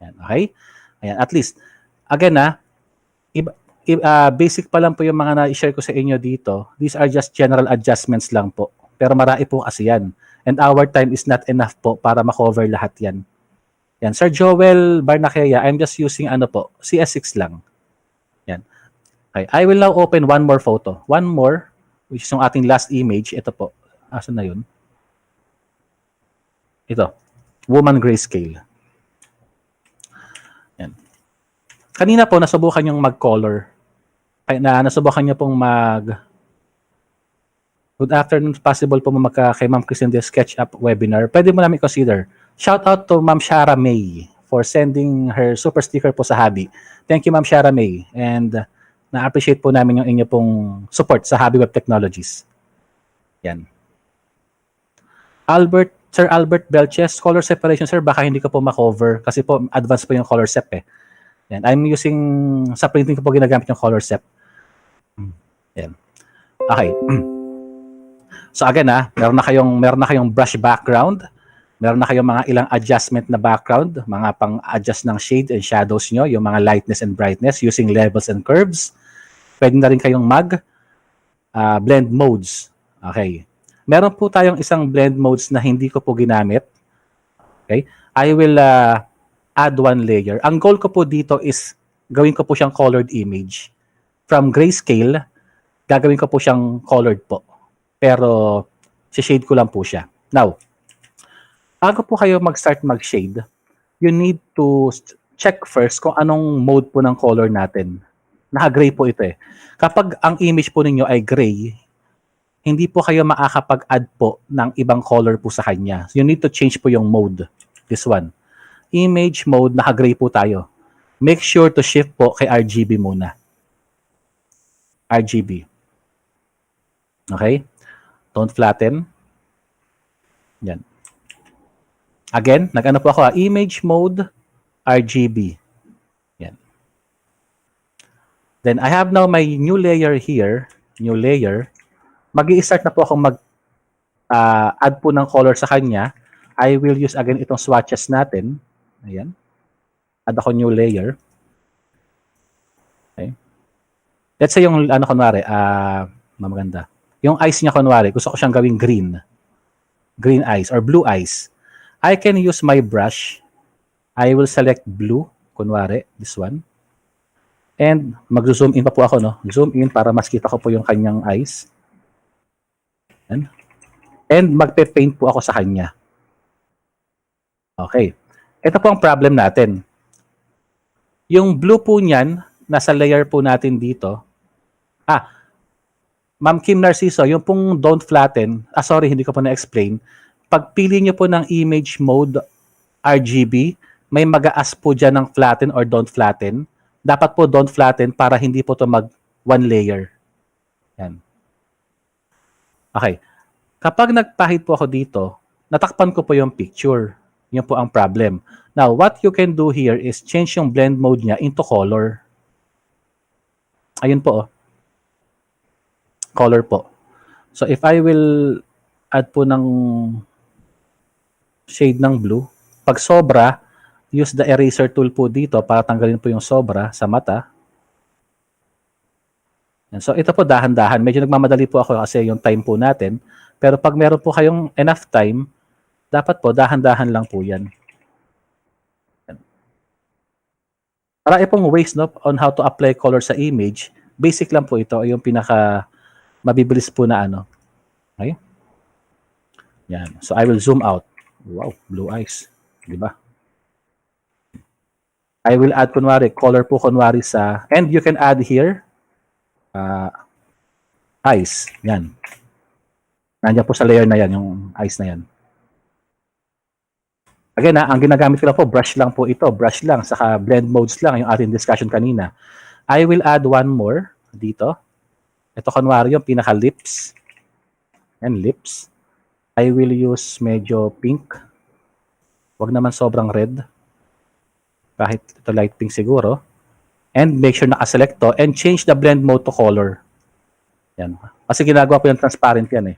Ayan, okay? Ayan, at least, again basic pa lang po yung mga na-share ko sa inyo dito. These are just general adjustments lang po. Pero marami po kasi yan. And our time is not enough po para makover lahat yan. Yan, Sir Joel Barnaquea, I'm just using CS6 lang. Yan. Okay, I will now open one more photo. One more, which is yung ating last image. Ito po. Asan na yun? Ito. Woman Grayscale. Yan. Kanina po, nasubukan yung mag-color. Nasubukan niya pong Good afternoon. Possible po kay Ma'am Christine the SketchUp webinar. Pwede mo namin consider. Shout out to Ma'am Shara May for sending her super sticker po sa Habi. Thank you, Ma'am Shara May. And na-appreciate po namin yung inyo pong support sa Habi Web Technologies. Yan. Sir Albert Belches, color separation, sir, baka hindi ko po makover kasi po advanced po yung color sep Yan. I'm using, sa printing ko po ginagamit yung color sep. Yan. Okay. So again meron na kayong brush background, meron na kayong mga ilang adjustment na background, mga pang-adjust ng shade and shadows nyo, yung mga lightness and brightness using levels and curves. Pwede na rin kayong blend modes. Okay. Meron po tayong isang blend modes na hindi ko po ginamit. Okay. I will add one layer. Ang goal ko po dito is gawin ko po siyang colored image. From grayscale, gagawin ko po siyang colored po. Pero, shade ko lang po siya. Now, bago po kayo mag-start mag-shade, you need to check first kung anong mode po ng color natin. Naka-gray po ito Kapag ang image po ninyo ay gray, hindi po kayo makakapag-add po ng ibang color po sa kanya. You need to change po yung mode. This one. Image mode, naka-gray po tayo. Make sure to shift po kay RGB muna. RGB. Okay? Don't flatten. Yan. Again, nag-ano po ako image mode, RGB. Then I have now my new layer here, new layer. Mag-i-start na po akong add po ng color sa kanya. I will use again itong swatches natin. Ayan. Add ako new layer. Okay. Let's say yung ano kunwari, maganda. Yung eyes niya kunwari, gusto ko siyang gawing green. Green eyes or blue eyes. I can use my brush. I will select blue, kunwari, this one. And mag-zoom in pa po ako, no? Zoom in para mas kita ko po yung kanyang eyes. Ayan. And magpe-paint po ako sa kanya. Okay. Ito po ang problem natin. Yung blue po niyan, nasa layer po natin dito. Ma'am Kim Narciso, yung pong don't flatten, sorry, hindi ko po na-explain. Pagpili nyo po ng image mode RGB, may mag-aas po dyan ng flatten or don't flatten. Dapat po don't flatten para hindi po ito mag one layer. Yan. Okay. Kapag nagpahid po ako dito, natakpan ko po yung picture. Yan po ang problem. Now, what you can do here is change yung blend mode niya into color. Ayun po. Color po. So, if I will add po ng shade ng blue, pag sobra, use the eraser tool po dito para tanggalin po yung sobra sa mata. So, ito po dahan-dahan. Medyo nagmamadali po ako kasi yung time po natin. Pero pag meron po kayong enough time, dapat po dahan-dahan lang po yan. Marami pong ways, no, on how to apply color sa image. Basic lang po ito. Yung pinaka mabibilis po na ano. Okay? Yan. So, I will zoom out. Wow, blue eyes. Diba? I will add kunwari, color po kunwari sa, and you can add here, eyes. Yan. Nandiyan po sa layer na yan, yung eyes na yan. Again, ang ginagamit ko lang po, brush lang po ito. Brush lang, saka blend modes lang, yung ating discussion kanina. I will add one more dito. Ito kunwari yung pinaka-lips. And lips. I will use medyo pink. Huwag naman sobrang red. Kahit ito light pink siguro. And make sure naka-select to and change the blend mode to color. Yan. Kasi ginagawa ko yung transparent yan eh.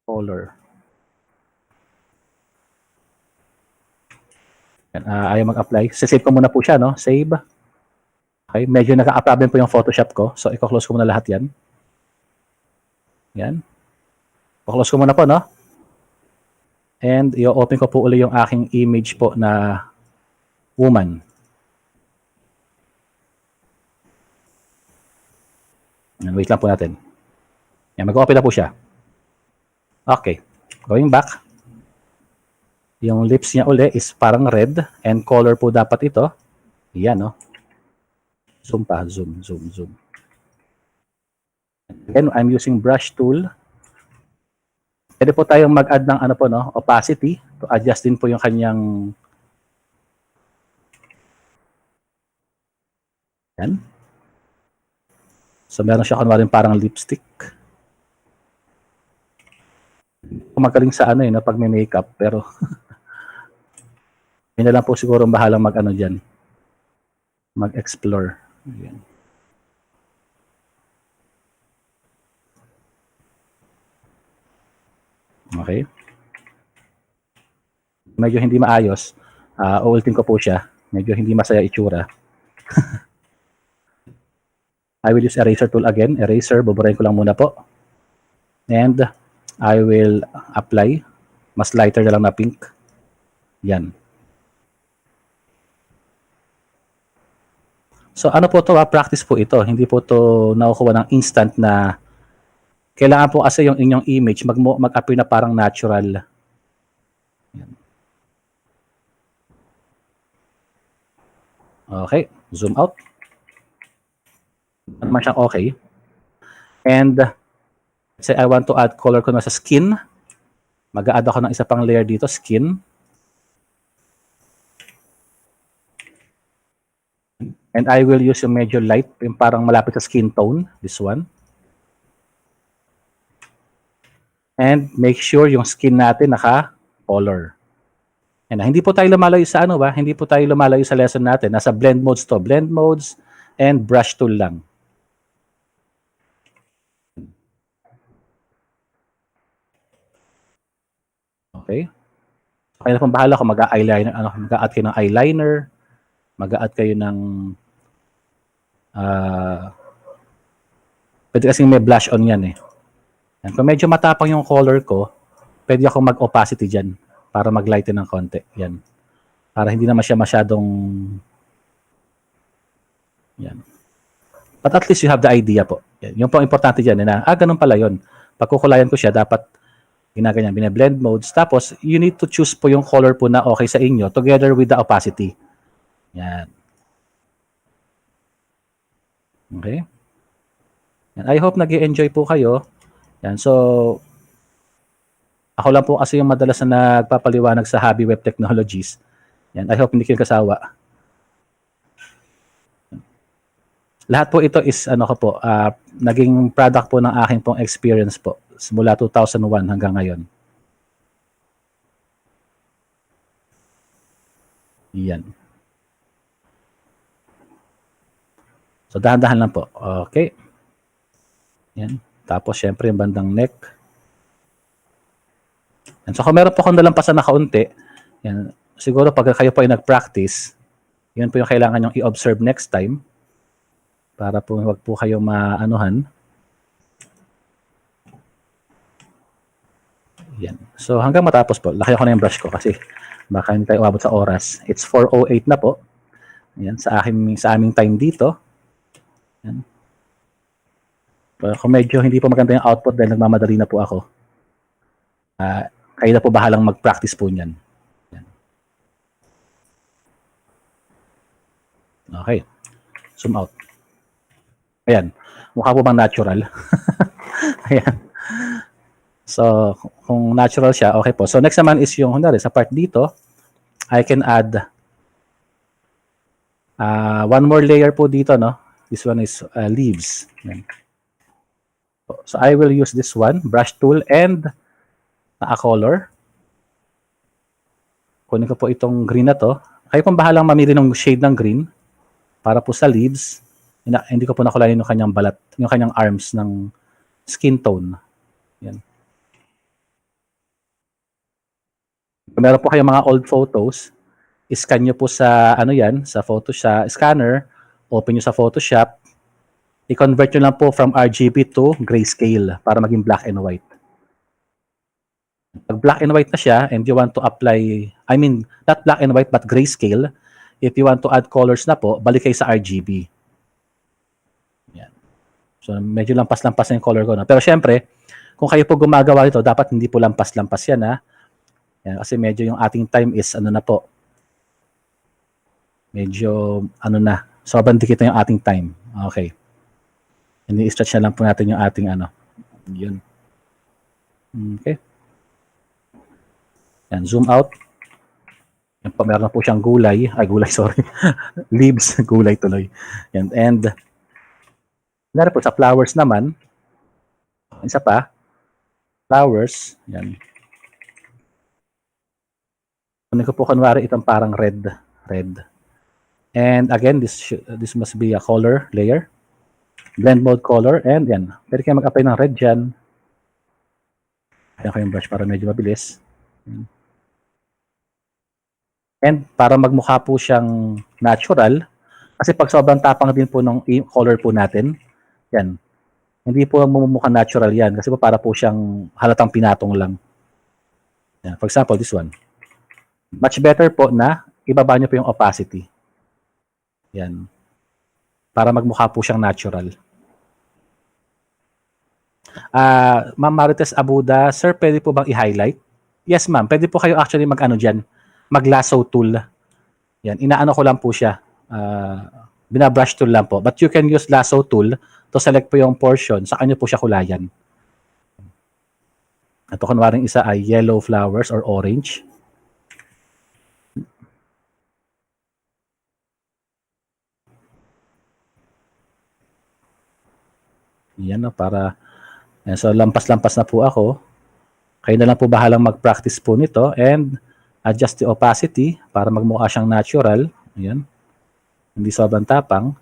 Color. Yan. Ayaw mag-apply. Save ko muna po siya, no? Save. Okay. Medyo naka-problem po yung Photoshop ko. So, i-close ko muna lahat yan. Yan. I-close ko muna po, no? And i-open ko po ulit yung aking image po na woman. Yan, wait lang po natin. Yan, mag-open na po siya. Okay. Going back. Yung lips niya uli is parang red and color po dapat ito. Yan, no? Zoom pa. Zoom, zoom, zoom. Again, I'm using brush tool. Pwede po tayong mag-add ng ano po, no, opacity to adjust din po yung kanyang yan. So meron siya kunwari parang lipstick. Magaling sa ano eh, no, pag may makeup, pero yun na lang po siguro bahalang mag-ano dyan. Mag-explore. Ayan. Okay. Medyo hindi maayos. Uultin ko po siya. Medyo hindi masaya itsura. I will use eraser tool again. Eraser, buburahin ko lang muna po. And I will apply. Mas lighter na lang na pink. Yan. So ano po to? Practice po ito. Hindi po to nakukuha ng instant na kailangan po kasi yung inyong image mag-appear na parang natural. Yan. Okay. Zoom out. Ano naman siyang okay. And say I want to add color ko na sa skin. Mag-a-add ako ng isa pang layer dito, skin. And I will use yung medyo light, yung parang malapit sa skin tone, this one. And make sure yung skin natin naka-color. Yan, hindi po tayo lumalayo sa ano ba? Hindi po tayo lumalayo sa lesson natin. Nasa blend modes to. Blend modes and brush tool lang. Okay? Kaya na pong bahala kung mag-eyeliner, mag-a-add kayo ng eyeliner, mag-a-add kayo ng pwede kasing may blush on yan eh. Yan. Kung medyo matapang yung color ko, pwede akong mag-opacity dyan para mag-lighten ng konti. Yan. Para hindi naman siya masyadong yan. But at least you have the idea po. Yan. Yung po importante dyan na, ganun pala yun. Pag kukulayan ko siya, dapat ginaganyan, bine-blend modes. Tapos, you need to choose po yung color po na okay sa inyo together with the opacity. Yan. Okay? Yan. I hope nag-i-enjoy po kayo. Yan. So, ako lang po kasi yung madalas na nagpapaliwanag sa Habi Web Technologies. Yan. I hope hindi kayo kasawa. Lahat po ito is naging product po ng aking pong experience po mula 2001 hanggang ngayon. Yan. So dahan-dahan lang po. Okay. Yan. Tapos syempre yung bandang neck. Yan. So kung meron po akong nalampasan na kaunti, yan, siguro pag kayo po ay nag-practice, yun po yung kailangan nyong i-observe next time para po wag po kayo maanuhan. Yan. So hanggang matapos po, laki ako na yung brush ko kasi baka hindi tayo umabot sa oras. It's 4:08 na po. Yan, sa aming time dito. Yan. Kung medyo hindi po maganda yung output dahil nagmamadali na po ako, kayo na po bahalang mag-practice po niyan. Yan. Okay. Zoom out. Ayan. Mukha po bang natural? Ayan. So, kung natural siya, okay po. So, next naman is yung, sa part dito, I can add one more layer po dito, no? This one is leaves. Ayan. So, I will use this one, brush tool and a color. Kunin ko po itong green na to. Kayo pong bahalang mamili ng shade ng green para po sa leaves. Hindi ko po nakulayan yung kanyang balat, yung kanyang arms ng skin tone. Yan. Kung meron po kayong mga old photos, iscan nyo po sa sa Photoshop scanner, open nyo sa Photoshop, i-convert nyo lang po from RGB to Grayscale para maging black and white. Pag black and white na siya and you want to apply, not black and white but Grayscale, if you want to add colors na po, balik kayo sa RGB. Yan. So medyo lampas-lampas na yung color ko. No? Pero syempre, kung kayo po gumagawa nito, dapat hindi po lampas-lampas yan. Ha? Yan, kasi medyo yung ating time is na po. Medyo na. Sobrang dikit na yung ating time. Okay. Ini-stretch na lang po natin yung ating Yun. Okay. Yan, zoom out. Yan po, meron na po siyang gulay. Ay, gulay, sorry. Leaves, gulay tuloy. Yan, and meron po sa flowers naman. Isa pa. Flowers. Yan. Kunin ko po kunwari itong parang red. And again, this must be a color layer. Blend mode color. And yan. Pwede kayo mag-apply ng red dyan. Kaya ko yung brush para medyo mabilis. And para magmukha po siyang natural, kasi pag sobrang tapang din po ng color po natin, yan, hindi po mumukha natural yan, kasi po para po siyang halatang pinatong lang. Yan, for example, this one. Much better po na ibaba nyo po yung opacity. Yan. Para magmukha po siyang natural. Ma'am Marites Abuda, sir, pwede po bang i-highlight? Yes, ma'am. Pwede po kayo actually dyan. Mag-lasso tool. Yan. Inaano ko lang po siya. Binabrush tool lang po. But you can use lasso tool to select po yung portion. Sa kanya po siya kulayan. Ito kunwaring isa ay yellow flowers or orange. Yan, no, para so lampas-lampas na po ako. Kayo na lang po bahalang mag-practice po nito and Adjust the opacity para magmukha siyang natural. Ayan. Hindi sobrang tapang.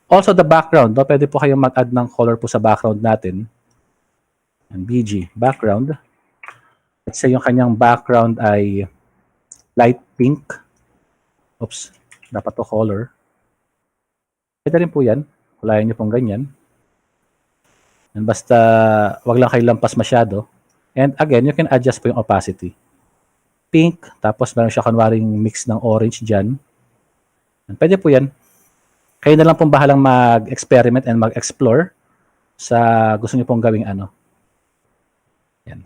Also the background, no? Pwede po kayong mag-add ng color po sa background natin. And BG, background. Let's say yung kanyang background ay light pink. Oops, dapat to color. Pwede rin po yan. Kulayan nyo pong ganyan. And basta wag lang kayo lampas masyado. And again, you can adjust po yung opacity. Pink, tapos meron siya kunwaring mix ng orange dyan. And pwede po yan. Kayo na lang pong bahalang mag-experiment and mag-explore sa gusto niyo pong gawing ano. Yan.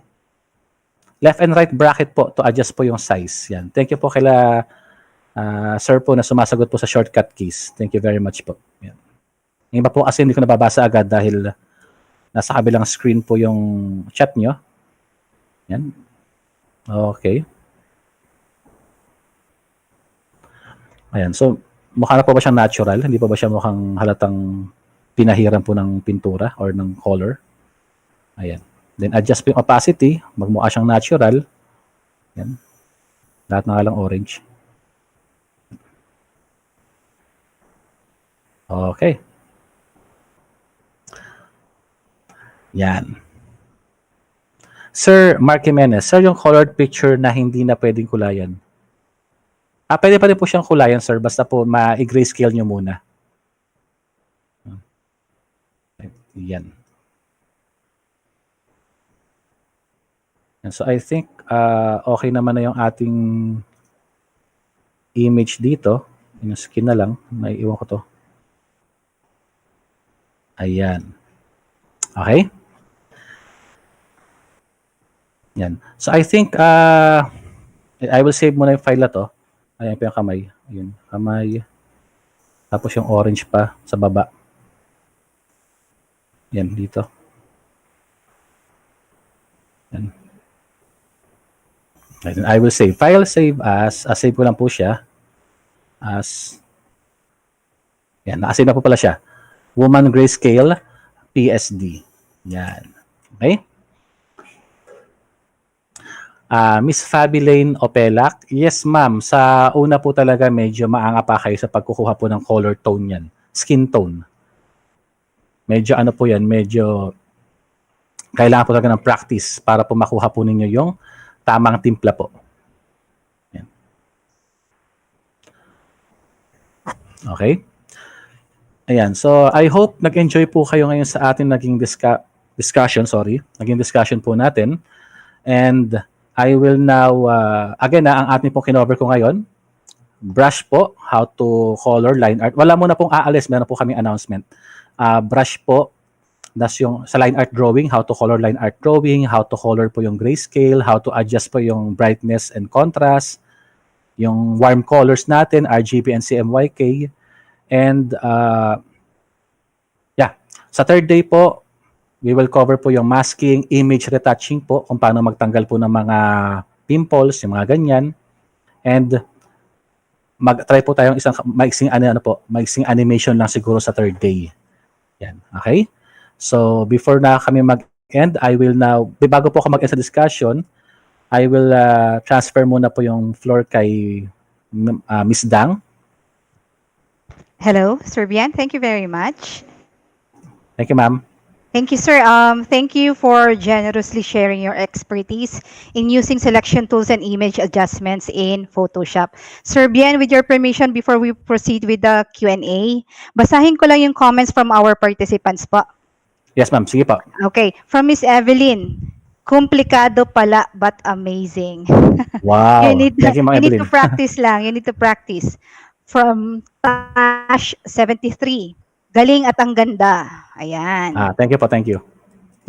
Left and right bracket po to adjust po yung size. Yan. Thank you po kila sir po na sumasagot po sa shortcut keys. Thank you very much po. Yan. Yung iba po kasi hindi ko nababasa agad dahil nasa kabilang screen po yung chat nyo. Yan. Okay. Ayan. So, mukha na po ba siyang natural? Hindi pa ba siya mukhang halatang pinahiran po ng pintura or ng color? Ayan. Then, adjust po yung opacity. Magmukha siyang natural. Ayan. Lahat na lang orange. Okay. Yan. Sir Mark Jimenez, sir, yung colored picture na hindi na pwedeng kulayan. Pwede pa rin po siyang kulayan, sir. Basta po ma-grayscale nyo muna. Yan. So, I think okay naman na yung ating image dito. Yung skin na lang. May iwan ko to. Ayan. Okay? Yan. So, I think I will save muna yung file na to. Ayan po yung kamay. Ayun, kamay. Tapos yung orange pa sa baba. Yan, dito. Yan. And I will save. File save as, save ko lang po siya. As, yan, nakasave na po pala siya. Woman Grayscale PSD. Yan. Okay? Miss Fabilane Opelac. Yes, ma'am. Sa una po talaga medyo maanga pa kayo sa pagkukuha po ng color tone yan. Skin tone. Medyo ano po yan, medyo kailangan po talaga ng practice para po makuha po ninyo yung tamang timpla po. Yan. Okay? Ayan. So, I hope nag-enjoy po kayo ngayon sa ating naging discussion. Naging discussion po natin. And I will now, again, ang ating pong kinover ko ngayon, brush po, how to color line art. Wala muna pong aalis, meron po kaming announcement. Brush po, that's yung sa line art drawing, how to color line art drawing, how to color po yung grayscale, how to adjust po yung brightness and contrast, yung warm colors natin, RGB and CMYK. And, yeah, sa third day po, we will cover po yung masking, image retouching po, kung paano magtanggal po ng mga pimples, yung mga ganyan. And mag-try po tayong isang maiksing animation lang siguro sa third day. Yan, okay? So, before na kami mag-end, I will now, bago po ako mag-end sa discussion, I will transfer muna po yung floor kay Miss Dang. Hello, Sir Bian. Thank you very much. Thank you, ma'am. Thank you, sir. Thank you for generously sharing your expertise in using selection tools and image adjustments in Photoshop. Sir Bien, with your permission, before we proceed with the Q&A, basahin ko lang yung comments from our participants po. Yes, ma'am. Sige po. Okay. From Miss Evelyn, komplikado pala but amazing. Wow. Thank you, you need to practice lang. You need to practice. From Tash 73. Galing at ang ganda. Ayan. Thank you po, thank you.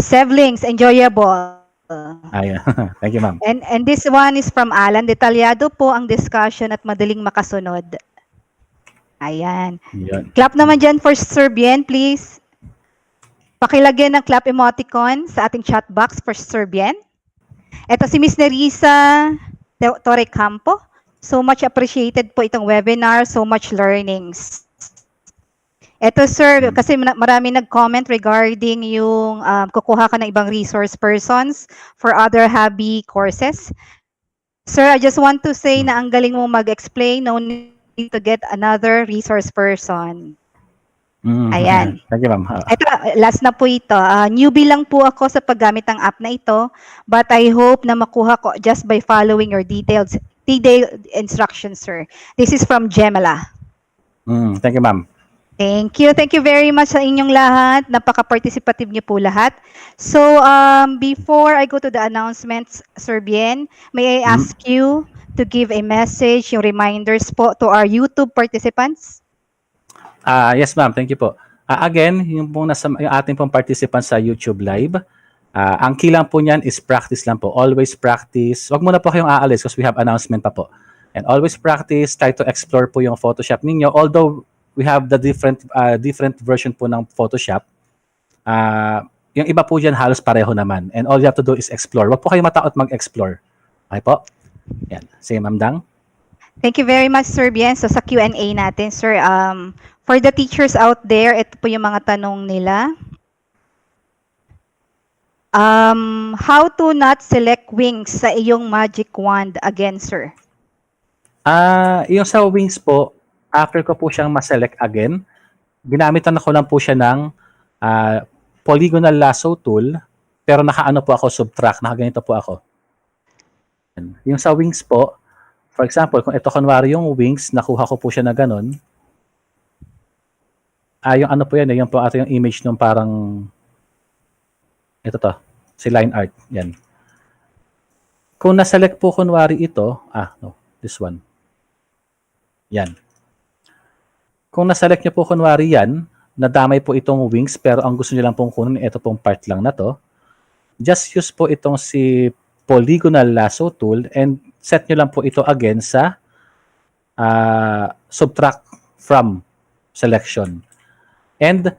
Sevlings, enjoyable. Ayan. Thank you, ma'am. And this one is from Alan. Detalyado po ang discussion at madaling makasunod. Ayan. Yun. Clap naman dyan for Sir Bien, please. Pakilagyan ng clap emoticon sa ating chat box for Sir Bien. Ito si Miss Nerissa Torre Campo. So much appreciated po itong webinar. So much learnings. Ito, sir, kasi marami nag-comment regarding yung kukuha ka ng ibang resource persons for other Habi courses. Sir, I just want to say na ang galing mo mag-explain. No need to get another resource person. Ayan. Thank you, ma'am. Ito, last na po ito. Newbie lang po ako sa paggamit ng app na ito, but I hope na makuha ko just by following your detailed instructions, sir. This is from Gemela. Thank you, ma'am. Thank you. Thank you very much sa inyong lahat. Napaka-participative niyo po lahat. So, before I go to the announcements, Sir Bien, may I ask you to give a message, yung reminders po to our YouTube participants? Yes, ma'am. Thank you po. Again, yung ating pong participants sa YouTube Live, ang key lang po niyan is practice lang po. Always practice. Wag muna po kayong aalis because we have announcement pa po. And always practice. Try to explore po yung Photoshop ninyo. Although we have the different version po ng Photoshop, yung iba po dyan halos pareho naman. And all you have to do is explore. Wag po kayo matakot mag-explore. Okay po? Yan. Sige, Ma'am Dang. Thank you very much, Sir Bien. So, sa Q&A natin, sir, for the teachers out there, ito po yung mga tanong nila. How to not select wings sa iyong magic wand again, sir? Yung sa wings po, after ko po siyang ma-select again, ginamitan ko lang po siya ng polygonal lasso tool, pero nakaano po ako, subtract, nakaganito po ako. Yung sa wings po, for example, kung ito kunwari yung wings, nakuha ko po siya na ganun, yung ano po yan, yung po ato yung image nung parang, ito to, si line art, yan. Kung na-select po kunwari ito, no, this one. Yan. Kung na-select nyo po kunwari yan, nadamay po itong wings, pero ang gusto nyo lang pong kunin, ito pong part lang na to, just use po itong si polygonal lasso tool and set nyo lang po ito again sa subtract from selection. And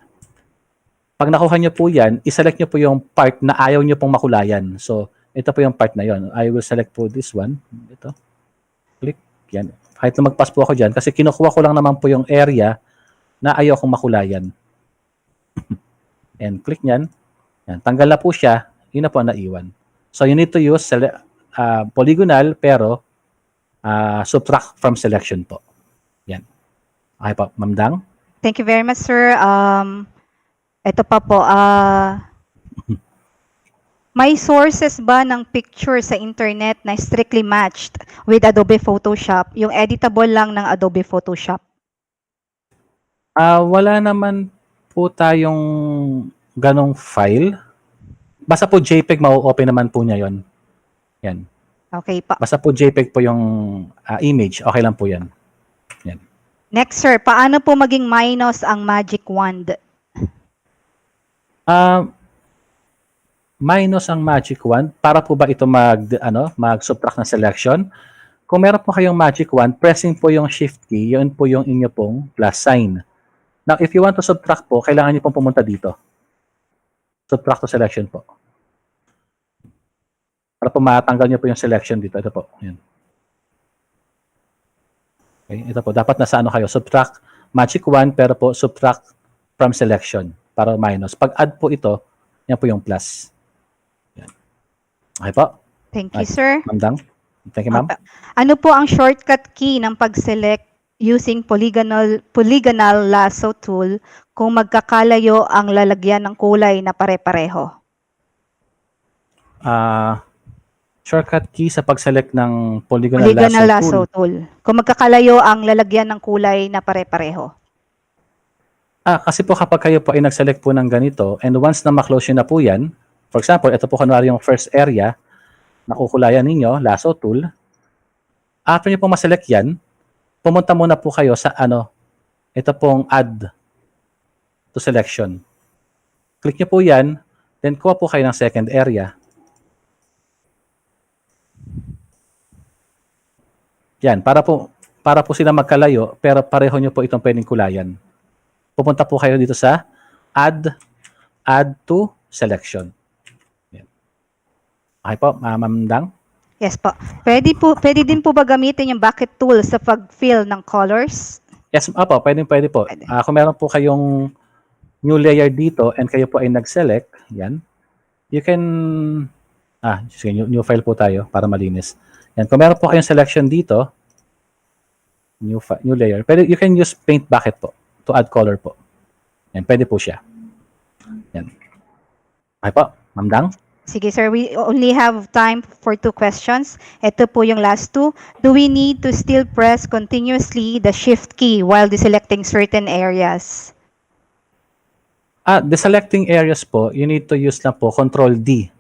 pag nakuha nyo po yan, iselect nyo po yung part na ayaw nyo pong makulayan. So, ito po yung part na yon. I will select po this one. Ito. Click. Yan. Kahit na mag-pass po ako dyan, kasi kinukuha ko lang naman po yung area na ayaw kong makulayan. And click nyan. Yan. Tanggal na po siya. Yun na po ang naiwan. So, you need to use polygonal, pero subtract from selection po. Yan. Okay po. Ma'am Dang? Thank you very much, sir. Ito pa po, may sources ba ng picture sa internet na strictly matched with Adobe Photoshop? Yung editable lang ng Adobe Photoshop? Wala naman po tayong ganong file. Basta po JPEG, mau-open naman po niya yon. Yan. Okay pa. Basta po JPEG po yung image, okay lang po yan. Yan. Next, sir, paano po maging minus ang magic wand? Minus ang magic wand, para po ba ito mag-subtract ng selection? Kung meron po kayong magic wand, pressing po yung shift key, yun po yung inyo pong plus sign. Now, if you want to subtract po, kailangan niyo pong pumunta dito. Subtract to selection po. Para po matanggal niyo po yung selection dito. Ito po. Yan. Okay, ito po. Dapat nasa kayo. Subtract magic wand, pero po subtract from selection para minus. Pag add po ito, yan po yung plus. Yan. Okay po. Thank you, sir. Ma'am Dang. Thank you, ma'am. Ano po ang shortcut key ng pag-select using polygonal lasso tool kung magkakalayo ang lalagyan ng kulay na pare-pareho? Shortcut key sa pag-select ng polygonal lasso tool. Kung magkakalayo ang lalagyan ng kulay na pare-pareho. Kasi po kapag kayo po ay nag-select po ng ganito, and once na ma-close yun na po yan, for example, ito po kunwari yung first area, nakukulayan ninyo, lasso tool, after nyo po ma-select yan, pumunta muna po kayo sa ito pong add to selection. Click nyo po yan, then kuha po kayo ng second area. Yan, para po sila magkalayo, pero pareho nyo po itong pwedeng kulayan. Pupunta po kayo dito sa add to selection. Yan. Okay po, Ma'am Dang? Yes po. Pwede din po ba gamitin yung bucket tool sa pag-fill ng colors? Yes, pwede po. Kung meron po kayong new layer dito and kayo po ay nag-select, yan, you can, new file po tayo para malinis. Yan, kung meron po kayong selection dito, new layer, pero you can use paint bucket po to add color po. Yan, pwede po siya. Yan. Okay po, Ma'am Dang? Sige sir, we only have time for 2 questions. Ito po yung last 2. Do we need to still press continuously the shift key while deselecting certain areas? Deselecting areas po, you need to use na po Control D.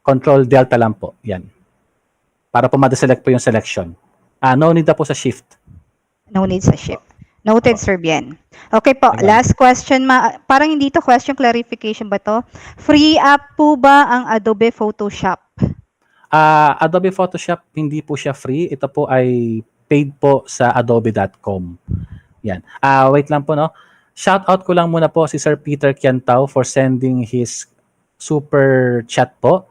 Control Delta lang po. Yan. Para po ma-deselect po yung selection. No need na po sa shift. No need sa shift. Noted, Sir Bien. Okay po, Diba? last question. Parang hindi to question, clarification ba to? Free app po ba ang Adobe Photoshop? Adobe Photoshop, hindi po siya free. Ito po ay paid po sa adobe.com. Yan. Wait lang po, no? Shout out ko lang muna po si Sir Peter Kiantao for sending his super chat po.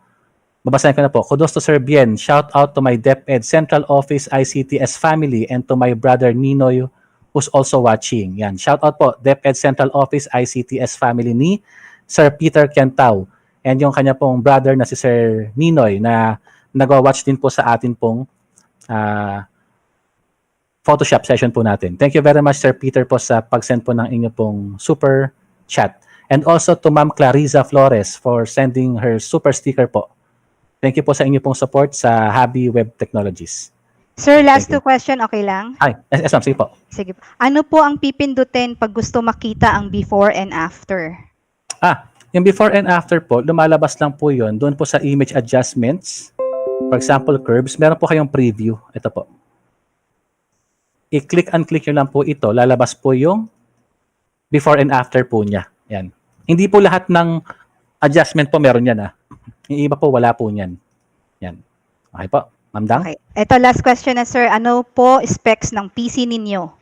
Babasahin ko na po. Kudos to Sir Bien. Shout out to my DepEd Central Office ICTS family and to my brother Ninoy who's also watching. Yan. Shout out po, DepEd Central Office ICTS family ni Sir Peter Kiantao and yung kanya pong brother na si Sir Ninoy na nagwa-watch din po sa atin pong Photoshop session po natin. Thank you very much, Sir Peter, po sa pag-send po ng inyo pong super chat. And also to Ma'am Clariza Flores for sending her super sticker po. Thank you po sa inyo pong support sa Habi Web Technologies. Sir, last 2 question, okay lang? Ay, yes ma'am, sige po. Sige. Ano po ang pipindutin pag gusto makita ang before and after? Yung before and after po, lumalabas lang po yun. Doon po sa image adjustments. For example, curves. Meron po kayong preview. Ito po. I-click and click nyo lang po ito. Lalabas po yung before and after po niya. Yan. Hindi po lahat ng adjustment po meron yan. Yung iba po wala po niyan. Yan. Okay po. Ma'am Dang? Okay. Ito last question na sir. Ano po specs ng PC ninyo?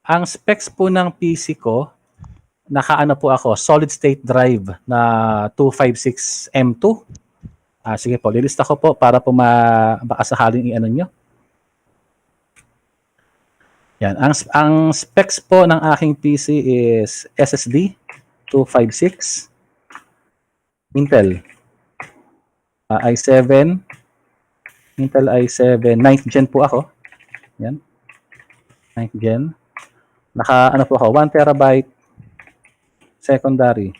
Ang specs po ng PC ko, nakaano po ako, solid state drive na 256 M2. Sige po, lilista ko po para po baka sakaling i-ano nyo. Yan. Ang specs po ng aking PC is SSD 256, Intel i7, Intel i7, 9th gen po ako. Yan. 9th gen. Ano po ako, 1 terabyte secondary.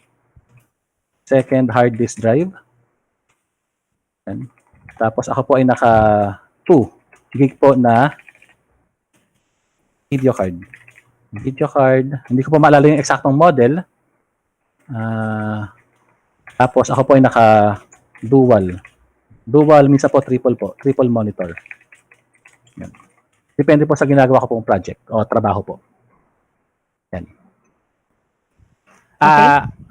Second hard disk drive. Yan. Tapos ako po ay naka 2 gig po na video card. Video card. Hindi ko po maalala yung eksaktong model. Tapos ako po ay naka dual, minsan po triple monitor. Yan. Depende po sa ginagawa ko pong project o trabaho po. Yan. Okay.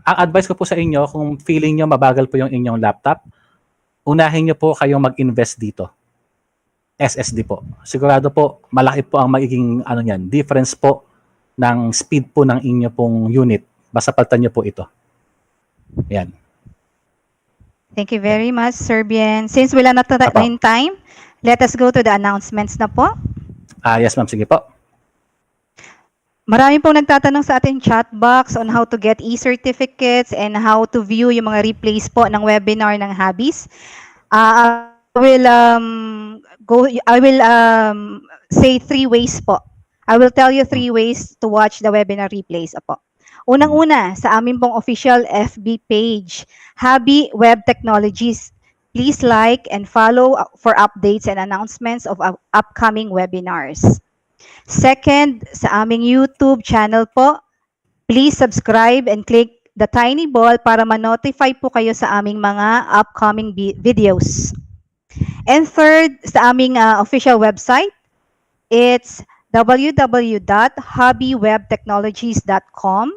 Ang advice ko po sa inyo, kung feeling nyo mabagal po yung inyong laptop, unahin nyo po kayong mag-invest dito. SSD po. Sigurado po, malaki po ang magiging difference po ng speed po ng inyo pong unit. Basta palitan nyo po ito. Yan. Thank you very much, Sir Bien. Since wala na tayong time, let us go to the announcements na po. Yes, ma'am. Sige po. Marami pong nagtatanong sa ating chat box on how to get e-certificates and how to view yung mga replays po ng webinar ng Habis. I will say 3 ways po. I will tell you 3 ways to watch the webinar replays po. Unang-una, sa amin pong official FB page, Habi Web Technologies. Please like and follow for updates and announcements of upcoming webinars. Second, sa aming YouTube channel po, please subscribe and click the tiny bell para ma-notify po kayo sa aming mga upcoming videos. And third, sa aming official website, it's www.habiwebtechnologies.com.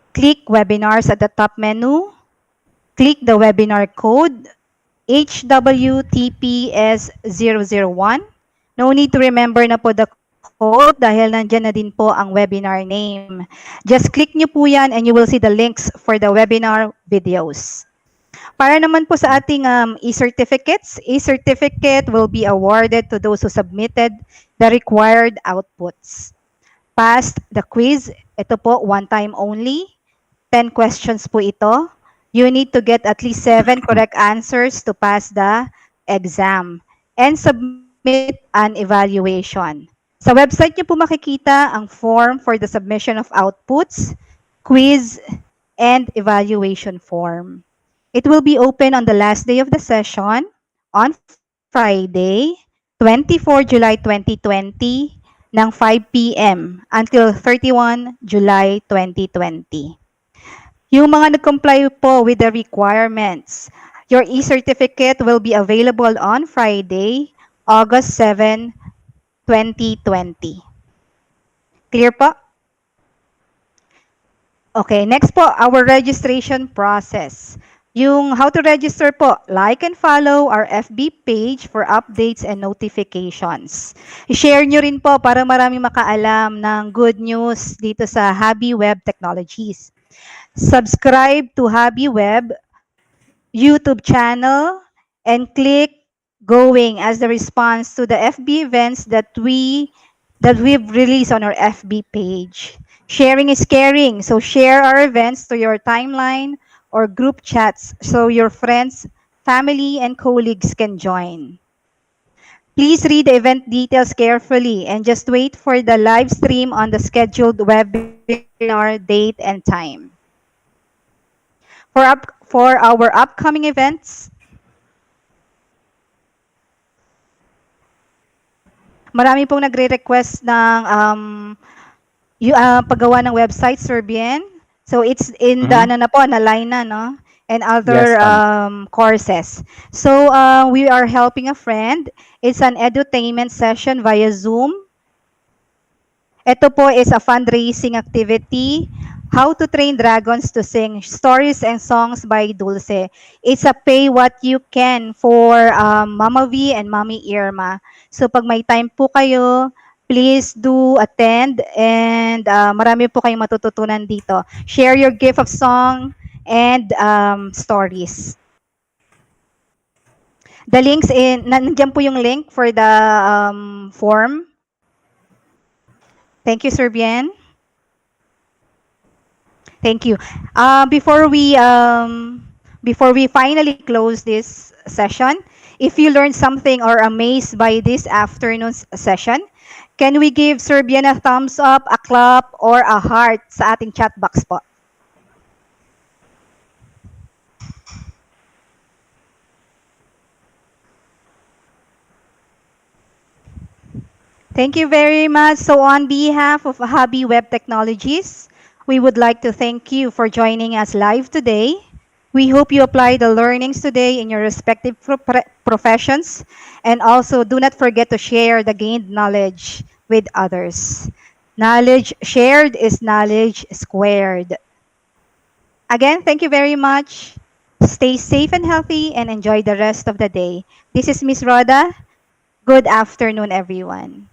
Click webinars at the top menu. Click the webinar code HWTPS001. No need to remember na po the code dahil nandyan na din po ang webinar name. Just click nyo po yan and you will see the links for the webinar videos. Para naman po sa ating e-certificates, e-certificate will be awarded to those who submitted the required outputs. Passed the quiz, ito po, one time only. 10 questions po ito. You need to get at least 7 correct answers to pass the exam and submit an evaluation. Sa website niyo po makikita ang form for the submission of outputs, quiz, and evaluation form. It will be open on the last day of the session on Friday, 24 July 2020 ng 5 p.m. until 31 July 2020. Yung mga nag-comply po with the requirements, your e-certificate will be available on Friday, August 7, 2020. Clear po? Okay, next po, our registration process. Yung how to register po, like and follow our FB page for updates and notifications. I-share nyo rin po para maraming makaalam ng good news dito sa Habi Web Technologies. Subscribe to Habi Web YouTube channel and click going as the response to the FB events that we've released on our FB page. Sharing is caring, so share our events to your timeline or group chats so your friends, family, and colleagues can join. Please read the event details carefully and just wait for the live stream on the scheduled webinar date and time. For our upcoming events, marami pong nagre-request ng paggawa ng website, Serbian. So it's in the Mhm. ano na po, na line na, no? And other Yes, tama. courses. So we are helping a friend. It's an edutainment session via Zoom. Ito po is a fundraising activity. How to train dragons to sing stories and songs by Dulce. It's a pay what you can for Mama V and Mommy Irma. So pag may time po kayo, please do attend and marami po kayong matututunan dito. Share your gift of song and stories. The links nandiyan po yung link for the form. Thank you, Serbian. Thank you. Before we finally close this session, if you learned something or amazed by this afternoon's session, can we give Serbian a thumbs up, a clap, or a heart sa ating chat box po? Thank you very much. So on behalf of Habi Web Technologies, we would like to thank you for joining us live today. We hope you apply the learnings today in your respective professions, and also do not forget to share the gained knowledge with others. Knowledge shared is knowledge squared. Again, thank you very much. Stay safe and healthy and enjoy the rest of the day. This is Miss Rhoda. Good afternoon, everyone.